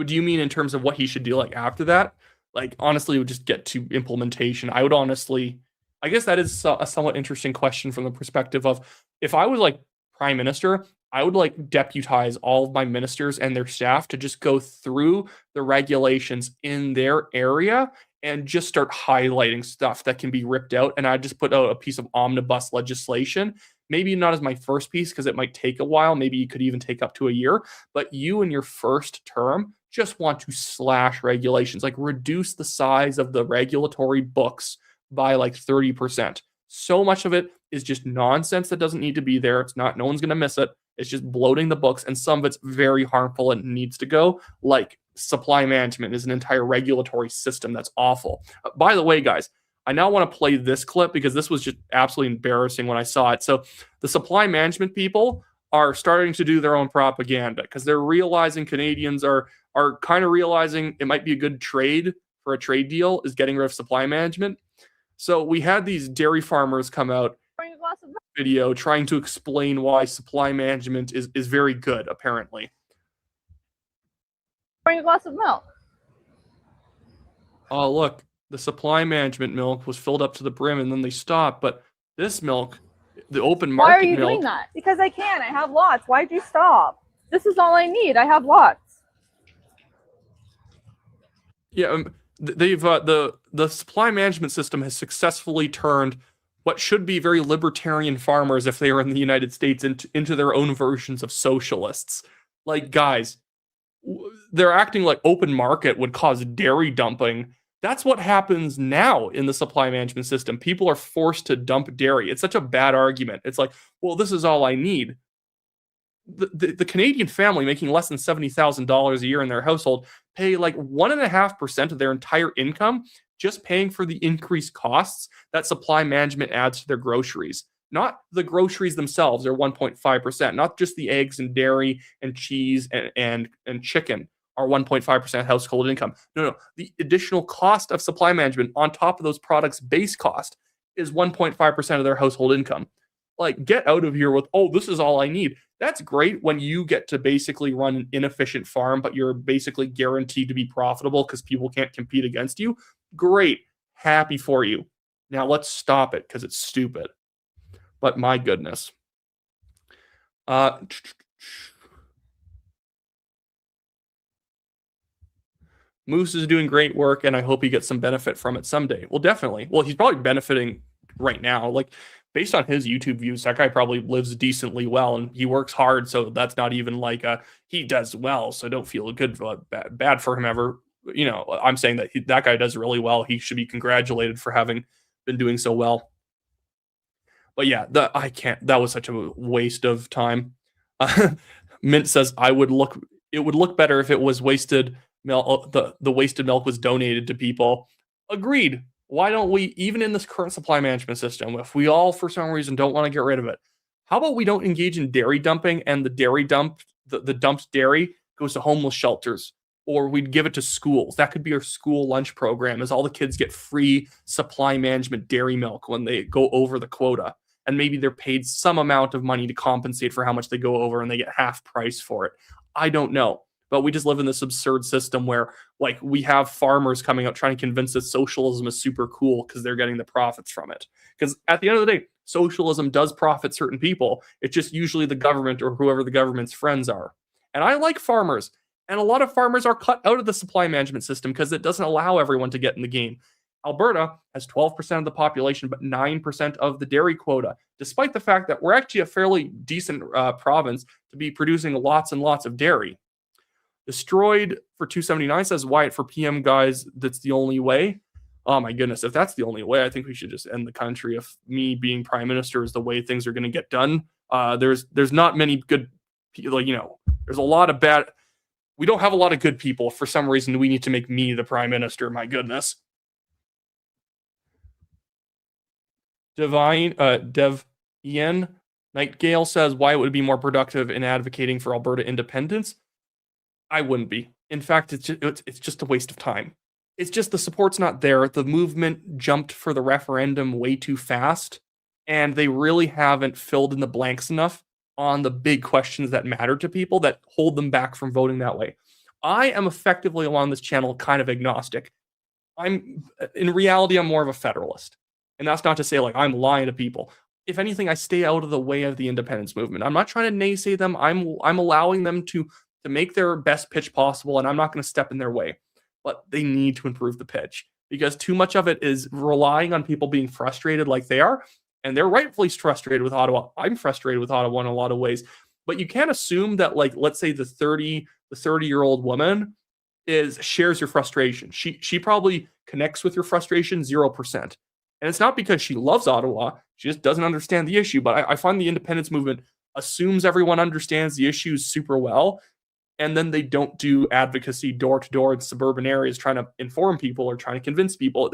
A: Do you mean in terms of what he should do like after that? Like, honestly, it would just get to implementation. I would honestly, I guess that is a somewhat interesting question from the perspective of, if I was like prime minister, I would like deputize all of my ministers and their staff to just go through the regulations in their area and just start highlighting stuff that can be ripped out. And I just put out a piece of omnibus legislation, maybe not as my first piece because it might take a while. Maybe you could even take up to a year, but you in your first term just want to slash regulations, like reduce the size of the regulatory books by like 30%. So much of it is just nonsense that doesn't need to be there. It's not, no one's going to miss it. It's just bloating the books, and some of it's very harmful and needs to go. Like supply management is an entire regulatory system that's awful. By the way, guys, I now want to play this clip because this was just absolutely embarrassing when I saw it. So the supply management people are starting to do their own propaganda because they're realizing Canadians are kind of realizing it might be a good trade for a trade deal is getting rid of supply management. So we had these dairy farmers come out video trying to explain why supply management is very good, apparently.
G: Bring a glass of milk.
A: Oh, look, the supply management milk was filled up to the brim and then they stopped, but this milk, the open market
G: Why are you
A: milk,
G: doing that? Because I can. I have lots. Why'd you stop? This is all I need. I have lots.
A: yeah, they've the supply management system has successfully turned what should be very libertarian farmers, if they were in the United States, into their own versions of socialists. Like, guys, they're acting like open market would cause dairy dumping. That's what happens now in the supply management system. People are forced to dump dairy. It's such a bad argument. It's like, well, this is all I need. The Canadian family making less than $70,000 a year in their household pay like 1.5% of their entire income just paying for the increased costs that supply management adds to their groceries. Not the groceries themselves are 1.5%, not just the eggs and dairy and cheese and chicken are 1.5% household income. No, the additional cost of supply management on top of those products' base cost is 1.5% of their household income. Like, get out of here with, oh, this is all I need. That's great when you get to basically run an inefficient farm, but you're basically guaranteed to be profitable because people can't compete against you. Great. Happy for you. Now let's stop it because it's stupid. But my goodness. Moose is doing great work, and I hope he gets some benefit from it someday. Well, definitely. Well, he's probably benefiting right now. Like, based on his YouTube views, that guy probably lives decently well, and he works hard, so that's not even like he does well, so don't feel good, bad for him ever. You know, I'm saying that that guy does really well. He should be congratulated for having been doing so well. But yeah, that was such a waste of time. Mint says, it would look better if it was wasted milk. The wasted milk was donated to people. Agreed. Why don't we, even in this current supply management system, if we all for some reason don't want to get rid of it, how about we don't engage in dairy dumping, and the dairy the dumped dairy goes to homeless shelters, or we'd give it to schools. That could be our school lunch program, as all the kids get free supply management dairy milk when they go over the quota. And maybe they're paid some amount of money to compensate for how much they go over, and they get half price for it. I don't know. But we just live in this absurd system where, like, we have farmers coming out trying to convince us socialism is super cool because they're getting the profits from it. Because at the end of the day, socialism does profit certain people. It's just usually the government or whoever the government's friends are. And I like farmers. And a lot of farmers are cut out of the supply management system because it doesn't allow everyone to get in the game. Alberta has 12% of the population, but 9% of the dairy quota, despite the fact that we're actually a fairly decent province to be producing lots and lots of dairy. Destroyed for 279 says, Wyatt, for PM guys, that's the only way. Oh my goodness, if that's the only way, I think we should just end the country. If me being prime minister is the way things are going to get done, there's not many good people, there's a lot of bad. We don't have a lot of good people. For some reason, we need to make me the prime minister. My goodness. Dev Ian Nightingale says, why would it be more productive in advocating for Alberta independence? I wouldn't be. In fact, it's just a waste of time. It's just the support's not there. The movement jumped for the referendum way too fast, and they really haven't filled in the blanks enough on the big questions that matter to people that hold them back from voting that way. I am effectively along this channel kind of agnostic. In reality, I'm more of a federalist. And that's not to say like I'm lying to people. If anything, I stay out of the way of the independence movement. I'm not trying to naysay them. I'm allowing them to make their best pitch possible, and I'm not going to step in their way. But they need to improve the pitch because too much of it is relying on people being frustrated like they are. And they're rightfully frustrated with Ottawa. I'm frustrated with Ottawa in a lot of ways. But you can't assume that, like, let's say the 30-year-old woman shares your frustration. She probably connects with your frustration 0%. And it's not because she loves Ottawa. She just doesn't understand the issue. But I find the independence movement assumes everyone understands the issues super well. And then they don't do advocacy door to door in suburban areas trying to inform people or trying to convince people.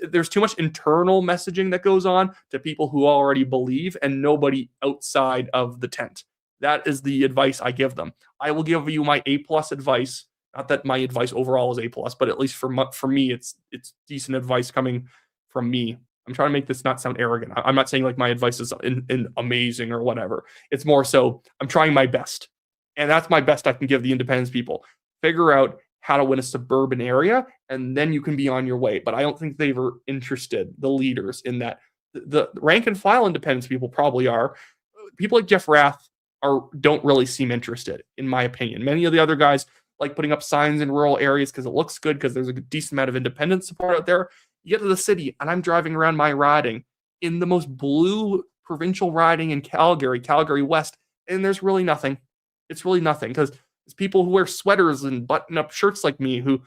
A: There's too much internal messaging that goes on to people who already believe and nobody outside of the tent. That is the advice I give them. I will give you my A+ advice. Not that my advice overall is A+, but at least for me, it's decent advice coming from me. I'm trying to make this not sound arrogant. I'm not saying like my advice is amazing or whatever. It's more so I'm trying my best. And that's my best I can give the independence people. Figure out how to win a suburban area, and then you can be on your way. But I don't think they were interested, the leaders, in that. The rank and file independence people probably are. People like Jeff Rath don't really seem interested, in my opinion. Many of the other guys like putting up signs in rural areas because it looks good, because there's a decent amount of independent support out there. You get to the city, and I'm driving around my riding in the most blue provincial riding in Calgary West, and there's really nothing. It's really nothing, because it's people who wear sweaters and button-up shirts like me who,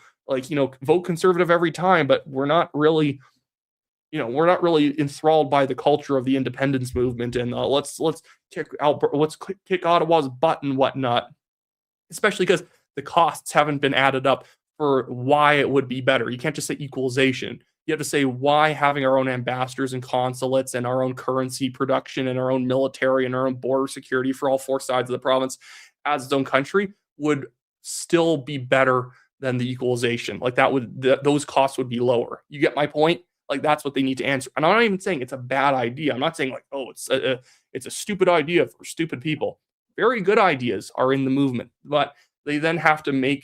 A: vote conservative every time, but we're not really enthralled by the culture of the independence movement and let's kick Ottawa's butt and whatnot. Especially because the costs haven't been added up for why it would be better. You can't just say equalization. You have to say why having our own ambassadors and consulates and our own currency production and our own military and our own border security for all four sides of the province as its own country would still be better than the equalization. Like those costs would be lower. You get my point? Like that's what they need to answer. And I'm not even saying it's a bad idea. I'm not saying like, oh, it's a stupid idea for stupid people. Very good ideas are in the movement, but they then have to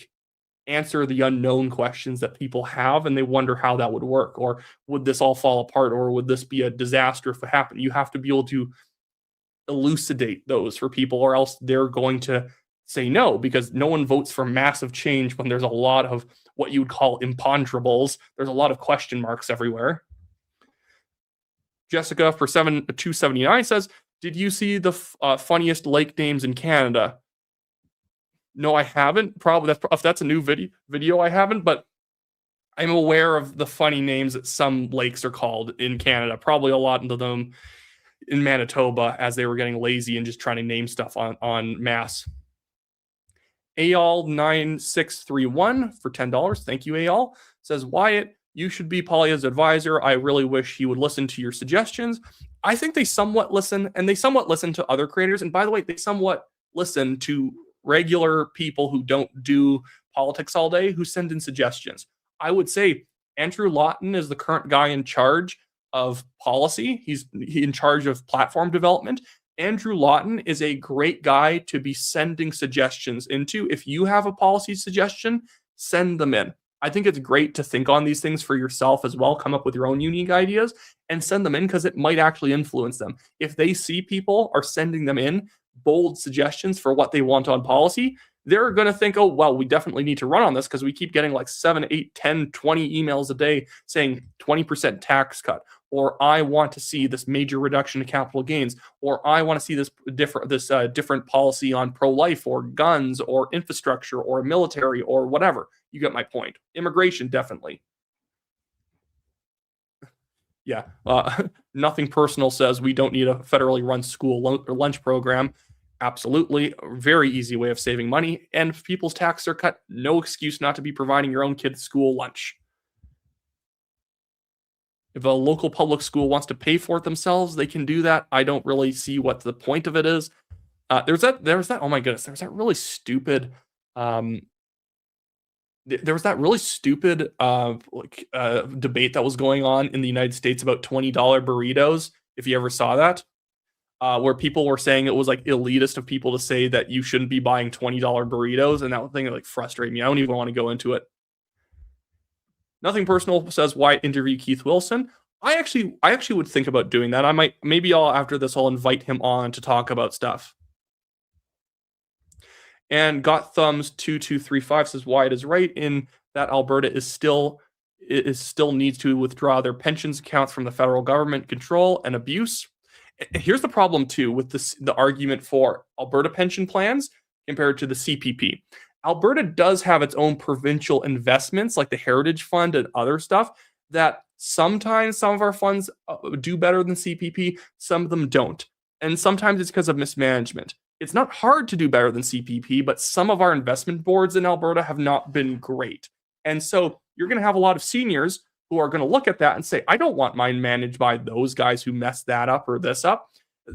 A: answer the unknown questions that people have, and they wonder how that would work, or would this all fall apart, or would this be a disaster if it happened? You have to be able to elucidate those for people, or else they're going to say no, because no one votes for massive change when there's a lot of what you would call imponderables. There's a lot of question marks everywhere. Jessica for 279 says, did you see the funniest lake names in Canada? No, I haven't. Probably if that's a new video, I haven't, but I'm aware of the funny names that some lakes are called in Canada. Probably a lot of them in Manitoba, as they were getting lazy and just trying to name stuff on mass. Ayal9631 for $10. Thank you, Ayal. Says, Wyatt, you should be Polia's advisor. I really wish he would listen to your suggestions. I think they somewhat listen, and they somewhat listen to other creators. And by the way, they somewhat listen to regular people who don't do politics all day, who send in suggestions. I would say Andrew Lawton is the current guy in charge of policy. He's in charge of platform development. Andrew Lawton is a great guy to be sending suggestions into. If you have a policy suggestion, send them in. I think it's great to think on these things for yourself as well, come up with your own unique ideas and send them in, because it might actually influence them. If they see people are sending them in bold suggestions for what they want on policy, they're going to think, oh, well, we definitely need to run on this because we keep getting like 7, 8, 10, 20 emails a day saying 20% tax cut, or I want to see this major reduction in capital gains, or I want to see this different policy on pro-life or guns or infrastructure or military or whatever. You get my point. Immigration, definitely. Yeah. Nothing personal says we don't need a federally run school lunch program. Absolutely. A very easy way of saving money. And if people's taxes are cut, no excuse not to be providing your own kids school lunch. If a local public school wants to pay for it themselves, they can do that. I don't really see what the point of it is. There's that, oh my goodness, there was that really stupid, debate that was going on in the United States about $20 burritos, if you ever saw that, where people were saying it was like elitist of people to say that you shouldn't be buying $20 burritos, and that thing like frustrated me. I don't even want to go into it. Nothing personal says why interview Keith Wilson. I actually would think about doing that. After this, I'll invite him on to talk about stuff. And Got Thumbs 2235 says Wyatt is right in that Alberta still needs to withdraw their pensions accounts from the federal government control and abuse. Here's the problem too with the argument for Alberta pension plans compared to the CPP. Alberta does have its own provincial investments like the Heritage Fund and other stuff that sometimes some of our funds do better than CPP, some of them don't. And sometimes it's because of mismanagement. It's not hard to do better than CPP, but some of our investment boards in Alberta have not been great. And so you're going to have a lot of seniors who are going to look at that and say, I don't want mine managed by those guys who messed that up or this up.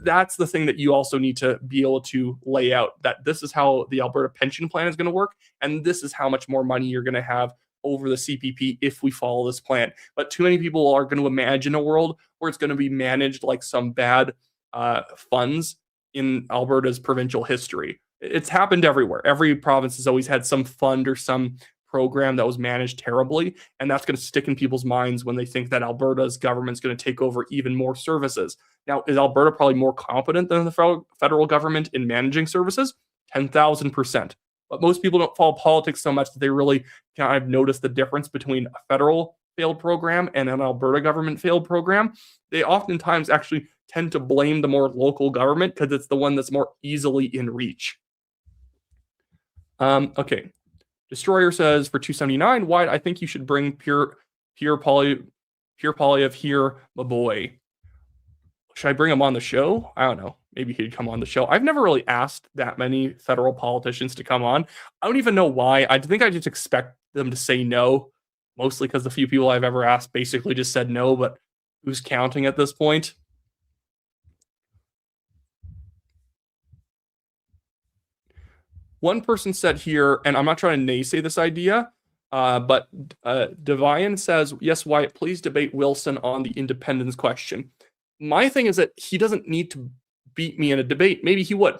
A: That's the thing that you also need to be able to lay out, that this is how the Alberta pension plan is going to work, and this is how much more money you're going to have over the CPP if we follow this plan. But too many people are going to imagine a world where it's going to be managed like some bad funds in Alberta's provincial history. It's happened everywhere. Every province has always had some fund or some program that was managed terribly, and that's going to stick in people's minds when they think that Alberta's government's going to take over even more services. Now, is Alberta probably more competent than the federal government in managing services? 10,000%. But most people don't follow politics so much that they really kind of notice the difference between a federal failed program and an Alberta government failed program. They oftentimes actually tend to blame the more local government because it's the one that's more easily in reach. Okay. Destroyer says for 279, Wyatt, I think you should bring Pure Polyev here, my boy. Should I bring him on the show? I don't know. Maybe he'd come on the show. I've never really asked that many federal politicians to come on. I don't even know why. I think I just expect them to say no, mostly because the few people I've ever asked basically just said no, but who's counting at this point? One person said here, and I'm not trying to naysay this idea, but Devian says, yes, Wyatt, please debate Wilson on the independence question. My thing is that he doesn't need to beat me in a debate. Maybe he would.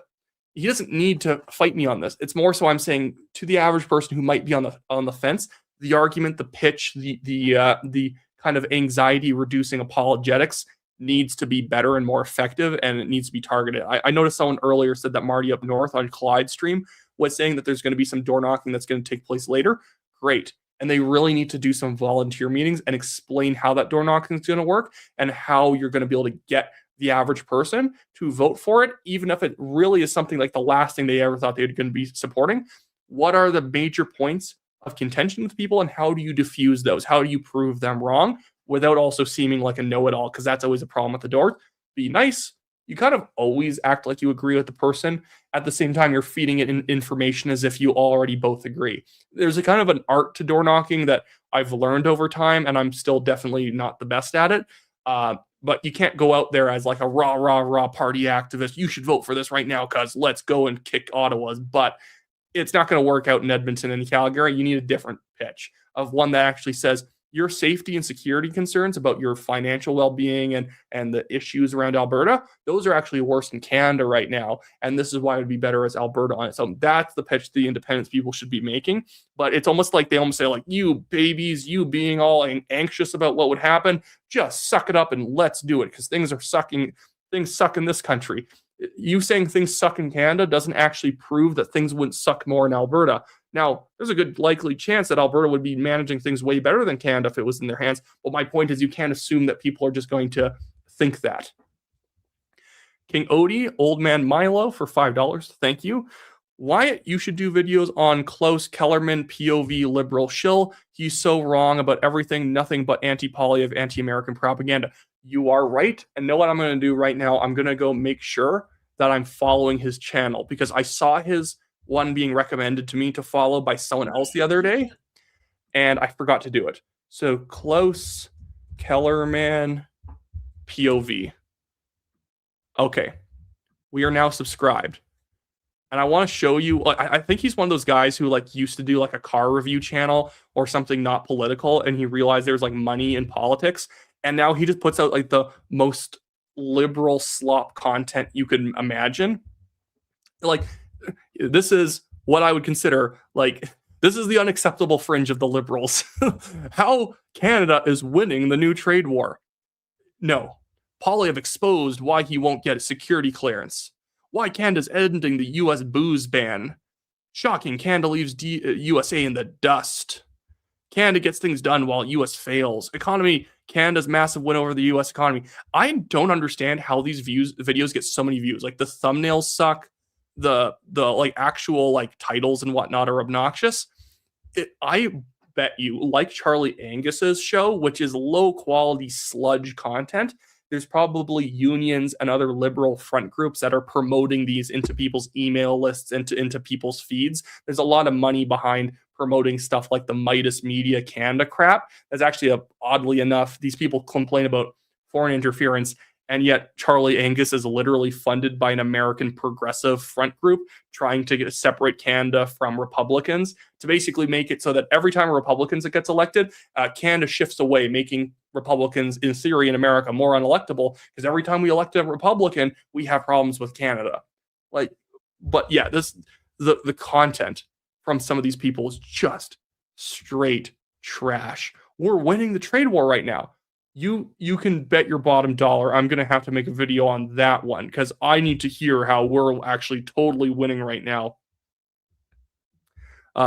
A: He doesn't need to fight me on this. It's more so I'm saying to the average person who might be on the fence, the argument, the pitch, the kind of anxiety reducing apologetics needs to be better and more effective, and it needs to be targeted. I noticed someone earlier said that Marty up north on Clyde stream was saying that there's going to be some door knocking that's going to take place later. Great. And they really need to do some volunteer meetings and explain how that door knocking is going to work and how you're going to be able to get the average person to vote for it, even if it really is something like the last thing they ever thought they were going to be supporting. What are the major points of contention with people, and how do you diffuse those? How do you prove them wrong without also seeming like a know-it-all? Because that's always a problem at the door. Be nice. You kind of always act like you agree with the person. At the same time, you're feeding it information as if you already both agree. There's a kind of an art to door knocking that I've learned over time, and I'm still definitely not the best at it. But you can't go out there as like a rah party activist. You should vote for this right now because let's go and kick Ottawa's butt. It's not going to work out in Edmonton and Calgary. You need a different pitch of one that actually says, your safety and security concerns about your financial well-being and the issues around Alberta, those are actually worse in Canada right now. And this is why it would be better as Alberta on it. So that's the pitch the independence people should be making. But it's almost like they almost say like, you babies, you being all anxious about what would happen, just suck it up and let's do it because things suck in this country. You saying things suck in Canada doesn't actually prove that things wouldn't suck more in Alberta. Now, there's a good likely chance that Alberta would be managing things way better than Canada if it was in their hands. But my point is, you can't assume that people are just going to think that. King Odie, Old Man Milo for $5. Thank you. Wyatt, you should do videos on Klaus Kellerman, POV liberal shill. He's so wrong about everything, nothing but anti-Polyev, anti-American propaganda. You are right. And know what I'm going to do right now? I'm going to go make sure that I'm following his channel because I saw his one being recommended to me to follow by someone else the other day, and I forgot to do it. So Klaus Kellerman POV. Okay. We are now subscribed. And I want to show you, I think he's one of those guys who like used to do like a car review channel or something not political, and he realized there's like money in politics, and now he just puts out like the most liberal slop content you could imagine. Like, this is what I would consider like, this is the unacceptable fringe of the liberals. How Canada is winning the new trade war. No. Polyev exposed why he won't get a security clearance. Why Canada's ending the U.S. booze ban. Shocking, Canada leaves USA in the dust. Canada gets things done while U.S. fails. Economy, Canada's massive win over the U.S. economy. I don't understand how these videos get so many views. Like, the thumbnails suck. The like actual like titles and whatnot are obnoxious. I bet you, like Charlie Angus's show, which is low quality sludge content, there's probably unions and other liberal front groups that are promoting these into people's email lists, into people's feeds. There's a lot of money behind promoting stuff like the Midas Media Canada crap. That's actually, oddly enough, these people complain about foreign interference, and yet Charlie Angus is literally funded by an American progressive front group trying to separate Canada from Republicans to basically make it so that every time a Republican gets elected, Canada shifts away, making Republicans in theory in America more unelectable, because every time we elect a Republican, we have problems with Canada. Like, but yeah, the content from some of these people is just straight trash. We're winning the trade war right now. You can bet your bottom dollar I'm going to have to make a video on that one, because I need to hear how we're actually totally winning right now.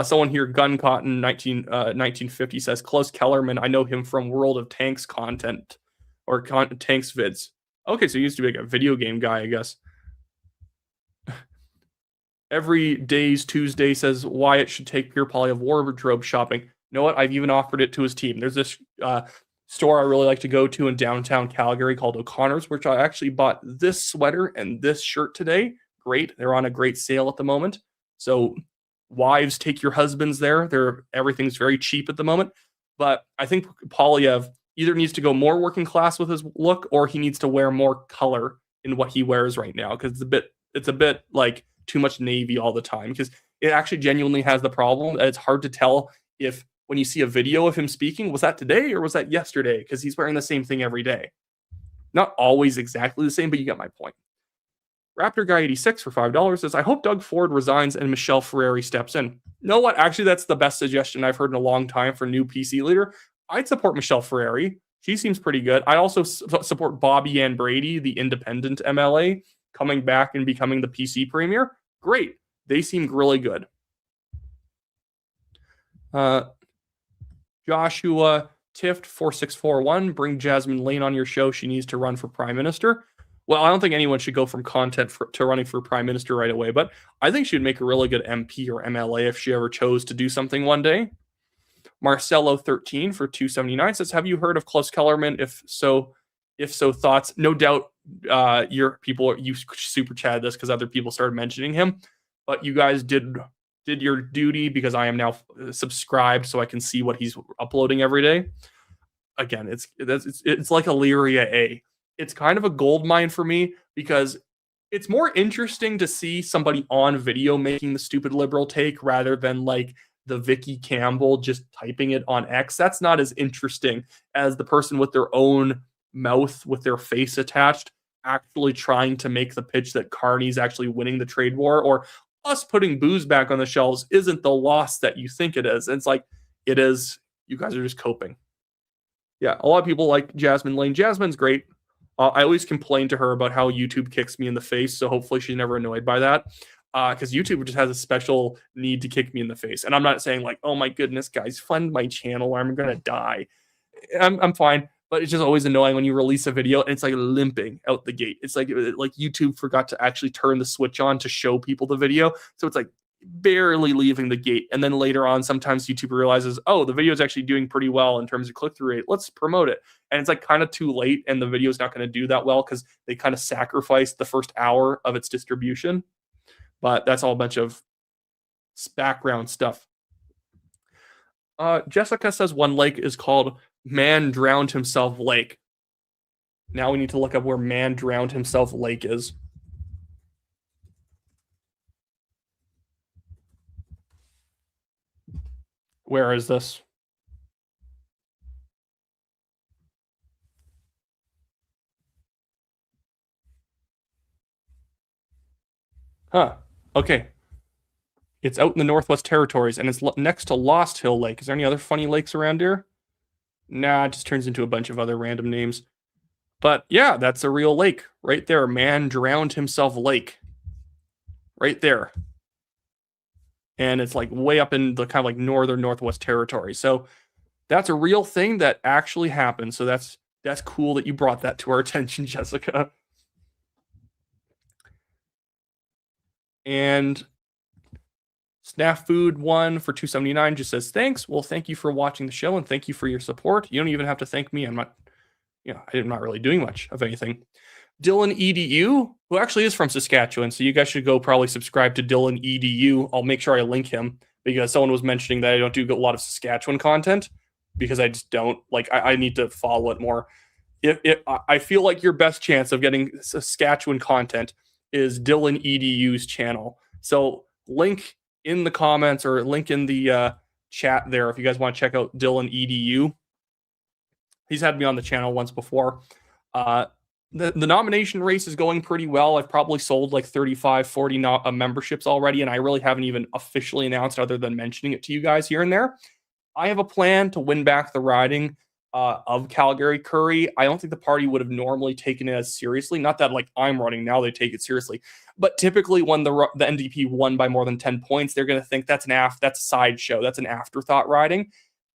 A: Someone here, Gun Cotton 1950 says, Klaus Kellerman, I know him from World of Tanks content or Tanks vids. Okay, so he used to be like a video game guy, I guess. Every day's Tuesday says Wyatt should take Pure Polyev wardrobe shopping. You know what? I've even offered it to his team. There's this store I really like to go to in downtown Calgary called O'Connor's, which I actually bought this sweater and this shirt today. Great. They're on a great sale at the moment. So wives, take your husbands there. Everything's very cheap at the moment. But I think Polyev either needs to go more working class with his look, or he needs to wear more color in what he wears right now, because it's a bit like too much navy all the time, because it actually genuinely has the problem that it's hard to tell if, when you see a video of him speaking, was that today or was that yesterday? Because he's wearing the same thing every day. Not always exactly the same, but you get my point. Raptor Guy 86 for $5 says, I hope Doug Ford resigns and Michelle Ferrari steps in. You know what? Actually, that's the best suggestion I've heard in a long time for new PC leader. I'd support Michelle Ferrari. She seems pretty good. I also support Bobby Ann Brady, the independent MLA, coming back and becoming the PC premier. Great. They seem really good. Joshua Tift 4641, bring Jasmine Lane on your show. She needs to run for prime minister. Well, I don't think anyone should go from content to running for prime minister right away, but I think she would make a really good MP or MLA if she ever chose to do something one day. Marcelo 13 for $2.79 says, have you heard of Klaus Kellerman? If so, thoughts. No doubt you super chatted this because other people started mentioning him, but you guys did your duty, because I am now subscribed so I can see what he's uploading every day. Again, it's like Illyria A. It's kind of a gold mine for me, because it's more interesting to see somebody on video making the stupid liberal take rather than like the Vicky Campbell just typing it on X. That's not as interesting as the person with their own mouth with their face attached actually trying to make the pitch that Carney's actually winning the trade war, or us putting booze back on the shelves isn't the loss that you think it is. It's like, it is. You guys are just coping. Yeah, a lot of people like Jasmine Lane. Jasmine's great. I always complain to her about how YouTube kicks me in the face, so hopefully she's never annoyed by that. Because YouTube just has a special need to kick me in the face. And I'm not saying like, oh my goodness, guys, fund my channel or I'm going to die. I'm fine. But it's just always annoying when you release a video and it's like limping out the gate. It's like YouTube forgot to actually turn the switch on to show people the video. So it's like barely leaving the gate. And then later on, sometimes YouTube realizes, oh, the video is actually doing pretty well in terms of click-through rate. Let's promote it. And it's like kind of too late and the video is not going to do that well because they kind of sacrificed the first hour of its distribution. But that's all a bunch of background stuff. Jessica says one lake is called Man Drowned Himself Lake. Now we need to look up where Man Drowned Himself Lake is. Where is this? Huh. Okay. It's out in the Northwest Territories, and it's next to Lost Hill Lake. Is there any other funny lakes around here? Nah, it just turns into a bunch of other random names. But yeah, that's a real lake right there. Man Drowned Himself Lake. Right there. And it's like way up in the kind of like northern Northwest Territory. So that's a real thing that actually happened. So that's cool that you brought that to our attention, Jessica. And Snack Food 1 for $2.79 just says, thanks. Well, thank you for watching the show and thank you for your support. You don't even have to thank me. I'm not really doing much of anything. Dylan EDU, who actually is from Saskatchewan, so you guys should go probably subscribe to Dylan EDU. I'll make sure I link him because someone was mentioning that I don't do a lot of Saskatchewan content because I just don't. Like, I need to follow it more. I feel like your best chance of getting Saskatchewan content is Dylan EDU's channel. So link in the comments or link in the chat there if you guys want to check out Dylan EDU. He's had me on the channel once before. The nomination race is going pretty well. I've probably sold like 35, 40 memberships already, and I really haven't even officially announced other than mentioning it to you guys here and there. I have a plan to win back the riding of Calgary Curry. I don't think the party would have normally taken it as seriously. Not that like I'm running now, they take it seriously. But typically when the NDP won by more than 10 points, they're going to think that's a sideshow. That's an afterthought riding.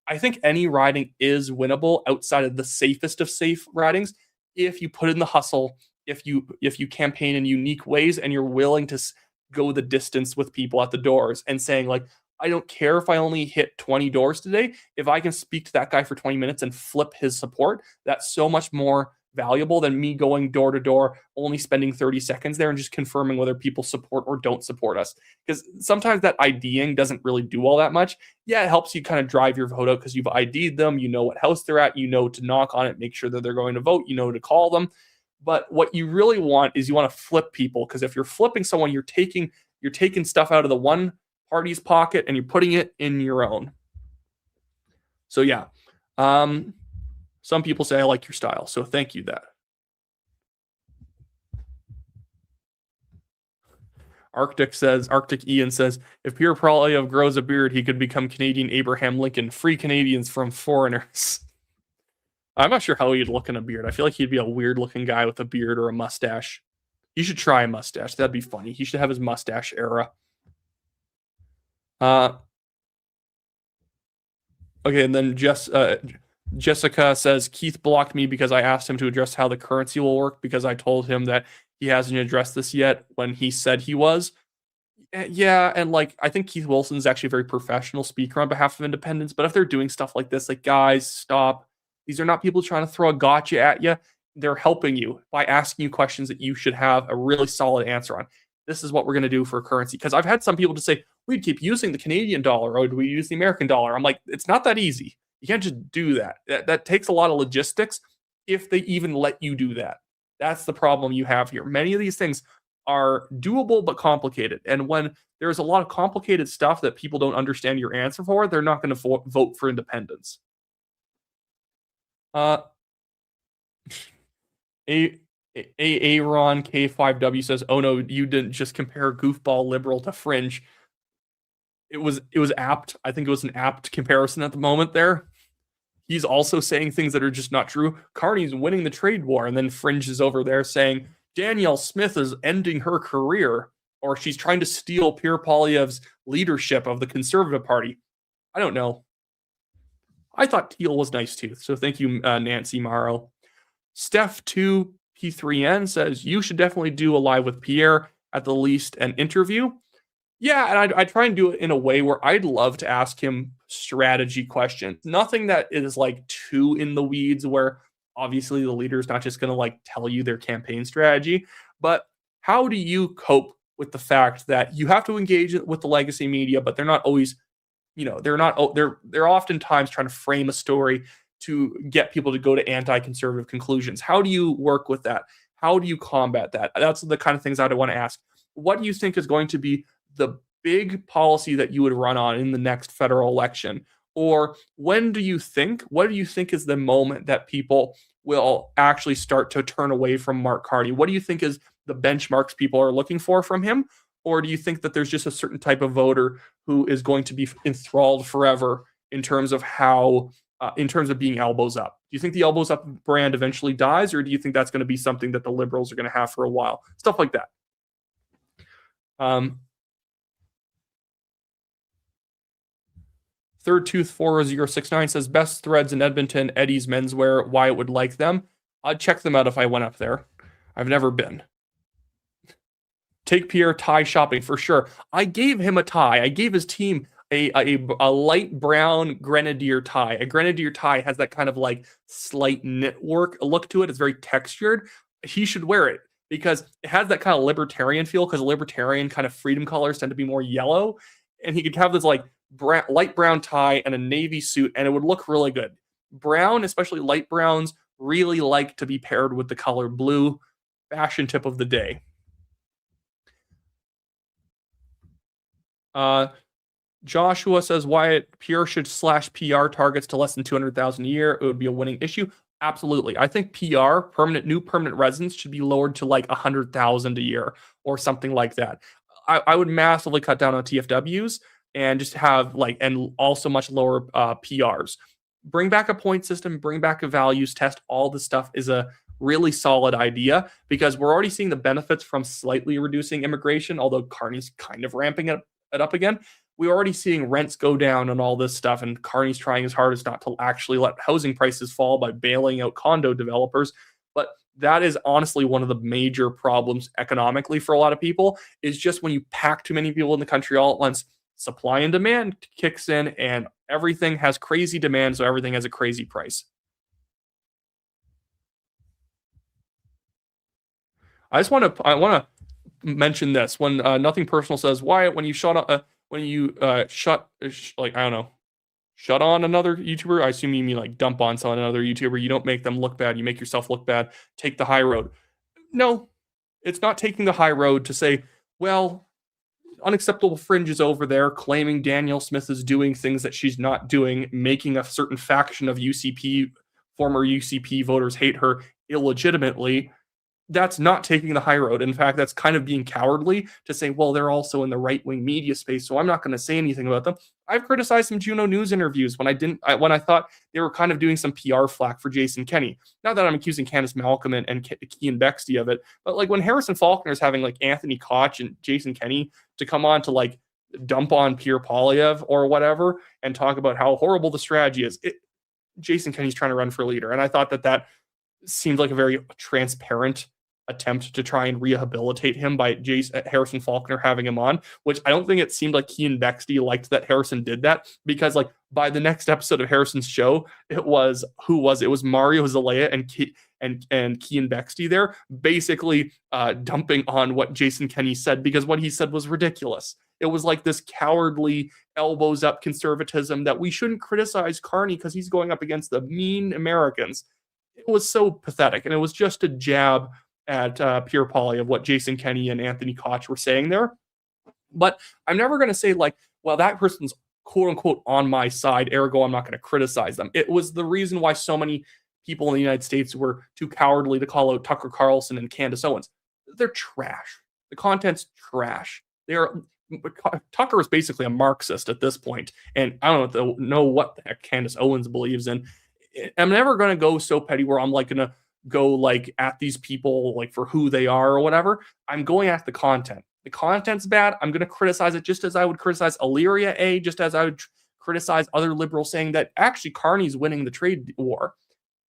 A: I think any riding is winnable outside of the safest of safe ridings if you put in the hustle, if you campaign in unique ways and you're willing to go the distance with people at the doors and saying like, I don't care if I only hit 20 doors today. If I can speak to that guy for 20 minutes and flip his support, that's so much more valuable than me going door to door, only spending 30 seconds there and just confirming whether people support or don't support us. Because sometimes that IDing doesn't really do all that much. Yeah, it helps you kind of drive your vote out because you've ID'd them, you know what house they're at, you know to knock on it, make sure that they're going to vote, you know to call them. But what you really want is you want to flip people, because if you're flipping someone, you're taking stuff out of the one party's pocket and you're putting it in your own. So yeah. Some people say I like your style, so thank you that. Arctic Ian says, if Pierre Poilievre grows a beard, he could become Canadian Abraham Lincoln. Free Canadians from foreigners. I'm not sure how he'd look in a beard. I feel like he'd be a weird looking guy with a beard or a mustache. You should try a mustache. That'd be funny. He should have his mustache era. Okay, and then Jessica says, Keith blocked me because I asked him to address how the currency will work because I told him that he hasn't addressed this yet when he said he was. Yeah, and like I think Keith Wilson's actually a very professional speaker on behalf of independents, but if they're doing stuff like this, like, guys, stop. These are not people trying to throw a gotcha at you. They're helping you by asking you questions that you should have a really solid answer on. This is what we're going to do for currency. Because I've had some people just say, we'd keep using the Canadian dollar, or do we use the American dollar? I'm like, it's not that easy. You can't just do that. That takes a lot of logistics if they even let you do that. That's the problem you have here. Many of these things are doable but complicated. And when there's a lot of complicated stuff that people don't understand your answer for, they're not going to vote for independence. Aaron K5W says, oh no, you didn't just compare goofball liberal to fringe. It was apt. I think it was an apt comparison at the moment there. he's also saying things that are just not true. Carney's winning the trade war, and then Fringe is over there saying Danielle Smith is ending her career, or she's trying to steal Pierre Poilievre's leadership of the Conservative Party. I don't know. I thought Teal was nice too, so thank you, Nancy Morrow. Steph2P3N says, you should definitely do a live with Pierre, at the least an interview. Yeah, and I try and do it in a way where I'd love to ask him strategy questions. Nothing that is like too in the weeds where obviously the leader is not just going to like tell you their campaign strategy, but how do you cope with the fact that you have to engage with the legacy media, but they're not always, they're oftentimes trying to frame a story to get people to go to anti-conservative conclusions. How do you work with that? How do you combat that? That's the kind of things I'd want to ask. What do you think is going to be the big policy that you would run on in the next federal election? Or what do you think is the moment that people will actually start to turn away from Mark Carney? What do you think is the benchmarks people are looking for from him? Or do you think that there's just a certain type of voter who is going to be enthralled forever in terms of in terms of being elbows up? Do you think the elbows up brand eventually dies, or do you think that's going to be something that the liberals are going to have for a while? Stuff like that. Third Tooth 4069 says, best threads in Edmonton, Eddie's Menswear, Wyatt would like them. I'd check them out if I went up there. I've never been. Take Pierre tie shopping for sure. I gave him a tie. I gave his team a light brown grenadier tie. A grenadier tie has that kind of like slight knitwork look to it. It's very textured. He should wear it because it has that kind of libertarian feel, because libertarian kind of freedom colors tend to be more yellow. And he could have this like light brown tie and a navy suit, and it would look really good. Brown, especially light browns, really like to be paired with the color blue. Fashion tip of the day. Joshua says, Wyatt, Pierre should slash PR targets to less than 200,000 a year. It would be a winning issue. Absolutely. I think PR, new permanent residence, should be lowered to like 100,000 a year or something like that. I would massively cut down on TFWs and just have and also much lower PRs. Bring back a point system, bring back a values test. All this stuff is a really solid idea, because we're already seeing the benefits from slightly reducing immigration, although Carney's kind of ramping it up again. We're already seeing rents go down and all this stuff, and Carney's trying his hardest not to actually let housing prices fall by bailing out condo developers. But that is honestly one of the major problems economically for a lot of people, is just when you pack too many people in the country all at once, supply and demand kicks in and everything has crazy demand, so everything has a crazy price. I want to mention this. When Nothing Personal says, Wyatt, when you shut on another YouTuber, I assume you mean like dump on another YouTuber, you don't make them look bad, you make yourself look bad. Take the high road. No, it's not taking the high road to say, well, Unacceptable Fringe is over there claiming Danielle Smith is doing things that she's not doing, making a certain faction of former UCP voters hate her illegitimately. That's not taking the high road. In fact, that's kind of being cowardly to say, well, they're also in the right-wing media space, so I'm not going to say anything about them. I've criticized some Juno News interviews when I thought they were kind of doing some PR flack for Jason Kenney. Not that I'm accusing Candace Malcolm and Kean Bexty of it, but like when Harrison Faulkner is having like Anthony Koch and Jason Kenney to come on to like dump on Pierre Poilievre or whatever and talk about how horrible the strategy is, Jason Kenney's trying to run for leader. And I thought that seemed like a very transparent attempt to try and rehabilitate him by Harrison Faulkner having him on, which I don't think it seemed like Kean Bexty liked that Harrison did that, because like by the next episode of Harrison's show, it was Mario Zelaya and Kean Bexty there basically dumping on what Jason Kenney said, because what he said was ridiculous. It was like this cowardly elbows up conservatism that we shouldn't criticize Carney because he's going up against the mean Americans. It was so pathetic, and it was just a jab at Pierre Poilievre of what Jason Kenney and Anthony Koch were saying there. But I'm never going to say like, well, that person's quote unquote on my side, ergo I'm not going to criticize them. It was the reason why so many people in the United States were too cowardly to call out Tucker Carlson and Candace Owens. They're trash. The content's trash. Tucker is basically a Marxist at this point, and I don't know what the heck Candace Owens believes in. I'm never going to go so petty where I'm like going to go like at these people like for who they are or whatever. I'm going at the content. The content's bad. I'm going to criticize it just as I would criticize Illyria A, just as I would criticize other liberals saying that actually Carney's winning the trade war.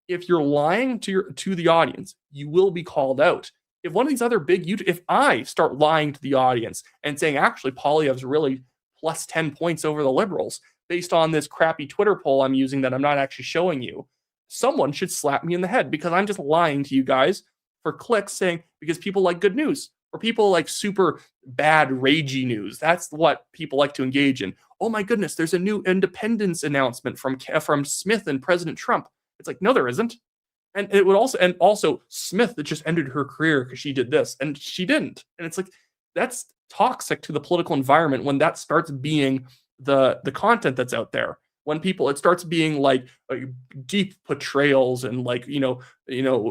A: If you're lying to the audience, you will be called out. If one of these other big YouTube, if I start lying to the audience and saying actually Poilievre's really plus 10 points over the liberals based on this crappy Twitter poll I'm using that I'm not actually showing you, someone should slap me in the head because I'm just lying to you guys for clicks, saying because people like good news or people like super bad ragey news. That's what people like to engage in. Oh my goodness, there's a new independence announcement from Smith and President Trump. It's like, no, there isn't. And it would also Smith that just ended her career because she did this and she didn't. And it's like, that's toxic to the political environment when that starts being the content that's out there. When it starts being like deep portrayals and like,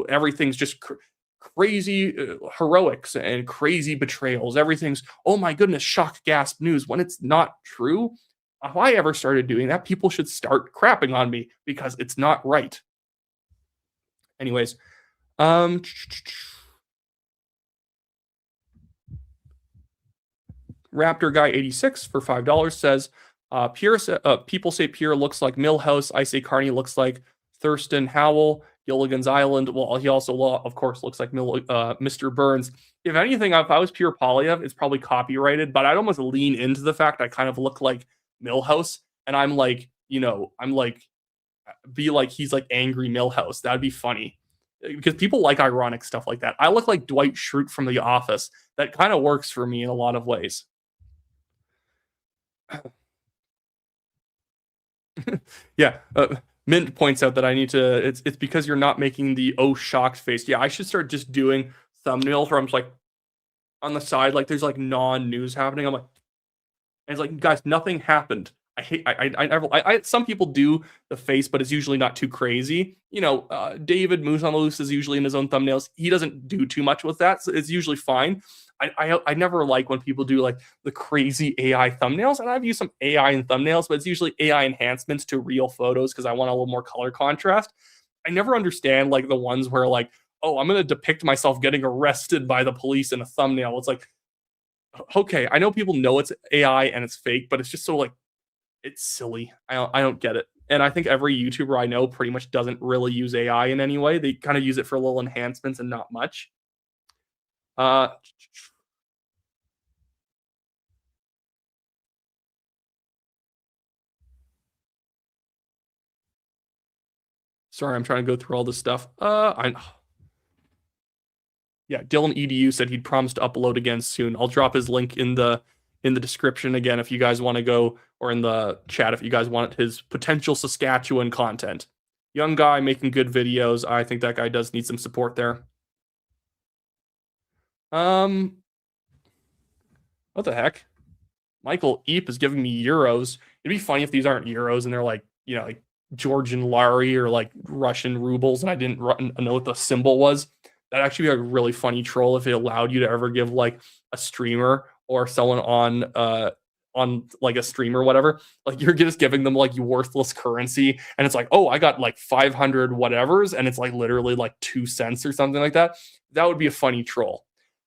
A: everything's just crazy heroics and crazy betrayals. Everything's, oh my goodness, shock gasp news when it's not true. If I ever started doing that, people should start crapping on me because it's not right. Anyways, Raptor Guy 86 for $5 says, people say Pierre looks like Milhouse. I say Carney looks like Thurston Howell, Gilligan's Island. Well, he also, of course, looks like Mr. Burns. If anything, if I was Pierre Poilievre, it's probably copyrighted, but I'd almost lean into the fact I kind of look like Milhouse, and I'm like, be like he's like angry Milhouse. That'd be funny because people like ironic stuff like that. I look like Dwight Schrute from The Office. That kind of works for me in a lot of ways. Yeah, Mint points out that I need to. It's because you're not making the shocked face. Yeah, I should start just doing thumbnails where I'm just like on the side, like there's like non-news happening. I'm like, and it's like, guys, nothing happened. Some people do the face, but it's usually not too crazy. David Moose on the Loose is usually in his own thumbnails. He doesn't do too much with that, so it's usually fine. I never like when people do like the crazy AI thumbnails, and I've used some AI in thumbnails, but it's usually AI enhancements to real photos because I want a little more color contrast. I never understand like the ones where like, oh, I'm going to depict myself getting arrested by the police in a thumbnail. It's like, okay, I know people know it's AI and it's fake, but it's just so like, it's silly. I don't get it. And I think every YouTuber I know pretty much doesn't really use AI in any way. They kind of use it for little enhancements and not much. Sorry, I'm trying to go through all this stuff. Yeah, Dylan EDU said he'd promised to upload again soon. I'll drop his link in the description again if you guys want to go, or in the chat if you guys want his potential Saskatchewan content. Young guy making good videos. I think that guy does need some support there. What the heck? Michael Eep is giving me euros. It'd be funny if these aren't euros and they're like, like Georgian lari or like Russian rubles, and I didn't know what the symbol was. That'd actually be a really funny troll if it allowed you to ever give like a streamer or someone on like a stream or whatever, like you're just giving them like worthless currency, and it's like, oh, I got like 500 whatevers, and it's like literally like 2 cents or something like that. That would be a funny troll.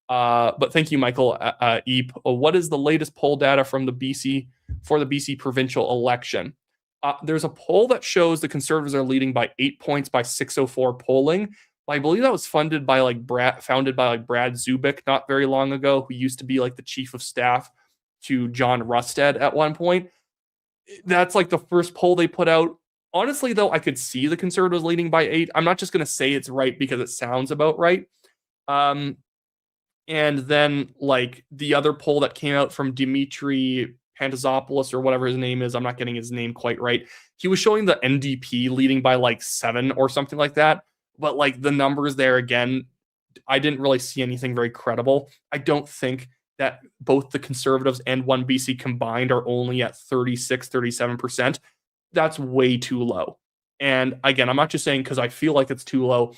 A: But thank you, Michael Eep. What is the latest poll data from the BC provincial election? There's a poll that shows the Conservatives are leading by 8 points by 604 polling. I believe that was founded by like Brad Zubik not very long ago, who used to be like the chief of staff to John Rustad at one point. That's like the first poll they put out. Honestly, though, I could see the Conservatives leading by 8. I'm not just going to say it's right because it sounds about right. And then like the other poll that came out from Dimitri Pantazopoulos or whatever his name is, I'm not getting his name quite right. He was showing the NDP leading by like 7 or something like that. But like the numbers there, again, I didn't really see anything very credible. I don't think that both the Conservatives and 1BC combined are only at 36, 37%. That's way too low. And again, I'm not just saying because I feel like it's too low.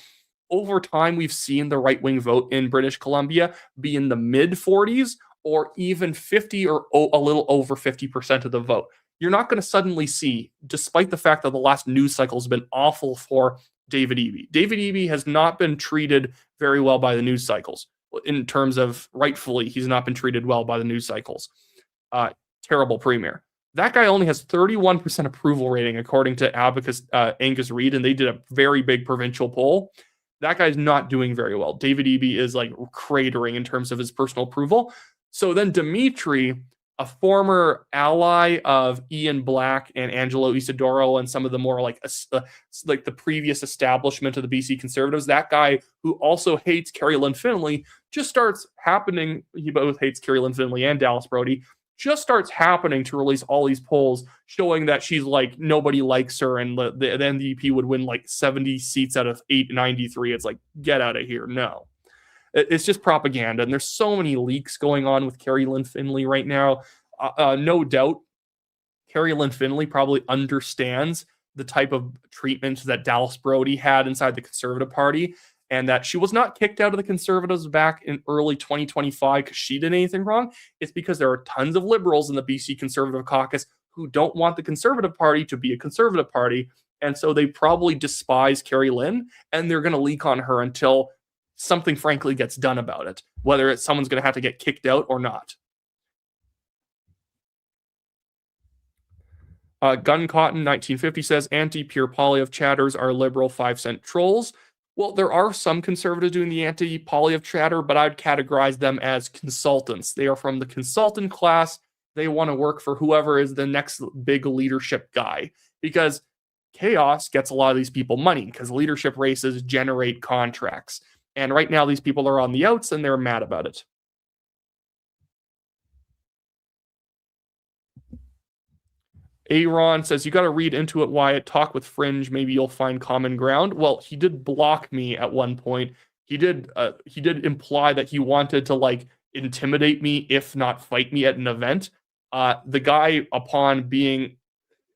A: Over time, we've seen the right-wing vote in British Columbia be in the mid-40s or even 50 or a little over 50% of the vote. you're not going to suddenly see, despite the fact that the last news cycle has been awful for David Eby. David Eby has not been treated very well by the news cycles. In terms of rightfully, he's not been treated well by the news cycles. Terrible premier. That guy only has 31% approval rating, according to Angus Reid, and they did a very big provincial poll. That guy's not doing very well. David Eby is like cratering in terms of his personal approval. So then Dimitri, a former ally of Ian Black and Angelo Isidoro and some of the more like the previous establishment of the BC Conservatives, that guy who also hates Carrie Lynn Finlay, just starts happening. He both hates Carrie Lynn Finlay and Dallas Brody. Just starts happening to release all these polls showing that she's like nobody likes her, and the NDP would win like 70 seats out of 893. It's like, get out of here. No. It's just propaganda, and there's so many leaks going on with Carrie Lynn Finlay right now. No doubt, Carrie Lynn Finlay probably understands the type of treatment that Dallas Brody had inside the Conservative Party, and that she was not kicked out of the Conservatives back in early 2025 because she did anything wrong. It's because there are tons of Liberals in the BC Conservative caucus who don't want the Conservative Party to be a Conservative Party, and so they probably despise Carrie Lynn, and they're going to leak on her until something frankly gets done about it, whether it's someone's going to have to get kicked out or not. Gun Cotton 1950 says anti-Pierre Poilievre chatters are liberal 5-cent trolls. Well, there are some conservatives doing the anti-Poilievre chatter, but I'd categorize them as consultants. They are from the consultant class. They want to work for whoever is the next big leadership guy, because chaos gets a lot of these people money, because leadership races generate contracts. And right now, these people are on the outs, and they're mad about it. Aaron says, you got to read into it, Wyatt. Talk with Fringe. Maybe you'll find common ground. Well, he did block me at one point. He did imply that he wanted to, like, intimidate me, if not fight me at an event. The guy, upon being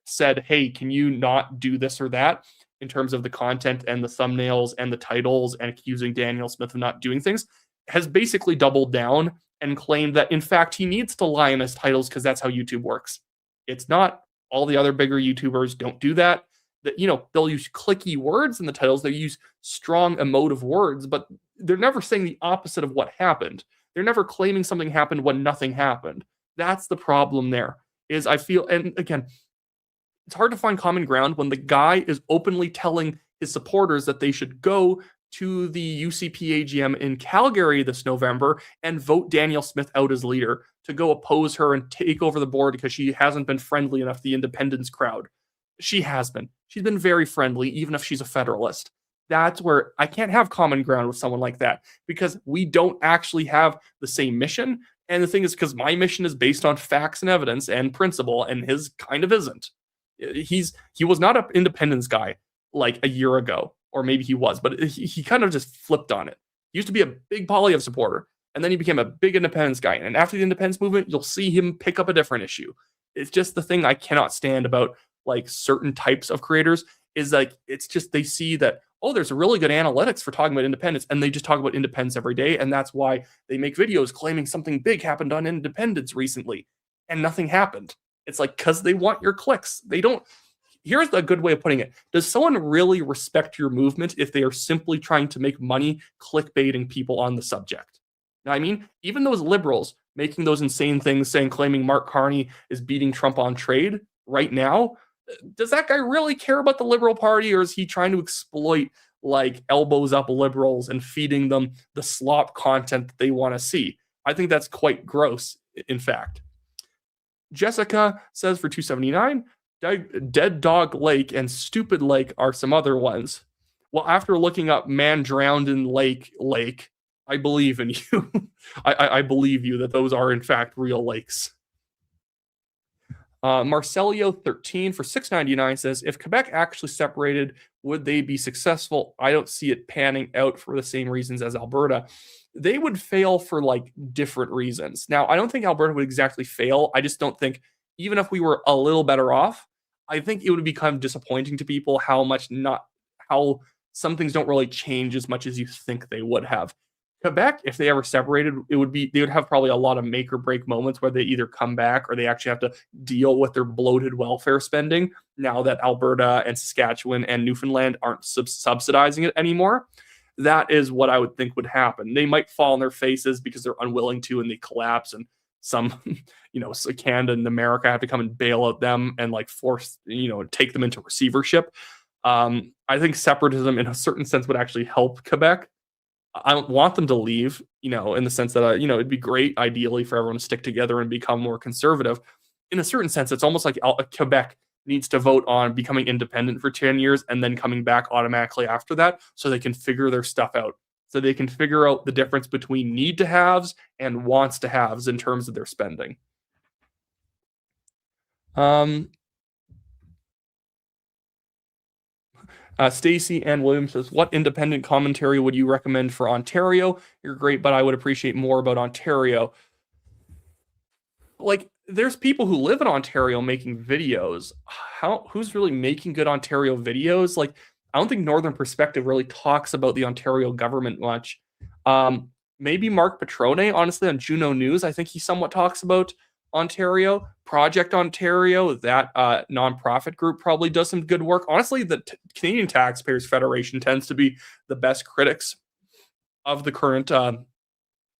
A: said, hey, can you not do this or that, in terms of the content and the thumbnails and the titles, and accusing Daniel Smith of not doing things, has basically doubled down and claimed that, in fact, he needs to lie in his titles because that's how YouTube works. It's not. All the other bigger YouTubers don't do that. That, you know, they'll use clicky words in the titles. They use strong emotive words, but they're never saying the opposite of what happened. They're never claiming something happened when nothing happened. That's the problem there, is I feel, and again, it's hard to find common ground when the guy is openly telling his supporters that they should go to the UCP AGM in Calgary this November and vote Daniel Smith out as leader, to go oppose her and take over the board because she hasn't been friendly enough to the independence crowd. She has been. She's been very friendly, even if she's a federalist. That's where I can't have common ground with someone like that, because we don't actually have the same mission. And the thing is, because my mission is based on facts and evidence and principle, and his kind of isn't. He was not an independence guy like a year ago, or maybe he was, but he kind of just flipped on it. He used to be a big Poilievre supporter, and then he became a big independence guy. And after the independence movement, you'll see him pick up a different issue. It's just the thing I cannot stand about like certain types of creators, is like, it's just, they see that, oh, there's really good analytics for talking about independence, and they just talk about independence every day. And that's why they make videos claiming something big happened on independence recently, and nothing happened. It's like, because they want your clicks. They don't. Here's a good way of putting it. Does someone really respect your movement if they are simply trying to make money clickbaiting people on the subject? Now, I mean, even those liberals making those insane things, claiming Mark Carney is beating Trump on trade right now, does that guy really care about the Liberal Party, or is he trying to exploit like elbows up liberals and feeding them the slop content that they want to see? I think that's quite gross, in fact. Jessica says for 279, Dead Dog Lake and Stupid Lake are some other ones. Well, after looking up Man Drowned in Lake, I believe in you. I believe you that those are in fact real lakes. Marcelio 13 for 699 says, if Quebec actually separated, would they be successful? I don't see it panning out for the same reasons as Alberta. They would fail for like different reasons. Now, I don't think Alberta would exactly fail. I just don't think, even if we were a little better off, I think it would become disappointing to people how some things don't really change as much as you think they would have. Quebec, if they ever separated, they would have probably a lot of make or break moments where they either come back or they actually have to deal with their bloated welfare spending now that Alberta and Saskatchewan and Newfoundland aren't subsidizing it anymore. That is what I would think would happen. They might fall on their faces because they're unwilling to and they collapse, and some, so Canada and America have to come and bail out them and like force, take them into receivership. I think separatism in a certain sense would actually help Quebec. I don't want them to leave, in the sense that, it'd be great ideally for everyone to stick together and become more conservative. In a certain sense, it's almost like Quebec needs to vote on becoming independent for 10 years and then coming back automatically after that so they can figure their stuff out. So they can figure out the difference between need to haves and wants to haves in terms of their spending. Stacy Ann Williams says, what independent commentary would you recommend for Ontario? You're great, but I would appreciate more about Ontario. Like, there's people who live in Ontario making videos. Who's really making good Ontario videos? Like, I don't think Northern Perspective really talks about the Ontario government much. Maybe Mark Petrone, honestly, on Juno News, I think he somewhat talks about Ontario. Project Ontario, that nonprofit group, probably does some good work. Honestly, the Canadian Taxpayers Federation tends to be the best critics of the current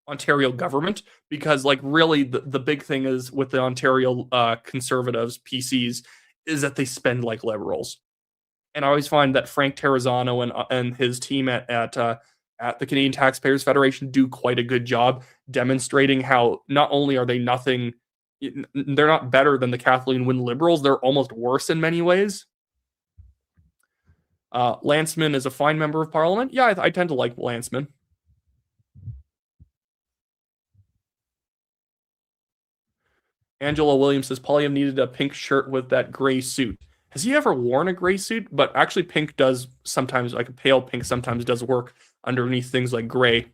A: Ontario government, because like really the big thing is with the Ontario Conservatives, PCs, is that they spend like liberals. And I always find that Frank Terrazzano and his team at the Canadian Taxpayers Federation do quite a good job demonstrating how not only are they they're not better than the Kathleen Wynne Liberals, they're almost worse in many ways. Lanceman is a fine member of Parliament. Yeah, I tend to like Lanceman. Angela Williams says, Polyev needed a pink shirt with that gray suit. Has he ever worn a gray suit? But actually pink does sometimes, like a pale pink sometimes does work underneath things like gray.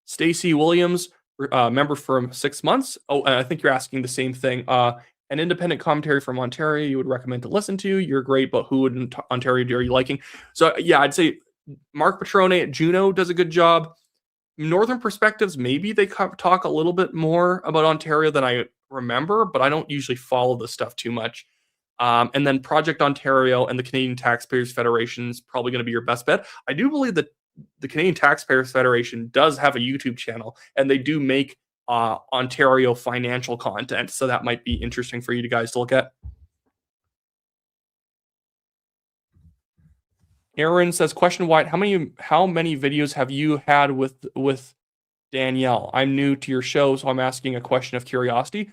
A: Stacy Williams, member for 6 months. Oh, and I think you're asking the same thing. An independent commentary from Ontario you would recommend to listen to. You're great, but who in Ontario are you liking? So yeah, I'd say Mark Petrone at Juno does a good job. Northern Perspectives, maybe they talk a little bit more about Ontario than I remember, but I don't usually follow this stuff too much. And then Project Ontario and the Canadian Taxpayers Federation is probably going to be your best bet. I do believe that the Canadian Taxpayers Federation does have a YouTube channel, and they do make Ontario financial content, so that might be interesting for you guys to look at. Aaron says, question, Wyatt, how many videos have you had with Danielle? I'm new to your show, so I'm asking a question of curiosity.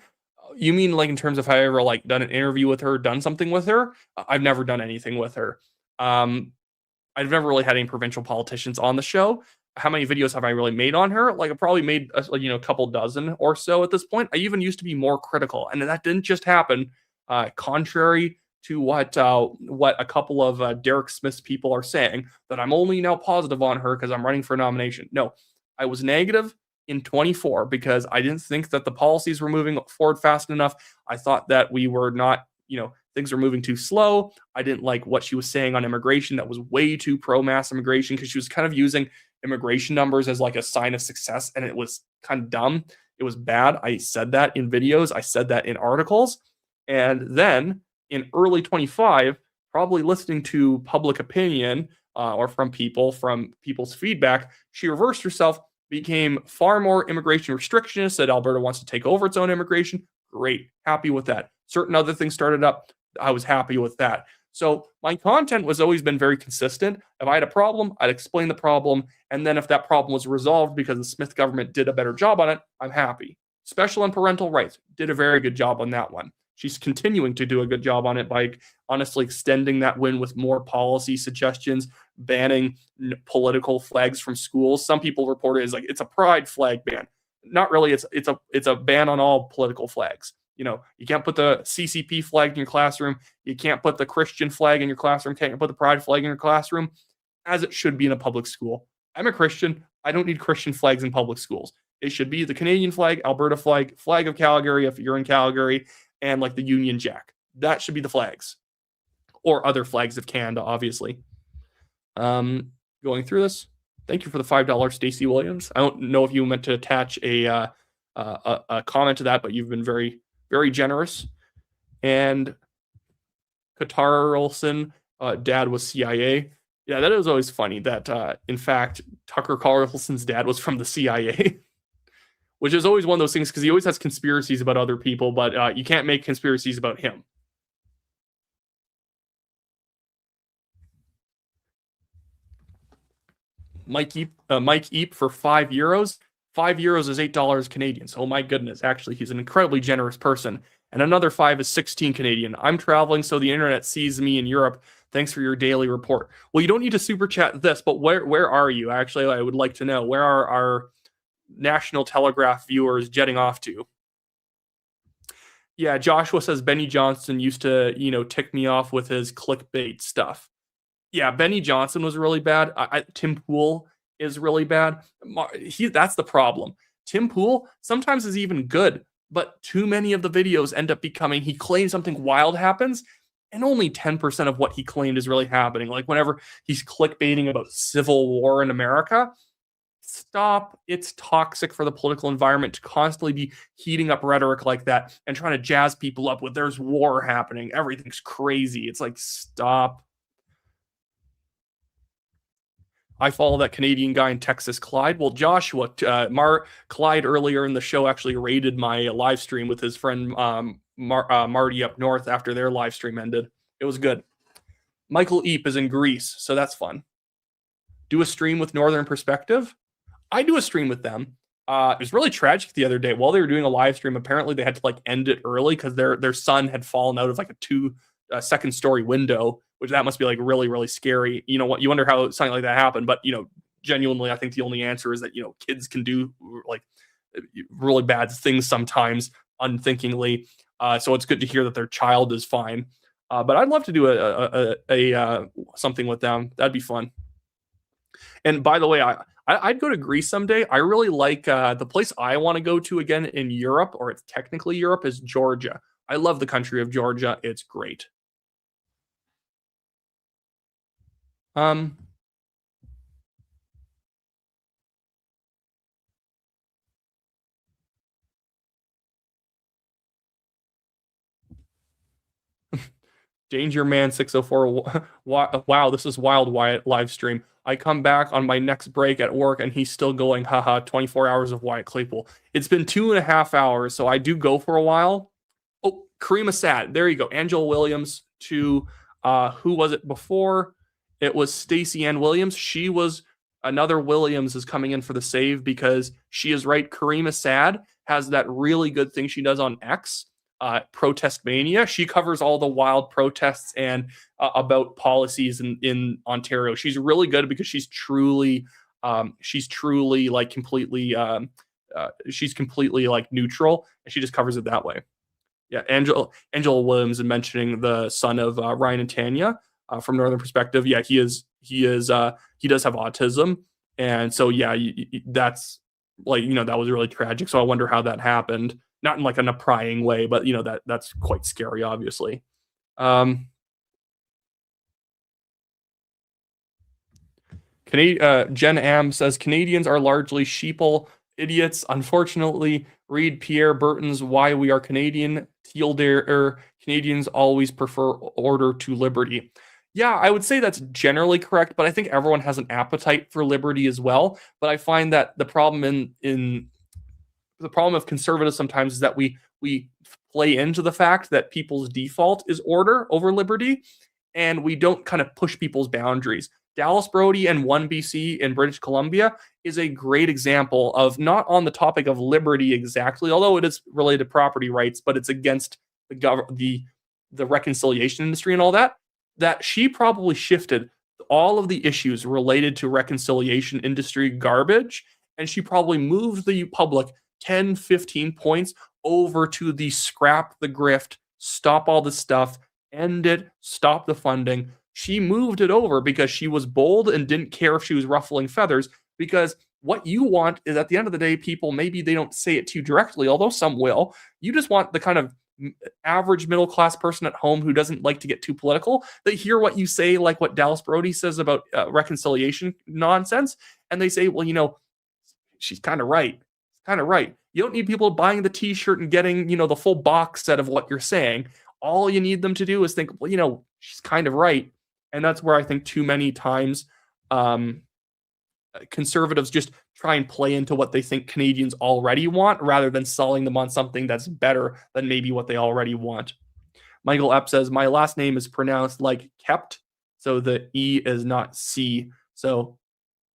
A: You mean like in terms of have I ever like done an interview with her, done something with her? I've never done anything with her. I've never really had any provincial politicians on the show. How many videos have I really made on her? Like I probably made a couple dozen or so at this point. I even used to be more critical, and that didn't just happen. Contrary to what a couple of Derek Smith's people are saying, that I'm only now positive on her because I'm running for a nomination. No, I was negative in 24 because I didn't think that the policies were moving forward fast enough. I thought that we were not, things were moving too slow. I didn't like what she was saying on immigration. That was way too pro-mass immigration, because she was kind of using immigration numbers as like a sign of success, and it was kind of dumb. It was bad. I said that in videos. I said that in articles. And then in early 25, probably listening to public opinion or from people's feedback, she reversed herself, became far more immigration restrictionist, said Alberta wants to take over its own immigration. Great. Happy with that. Certain other things started up. I was happy with that. So my content was always been very consistent. If I had a problem, I'd explain the problem. And then if that problem was resolved because the Smith government did a better job on it, I'm happy. Special and parental rights, did a very good job on that one. She's continuing to do a good job on it by honestly extending that win with more policy suggestions, banning political flags from schools. Some people report it as like it's a pride flag ban. Not really. It's a ban on all political flags. You can't put the CCP flag in your classroom. You can't put the Christian flag in your classroom. Can't put the pride flag in your classroom, as it should be in a public school. I'm a Christian. I don't need Christian flags in public schools. It should be the Canadian flag, Alberta flag, flag of Calgary if you're in Calgary, and like the Union Jack. That should be the flags, or other flags of Canada, obviously. Going through this. Thank you for the $5, Stacey Williams. I don't know if you meant to attach a comment to that, but you've been very, very generous. And Carlson, dad was CIA. Yeah, that is always funny that, in fact, Tucker Carlson's dad was from the CIA, which is always one of those things because he always has conspiracies about other people, but you can't make conspiracies about him. Mike Eep for €5. €5 is $8 Canadian. So, oh my goodness, actually, he's an incredibly generous person. And another 5 is 16 Canadian. I'm traveling, so the internet sees me in Europe. Thanks for your daily report. Well, you don't need to super chat this, but where are you? Actually, I would like to know. Where are our National Telegraph viewers jetting off to? Yeah, Joshua says Benny Johnson used to, tick me off with his clickbait stuff. Yeah, Benny Johnson was really bad. Tim Pool is really bad. That's the problem. Tim Pool sometimes is even good, but too many of the videos end up becoming he claims something wild happens, and only 10% of what he claimed is really happening. Like whenever he's clickbaiting about civil war in America, stop. It's toxic for the political environment to constantly be heating up rhetoric like that and trying to jazz people up with there's war happening. Everything's crazy. It's like, stop. I follow that Canadian guy in Texas, Clyde. Well, Joshua, Clyde earlier in the show actually raided my live stream with his friend Marty up north after their live stream ended. It was good. Michael Eep is in Greece, so that's fun. Do a stream with Northern Perspective. I do a stream with them. It was really tragic the other day. While they were doing a live stream, apparently they had to end it early because their son had fallen out of a second story window, which that must be really, really scary. You know what? You wonder how something like that happened. But, genuinely, I think the only answer is that, kids can do really bad things sometimes unthinkingly. So it's good to hear that their child is fine. But I'd love to do a something with them. That'd be fun. And by the way, I'd go to Greece someday. I really like the place I want to go to again in Europe, or it's technically Europe, is Georgia. I love the country of Georgia. It's great. Danger Man 604. Wow, this is wild, Wyatt live stream. I come back on my next break at work and he's still going, haha, 24 hours of Wyatt Claypool. It's been 2.5 hours, so I do go for a while. Oh, Kareem Assad. There you go. Angela Williams to who was it before? It was Stacey Ann Williams. She was another Williams is coming in for the save because she is right. Kareem Assad has that really good thing she does on X, Protest Mania. She covers all the wild protests and about policies in Ontario. She's really good because she's truly completely neutral, and she just covers it that way. Yeah, Angela Williams and mentioning the son of Ryan and Tanya from Northern Perspective. Yeah, he does have autism, and so yeah, that's that was really tragic. So I wonder how that happened. Not in a prying way, but that's quite scary, obviously. Jen Am says Canadians are largely sheeple idiots. Unfortunately, read Pierre Burton's Why We Are Canadian. Canadians always prefer order to liberty. Yeah, I would say that's generally correct, but I think everyone has an appetite for liberty as well. But I find that the problem the problem of conservatives sometimes is that we play into the fact that people's default is order over liberty, and we don't kind of push people's boundaries. Dallas Brody and 1BC in British Columbia is a great example of not on the topic of liberty exactly, although it is related to property rights, but it's against the reconciliation industry and all that she probably shifted all of the issues related to reconciliation industry garbage, and she probably moved the public 10, 15 points over to the scrap the grift, stop all the stuff, end it, stop the funding. She moved it over because she was bold and didn't care if she was ruffling feathers, because what you want is, at the end of the day, people, maybe they don't say it to you directly, although some will. You just want the kind of average middle-class person at home who doesn't like to get too political. They hear what you say, like what Dallas Brody says about reconciliation nonsense, and they say, well, she's kind of right. Kind of right. You don't need people buying the t-shirt and getting, the full box set of what you're saying. All you need them to do is think, well, she's kind of right. And that's where I think too many times conservatives just try and play into what they think Canadians already want rather than selling them on something that's better than maybe what they already want. Michael Epp says, my last name is pronounced like kept, so the E is not C. So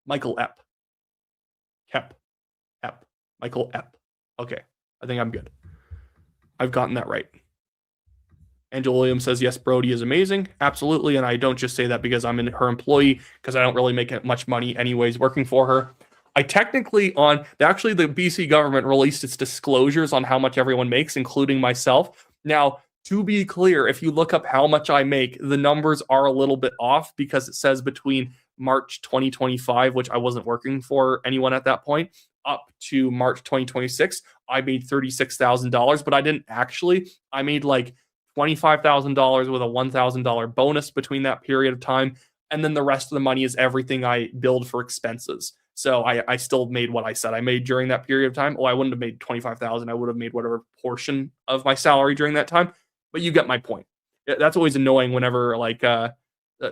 A: Michael Epp. Epp. Michael Epp. Okay, I think I'm good. I've gotten that right. Angela Williams says, yes, Brody is amazing. Absolutely. And I don't just say that because I'm her employee, because I don't really make much money anyways working for her. I technically actually the BC government released its disclosures on how much everyone makes, including myself. Now, to be clear, if you look up how much I make, the numbers are a little bit off because it says between March 2025, which I wasn't working for anyone at that point, up to March 2026, I made $36,000, but I didn't actually. I made like $25,000 with a $1,000 bonus between that period of time. And then the rest of the money is everything I billed for expenses. So I still made what I said I made during that period of time. Oh, I wouldn't have made $25,000. I would have made whatever portion of my salary during that time. But you get my point. That's always annoying whenever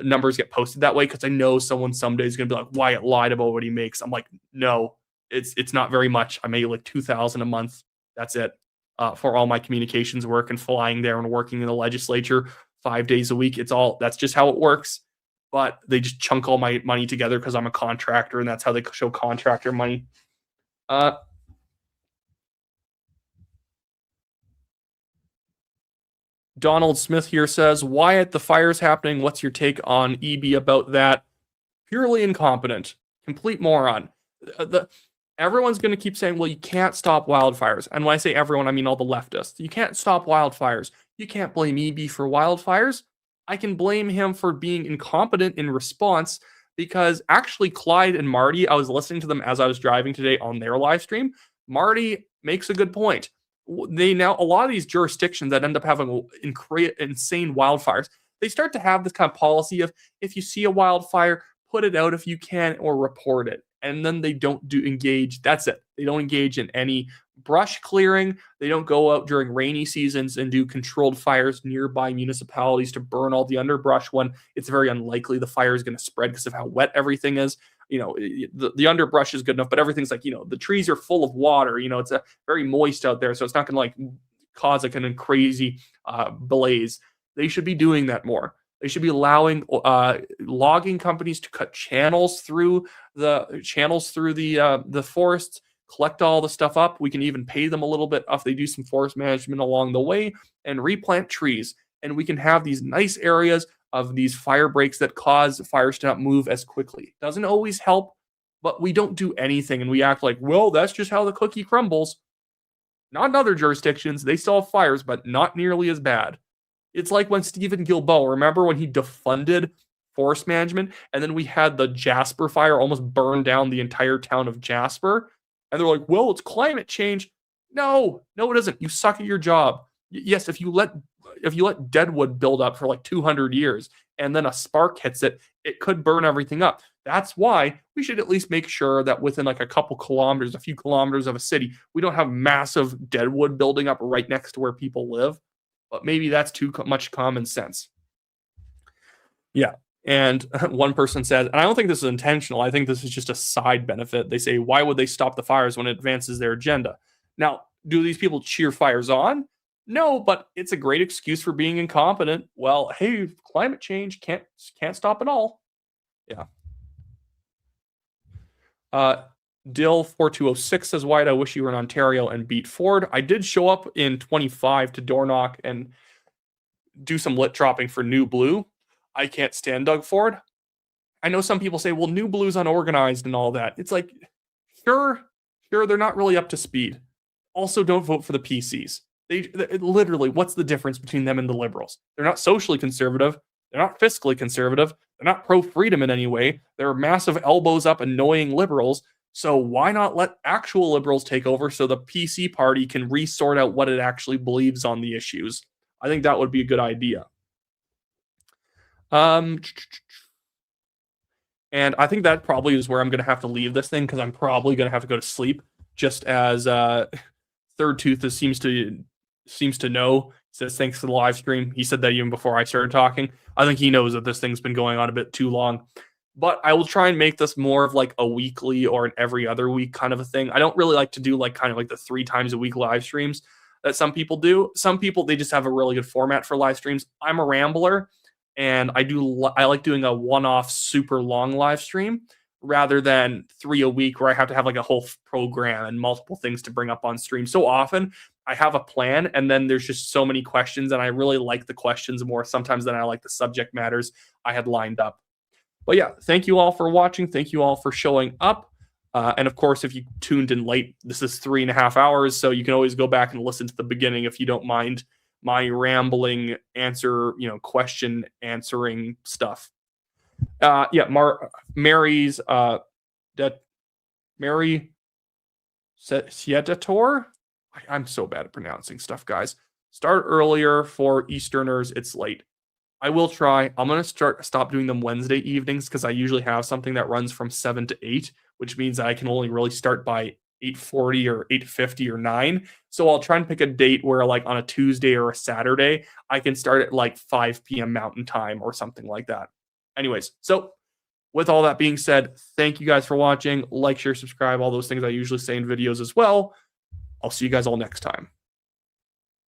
A: numbers get posted that way, because I know someone someday is going to be like, Wyatt lied about what he makes. I'm like, no, it's not very much. I make like $2,000 a month. That's it. For all my communications work and flying there and working in the legislature 5 days a week. That's just how it works. But they just chunk all my money together because I'm a contractor, and that's how they show contractor money. Donald Smith here says, Wyatt, the fire's happening. What's your take on EB about that? Purely incompetent. Complete moron. Everyone's going to keep saying, well, you can't stop wildfires. And when I say everyone, I mean all the leftists. You can't stop wildfires. You can't blame EB for wildfires. I can blame him for being incompetent in response, because actually Clyde and Marty, I was listening to them as I was driving today on their live stream. Marty makes a good point. A lot of these jurisdictions that end up having insane wildfires, they start to have this kind of policy of, if you see a wildfire, put it out if you can or report it. And then they don't engage. That's it. They don't engage in any brush clearing. They don't go out during rainy seasons and do controlled fires nearby municipalities to burn all the underbrush when it's very unlikely the fire is going to spread because of how wet everything is. The underbrush is good enough, but everything's like, the trees are full of water. It's a very moist out there, so it's not going to cause like a crazy blaze. They should be doing that more. They should be allowing logging companies to cut channels through the forests, collect all the stuff up. We can even pay them a little bit if they do some forest management along the way, and replant trees. And we can have these nice areas of these fire breaks that cause fires to not move as quickly. Doesn't always help, but we don't do anything, and we act like, well, that's just how the cookie crumbles. Not in other jurisdictions. They still have fires, but not nearly as bad. It's like when Stephen Guilbeault, remember when he defunded forest management, and then we had the Jasper fire almost burn down the entire town of Jasper? And they're like, well, it's climate change. No, it isn't. You suck at your job. Yes, if you let deadwood build up for like 200 years and then a spark hits it, it could burn everything up. That's why we should at least make sure that within like a few kilometers of a city, we don't have massive deadwood building up right next to where people live. But maybe that's too much common sense. Yeah. And one person said, and I don't think this is intentional, I think this is just a side benefit. They say, why would they stop the fires when it advances their agenda? Now, do these people cheer fires on? No, but it's a great excuse for being incompetent. Well, hey, climate change can't stop it all. Yeah. Dill 4206 says, Wyatt, I wish you were in Ontario and beat Ford. I did show up in 25 to door knock and do some lit dropping for New Blue. I can't stand Doug Ford. I know some people say, well, New Blue's unorganized and all that. It's like, sure, they're not really up to speed. Also, don't vote for the PCs. They literally, what's the difference between them and the Liberals? They're not socially conservative. They're not fiscally conservative. They're not pro-freedom in any way. They're massive elbows up, annoying Liberals. So why not let actual Liberals take over so the PC party can resort out what it actually believes on the issues? I think that would be a good idea. And And I think that probably is where I'm going to have to leave this thing, because I'm probably going to have to go to sleep, just as Third Tooth seems to know. He says, thanks for the live stream. He said that even before I started talking. I think he knows that this thing's been going on a bit too long. But I will try and make this more of like a weekly or an every other week kind of a thing. I don't really like to do like kind of like the 3 times a week live streams that some people do. Some people, they just have a really good format for live streams. I'm a rambler, and I like doing a one-off super long live stream rather than 3 a week where I have to have like a whole program and multiple things to bring up on stream. So often I have a plan, and then there's just so many questions, and I really like the questions more sometimes than I like the subject matters I had lined up. But yeah, thank you all for watching. Thank you all for showing up. And of course, if you tuned in late, this is 3.5 hours, so you can always go back and listen to the beginning if you don't mind my rambling question answering stuff. Mary's Mary Siedator. I'm so bad at pronouncing stuff, guys. Start earlier for Easterners. It's late. I will try. I'm going to stop doing them Wednesday evenings, because I usually have something that runs from 7 to 8, which means that I can only really start by 8:40 or 8:50 or 9. So I'll try and pick a date where, like, on a Tuesday or a Saturday, I can start at like 5 p.m. Mountain Time or something like that. Anyways, so with all that being said, thank you guys for watching. Like, share, subscribe, all those things I usually say in videos as well. I'll see you guys all next time.